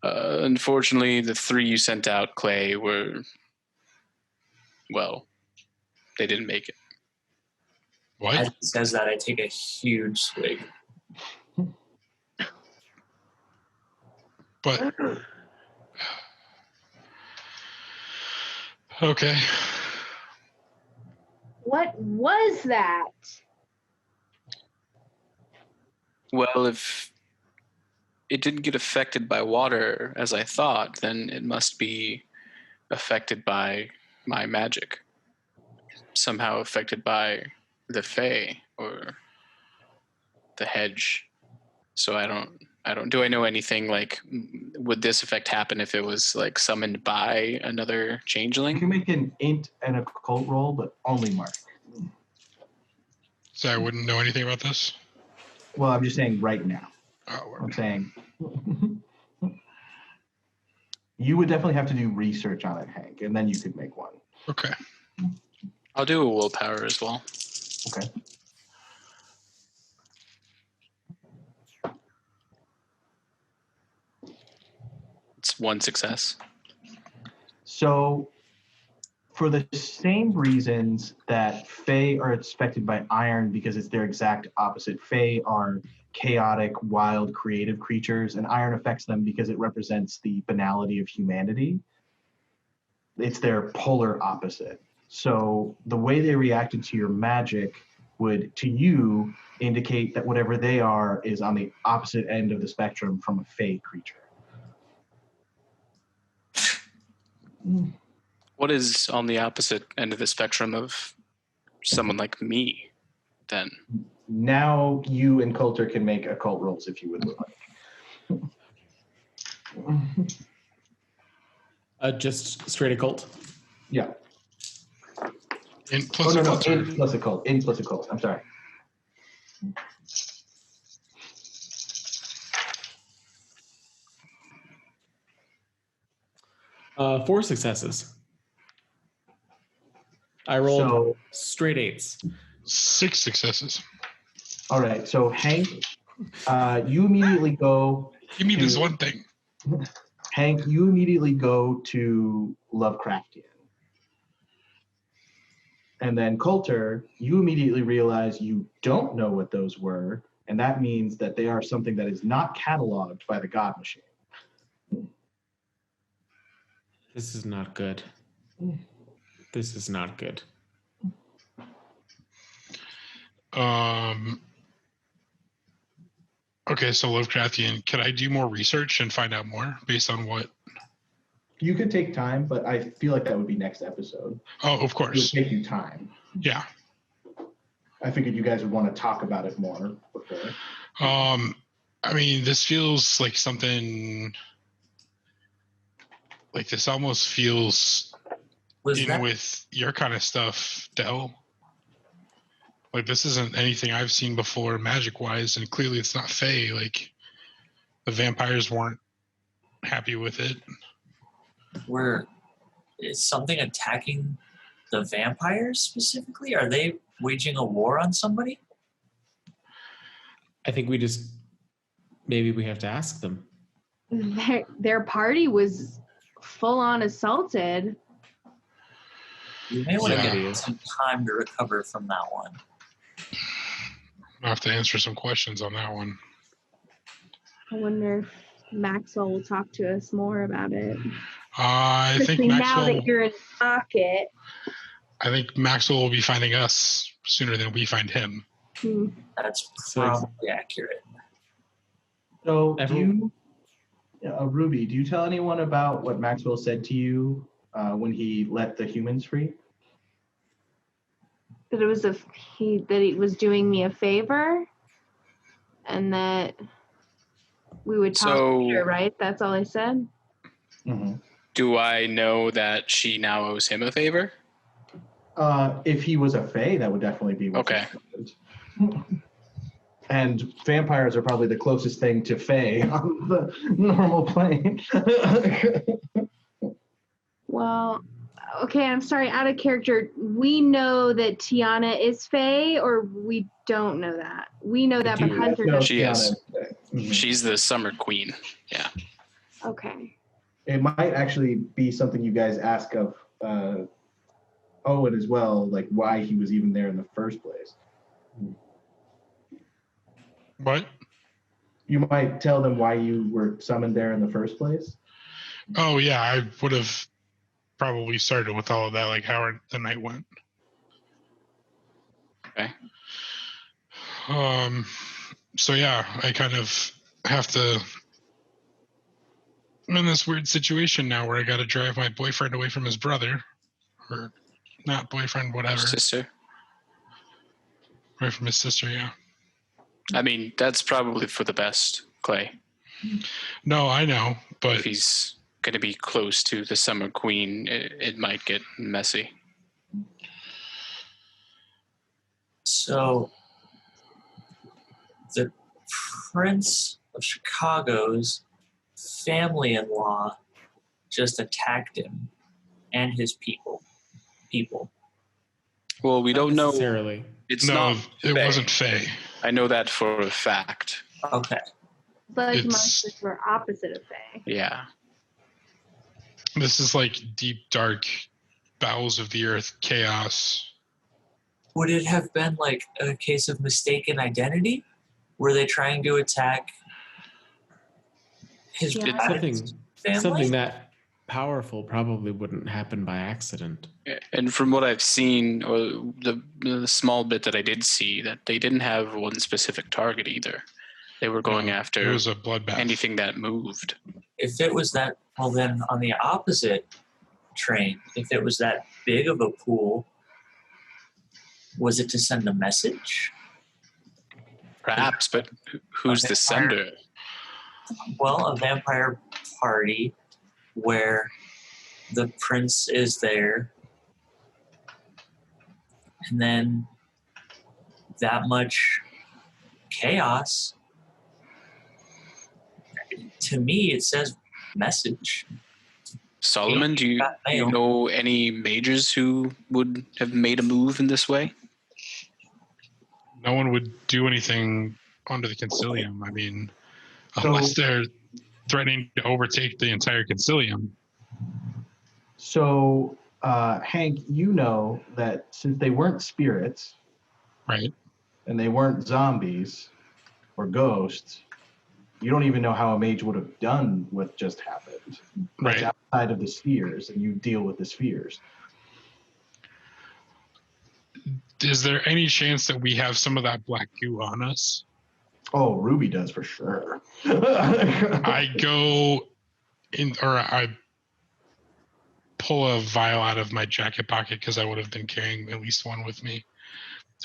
Unfortunately, the 3 you sent out, Clay, they didn't make it. What? As he says that, I take a huge swig. But okay. What was that? Well, if it didn't get affected by water as I thought, then it must be affected by my magic. Somehow affected by the Fae or the hedge. So I don't do I know anything like would this effect happen if it was like summoned by another You changeling? can make an int and a occult roll, but only Mark. So I wouldn't know anything about this? Well, I'm just saying right now. Oh, I'm saying you would definitely have to do research on it, Hank, and then you could make one. okay. I'll do a willpower as well. Okay. It's 1 success. So, for the same reasons that Fae are affected by iron because it's their exact opposite, Fae are chaotic, wild, creative creatures, and iron affects them because it represents the banality of humanity. It's their polar opposite. So the way they reacted to your magic would, to you, indicate that whatever they are is on the opposite end of the spectrum from a Fae creature. What is on the opposite end of the spectrum of someone like me, then? Now you and Coulter can make occult rolls if you would like. Just straight occult. Yeah. In plus No. occult or- In plus occult. In plus occult. I'm sorry. Four successes. I rolled So straight 8s. 6 successes. All right. So Hank, you immediately go. Give me this one thing. Hank, you immediately go to Lovecraftian. And then Coulter, you immediately realize you don't know what those were, and that means that they are something that is not cataloged by the God Machine. This is not good. This is not good. Okay, so Lovecraftian, could I do more research and find out more based on what? You could take time, but I feel like that would be next episode. Oh, of It would course. take you time. Yeah. I figured you guys would want to talk about it more before. I mean, this feels like something. Like this almost feels with your kind of stuff, Del. Like this isn't anything I've seen before, magic-wise, and clearly it's not Fae. Like the vampires weren't happy with it. Is something attacking the vampires specifically? Are they waging a war on somebody? I think maybe we have to ask them. Their party was full on assaulted. You may want to Yeah. get some time to recover from that one. I'll have to answer some questions on that one. I wonder if Maxwell will talk to us more about it. I think Especially now Maxwell. that you're in pocket. I think Maxwell will be finding us sooner than we find him. That's So- probably accurate. So, Everyone- Ruby, do you tell anyone about what Maxwell said to you when he let the humans free? That it was that he was doing me a favor, and that we would talk So- later, right? That's all I said. Mm-hmm. Do I know that she now owes him a favor? If he was a Fae, that would definitely be what Okay. you said. And vampires are probably the closest thing to Fae on the normal plane. Well, okay, I'm sorry, out of character. We know that Tiana is Fae, or we don't know that? We know that, but do. Hunter No, doesn't. She is. Mhm. She's the summer queen. Yeah. Okay. It might actually be something you guys ask of Owen as well, like why he was even there in the first place. What? You might tell them why you were summoned there in the first place. Oh yeah, I would have probably started with all of that, like how the night went. Okay. So yeah, I kind of have to. I'm in this weird situation now where I got to drive my boyfriend away from his brother, or not boyfriend, whatever, Sister. away from his sister. Yeah. I mean, that's probably for the best, Clay. No, I know, If but he's going to be close to the summer queen, it might get messy. So, the Prince of Chicago's family-in-law just attacked him and his people. Well, we don't know. Necessarily. It's no, not. it Fae. wasn't Faye. I know that for a fact. Okay. Like It's- monsters were opposite of Fae. Yeah. This is like deep, dark bowels of the earth chaos. Would it have been like a case of mistaken identity? Were they trying to attack his Yeah. dad's family? Something that powerful probably wouldn't happen by accident. And from what I've seen, or the small bit that I did see, that they didn't have one specific target either. They were going It after was a bloodbath. anything that moved. If it was that, well, then on the opposite train, if it was that big of a pool, was it to send a message? Perhaps, but who's the sender? Well, a vampire party where the prince is there, and then that much chaos. To me, it says message. Solomon, do you Got mail. know any mages who would have made a move in this way? no one would do anything under the concilium. I mean, So- unless they're threatening to overtake the entire concilium. So, Hank, you know that since they weren't spirits Right. and they weren't zombies or ghosts, you don't even know how a mage would have done what just happened. That's Right. outside of the spheres, and you deal with the spheres. Is there any chance that we have some of that black goo on us? Oh, Ruby does for sure. I go in, or I pull a vial out of my jacket pocket because I would have been carrying at least one with me,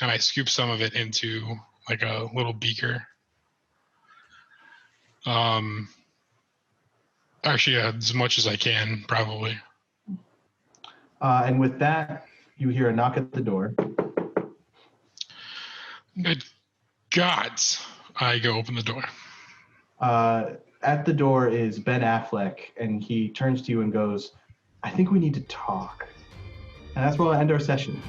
and I scoop some of it into like a little beaker. Actually, as much as I can, probably. And with that, you hear a knock at the door. Good gods! I go open the door. At the door is Ben Affleck, and he turns to you and goes, "I think we need to talk." And that's where we'll end our session.